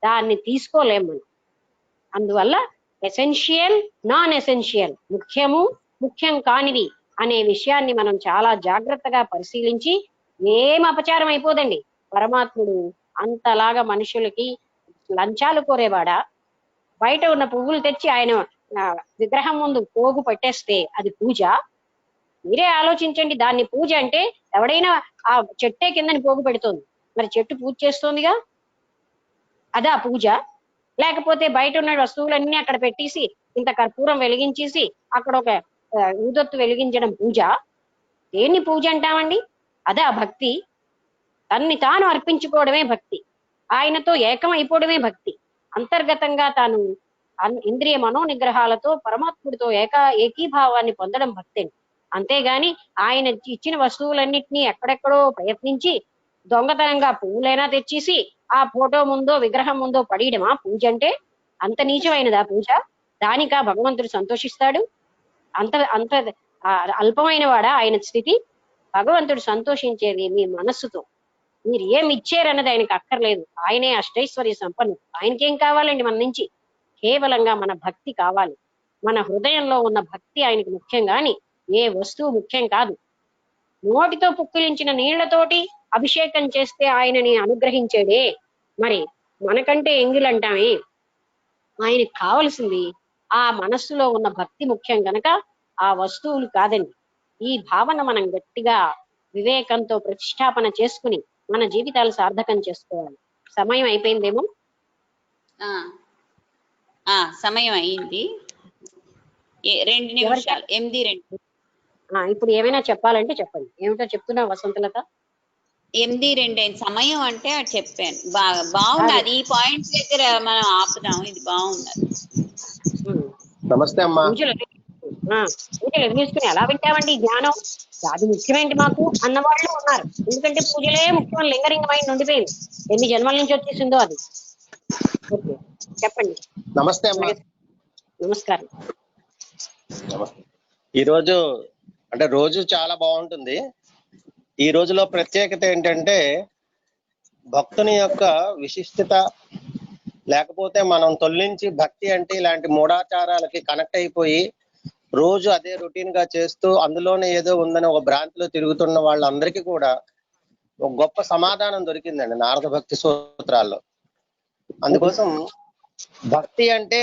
దాన్ని తీసుకోలేం మనం. అందువల్ల ఎసెన్షియల్, నాన్ ఎసెన్షియల్, ముఖ్యము ముఖ్యం కానివి అనే విషయాన్ని మనం చాలా జాగ్రత్తగా పరిశీలించి, ఏం అపచారం అయిపోదండి. పరమాత్ముడు అంతలాగా మనుషులకి లంచాలు కోరేవాడా? బయట ఉన్న పువ్వులు తెచ్చి ఆయన విగ్రహం ముందు పోగు పెట్టేస్తే అది పూజ? మీరే ఆలోచించండి. దాన్ని పూజ అంటే ఎవడైనా ఆ చెట్టే కిందని పోగు పెడుతోంది, మరి చెట్టు పూజ చేస్తోందిగా, అదా పూజ? లేకపోతే బయట ఉన్న వస్తువులన్నీ అక్కడ పెట్టేసి ఇంత కర్పూరం వెలిగించేసి అక్కడ ఒక ఊదొత్తు వెలిగించడం పూజ? దేన్ని పూజ అంటామండి? అదా భక్తి? తన్ని తాను అర్పించుకోవడమే భక్తి, ఆయనతో ఏకం అయిపోవడమే భక్తి. అంతర్గతంగా తాను ఇంద్రియ మనోనిగ్రహాలతో పరమాత్ముడితో ఏకీభావాన్ని పొందడం భక్తి. అంతేగాని ఆయన ఇచ్చిన వస్తువులన్నిటినీ ఎక్కడెక్కడో ప్రయత్నించి దొంగతనంగా పువ్వులైనా తెచ్చేసి ఆ ఫోటో ముందో విగ్రహం ముందో పడేయడమా పూజ అంటే? అంత నీచమైనదా పూజ? దానికా భగవంతుడు సంతోషిస్తాడు? అంత అంత అల్పమైన వాడా ఆయన స్థితి? భగవంతుడు సంతోషించేది మీ మనస్సుతో. మీరు ఏమి ఇచ్చారన్నది ఆయనకు అక్కర్లేదు, ఆయనే అష్టైశ్వర్య సంపన్నుడు. ఆయనకేం కావాలండి మన నుంచి? కేవలంగా మన భక్తి కావాలి. మన హృదయంలో ఉన్న భక్తి ఆయనకు ముఖ్యం గాని ఏ వస్తువు ముఖ్యం కాదు. నోటితో పుక్కిలించిన నీళ్లతోటి అభిషేకం చేస్తే ఆయనని అనుగ్రహించేడే, మరి మనకంటే ఎంగిలంటామే. ఆయనకు కావలసింది ఆ మనస్సులో ఉన్న భక్తి ముఖ్యం గనక ఆ వస్తువులు కాదండి. ఈ భావన మనం గట్టిగా వివేకంతో ప్రతిష్టాపన చేసుకుని మన జీవితాలు సార్థకం చేసుకోవాలి. సమయం అయిపోయిందేమో. సమయం అయింది, 2 నిమిషాలు, 8:02. ఇప్పుడు ఏమైనా చెప్పాలంటే చెప్పండి. ఏమిటో చెప్తున్నా వసంతలత? 8:02 అయింది సమయం అంటే అది చెప్పాను. బాగున్నది, ఈ పాయింట్ దగ్గర మనం ఆపుదాం, ఇది బాగున్నది. నమస్తే అమ్మా. పూజలు ఎదుగుసుకుని ఎలా వింటామండి జ్ఞానం? అది ముఖ్యమేంటి మాకు అన్నవాళ్ళు ఉన్నారు. ఎందుకంటే పూజలే ముఖ్యం, లింగలింగమైన ఉండిపోయింది, ఎన్ని జన్మల నుంచి వచ్చేసిందో అది. ఓకే, చెప్పండి. నమస్తే అమ్మా. నమస్కారం. ఈరోజు అంటే రోజు చాలా బాగుంటుంది. ఈ రోజులో ప్రత్యేకత ఏంటంటే భక్తుని యొక్క విశిష్టత, లేకపోతే మనం తొలగించి భక్తి అంటే ఇలాంటి మూఢాచారాలకి కనెక్ట్ అయిపోయి రోజు అదే రొటీన్ గా చేస్తూ అందులోనే ఏదో ఉందని ఒక భ్రాంతిలో తిరుగుతున్న వాళ్ళందరికీ కూడా ఒక గొప్ప సమాధానం దొరికిందండి నారద భక్తి సూత్రాల్లో. అందుకోసం భక్తి అంటే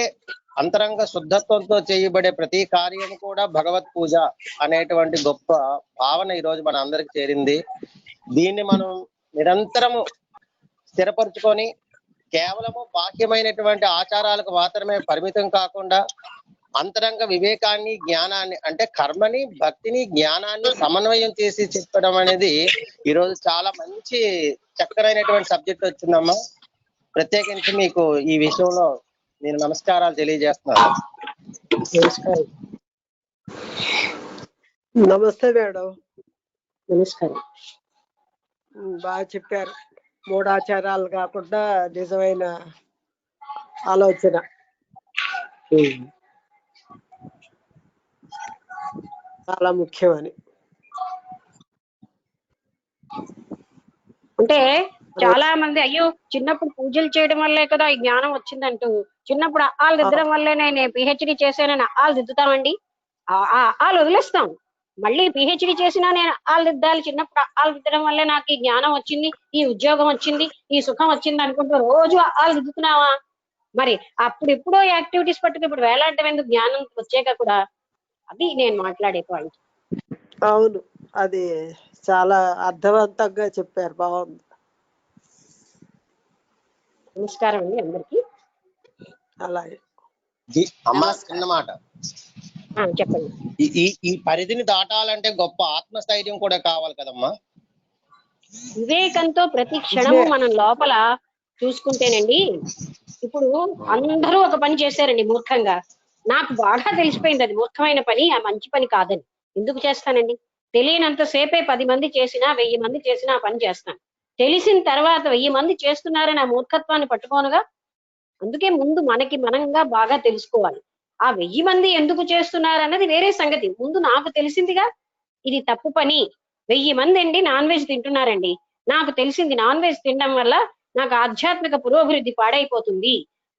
అంతరంగ శుద్ధత్వంతో చేయబడే ప్రతి కార్యం కూడా భగవత్ పూజ అనేటువంటి గొప్ప భావన ఈ రోజు మన అందరికి చేరింది. దీన్ని మనం నిరంతరము స్థిరపరుచుకొని కేవలము బాహ్యమైనటువంటి ఆచారాలకు మాత్రమే పరిమితం కాకుండా అంతరంగ వివేకాన్ని, జ్ఞానాన్ని అంటే కర్మని, భక్తిని, జ్ఞానాన్ని సమన్వయం చేసి చెప్పడం అనేది ఈరోజు చాలా మంచి చక్కరైనటువంటి సబ్జెక్ట్ వచ్చిందమ్మా. ప్రత్యేకించి మీకు ఈ విషయంలో నేను నమస్కారాలు తెలియజేస్తున్నాను. నమస్తే మేడం. నమస్కారం. బాగా చెప్పారు. మూఢాచారాలు కాకుండా నిజమైన ఆలోచన చాలా ముఖ్యమని. అంటే చాలా మంది అయ్యో చిన్నప్పుడు పూజలు చేయడం వల్లే కదా ఈ జ్ఞానం వచ్చిందంటూ చిన్నప్పుడు ఆలు దిద్దడం వల్లే నేను పిహెచ్డి చేశానని ఆలు దిద్దుతామండి. ఆలు వదిలేస్తాం, మళ్ళీ పిహెచ్డి చేసినా నేను ఆలు దిద్దాలి. చిన్నప్పుడు ఆలు దిద్దడం వల్లే నాకు ఈ జ్ఞానం వచ్చింది, ఈ ఉద్యోగం వచ్చింది, ఈ సుఖం వచ్చింది అనుకుంటూ రోజు ఆలు దిద్దుతున్నావా? మరి అప్పుడు ఎప్పుడో యాక్టివిటీస్ పట్టుకు ఇప్పుడు వేలాడటం ఎందుకు? జ్ఞానం వచ్చాక కూడా. అది నేను మాట్లాడే పాయింట్. అవును, అది చాలా అర్థవంతంగా చెప్పారు. బాగుంది. నమస్కారం అండి అందరికి. అలాగే అమ్మా, చిన్న మాట చెప్పండి. ఈ పరిధిని దాటాలంటే గొప్ప ఆత్మస్థైర్యం కూడా కావాలి కదమ్మా. వివేకంతో ప్రతి క్షణము మనం లోపల చూసుకుంటేనండి. ఇప్పుడు అందరూ ఒక పని చేశారండి మూర్ఖంగా, నాకు బాగా తెలిసిపోయింది అది మూర్ఖమైన పని, ఆ మంచి పని కాదని. ఎందుకు చేస్తానండి? తెలియనంత సేపే 10 మంది చేసినా 1000 మంది చేసినా ఆ పని చేస్తాను. తెలిసిన తర్వాత 1000 మంది చేస్తున్నారని ఆ మూర్ఖత్వాన్ని పట్టుకోనుగా. అందుకే ముందు మనకి మనంగా బాగా తెలుసుకోవాలి. ఆ 1000 మంది ఎందుకు చేస్తున్నారు అన్నది వేరే సంగతి. ముందు నాకు తెలిసిందిగా ఇది తప్పు పని, 1000 మంది అండి నాన్ వెజ్ తింటున్నారండి. నాకు తెలిసింది నాన్ వెజ్ తినడం వల్ల నాకు ఆధ్యాత్మిక పురోభివృద్ధి పాడైపోతుంది,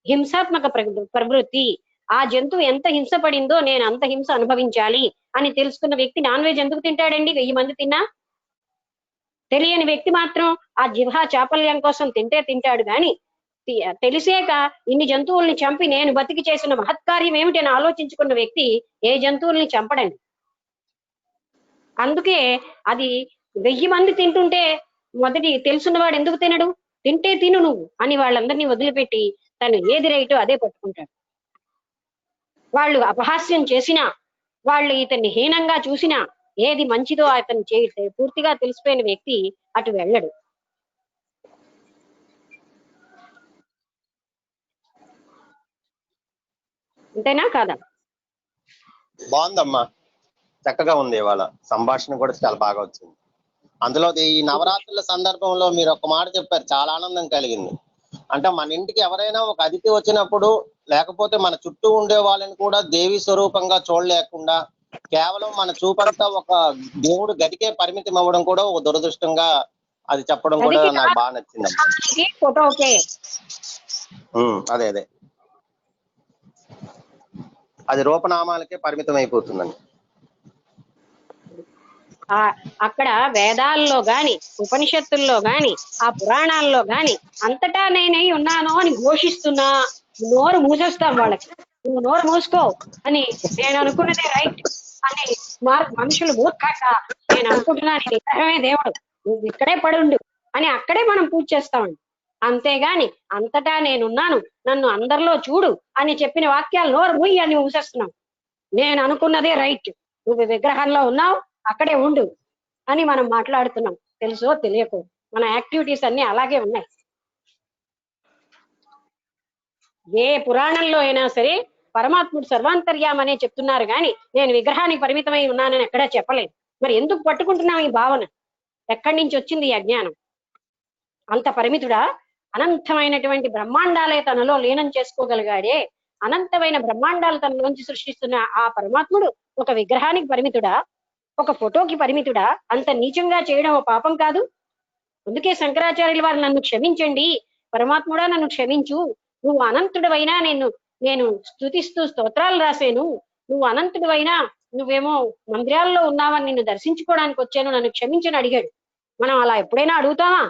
హింసాత్మక ప్రవృత్తి, ఆ జంతువు ఎంత హింస పడిందో నేను అంత హింస అనుభవించాలి అని తెలుసుకున్న వ్యక్తి నాన్ వెజ్ ఎందుకు తింటాడండి? 1000 మంది తిన్నా. తెలియని వ్యక్తి మాత్రం ఆ జిహ్వా చాపల్యం కోసం తింటాడు గాని తెలిసేక ఇన్ని జంతువుల్ని చంపి నేను బతికి చేసిన మహత్కార్యం ఏమిటి అని ఆలోచించుకున్న వ్యక్తి ఏ జంతువుల్ని చంపడండి. అందుకే అది 1000 మంది తింటుంటే మొదటి తెలుసున్నవాడు ఎందుకు తినడు? తింటే తిను నువ్వు అని వాళ్ళందరినీ వదిలిపెట్టి తను ఏది రైటో అదే పట్టుకుంటాడు. వాళ్ళు అపహాస్యం చేసినా, వాళ్ళు ఇతన్ని హీనంగా చూసినా, ఏది మంచిదో అతను పూర్తిగా తెలిసిపోయిన వ్యక్తి అటు వెళ్ళడు. అంతేనా కాదా? బాగుందమ్మా, చక్కగా ఉంది. ఇవాళ సంభాషణ కూడా చాలా బాగా వచ్చింది. అందులో ఈ నవరాత్రుల సందర్భంలో మీరు ఒక మాట చెప్పారు, చాలా ఆనందం కలిగింది. అంటే మన ఇంటికి ఎవరైనా ఒక అతిథి వచ్చినప్పుడు, లేకపోతే మన చుట్టూ ఉండే వాళ్ళని కూడా దేవి స్వరూపంగా చూడలేకుండా కేవలం మన చూపంతా ఒక దేవుడు గదికే పరిమితం అవ్వడం కూడా ఒక దురదృష్టంగా అది చెప్పడం కూడా నాకు బాగా నచ్చింది. ఫోటోకే అదే అదే అది రూపనామాలకే పరిమితం అయిపోతుందండి. అక్కడ వేదాల్లో గాని ఉపనిషత్తుల్లో గాని ఆ పురాణాల్లో గాని అంతటా నేనై ఉన్నాను అని ఘోషిస్తున్నా నోరు మూసేస్తాం వాళ్ళకి. నువ్వు నోరు మూసుకో అని నేను అనుకున్నదే రైట్ అని మనుషులు మూర్ఖాక నేను అనుకుంటున్నాను విగ్రహమే దేవుడు, నువ్వు ఇక్కడే పడుండు అని అక్కడే మనం పూజ చేస్తామండి. అంతేగాని అంతటా నేనున్నాను నన్ను అందరిలో చూడు అని చెప్పిన వాక్యాలు నోరు మూయి అని మూసేస్తున్నాం. నేను అనుకున్నదే రైట్, నువ్వు విగ్రహంలో ఉన్నావు అక్కడే ఉండు అని మనం మాట్లాడుతున్నాం. తెలుసో తెలియకో మన యాక్టివిటీస్ అన్ని అలాగే ఉన్నాయి. ఏ పురాణంలో అయినా సరే పరమాత్ముడు సర్వాంతర్యామనే చెప్తున్నారు కానీ నేను విగ్రహానికి పరిమితమై ఉన్నానని ఎక్కడా చెప్పలేదు. మరి ఎందుకు పట్టుకుంటున్నాం ఈ భావన? ఎక్కడి నుంచి వచ్చింది ఈ అజ్ఞానం? అంత పరిమితుడా? అనంతమైనటువంటి బ్రహ్మాండాలే తనలో లీనం చేసుకోగలిగాడే. అనంతమైన బ్రహ్మాండాలు తనలోంచి సృష్టిస్తున్న ఆ పరమాత్ముడు ఒక విగ్రహానికి పరిమితుడా? ఒక ఫోటోకి పరిమితుడా? అంత నీచంగా చేయడం ఒక పాపం కాదు. అందుకే శంకరాచార్యుల వారు నన్ను క్షమించండి పరమాత్ముడా, నన్ను క్షమించు, నువ్వు అనంతుడివైనా నేను స్తుతిస్తూ స్తోత్రాలు రాశాను, నువ్వు అనంతుడివైనా నువ్వేమో మందిరాల్లో ఉన్నావని నిన్ను దర్శించుకోవడానికి వచ్చాను, నన్ను క్షమించని అడిగాడు. మనం అలా ఎప్పుడైనా అడుగుతావా?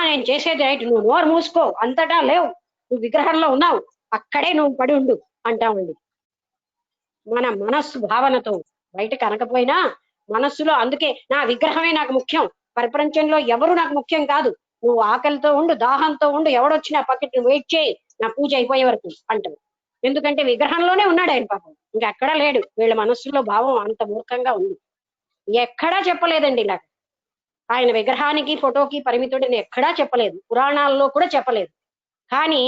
నేను చేసేది రైట్, నువ్వు నోరు మూసుకో, అంతటా లేవు, నువ్వు విగ్రహంలో ఉన్నావు అక్కడే నువ్వు పడి ఉండు అంటామండి. మన మనస్సు భావనతో బయట కనకపోయినా మనస్సులో, అందుకే నా విగ్రహమే నాకు ముఖ్యం, ప్రపంచంలో ఎవరు నాకు ముఖ్యం కాదు, నువ్వు ఆకలితో ఉండు, దాహంతో ఉండు, ఎవడొచ్చినా పక్కకి నువ్వు వెయిట్ చేయి, నా పూజ అయిపోయే వరకు అంటావు. ఎందుకంటే విగ్రహంలోనే ఉన్నాడు ఆయన పాపం, ఇంకెక్కడా లేడు. వీళ్ళ మనస్సులో భావం అంత మూర్ఖంగా ఉంది. ఎక్కడా చెప్పలేదండి ఇలా ఆయన విగ్రహానికి ఫోటోకి పరిమితుడిని ఎక్కడా చెప్పలేదు, పురాణాల్లో కూడా చెప్పలేదు. కానీ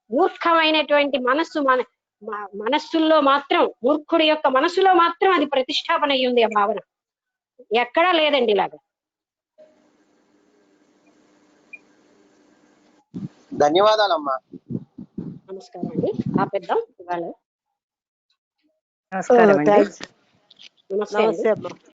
మూర్ఖమైనటువంటి మనస్సు మనస్సుల్లో మాత్రం, మూర్ఖుడి యొక్క మనస్సులో మాత్రం అది ప్రతిష్టాపన అయ్యింది ఆ భావన. ఎక్కడా లేదండి ఇలాగా. ధన్యవాదాలమ్మా. నమస్కారం అండి. ఆపేద్దాం ఇవాళ. నమస్కారం అండి. నమస్తే నమస్తే అమ్మా.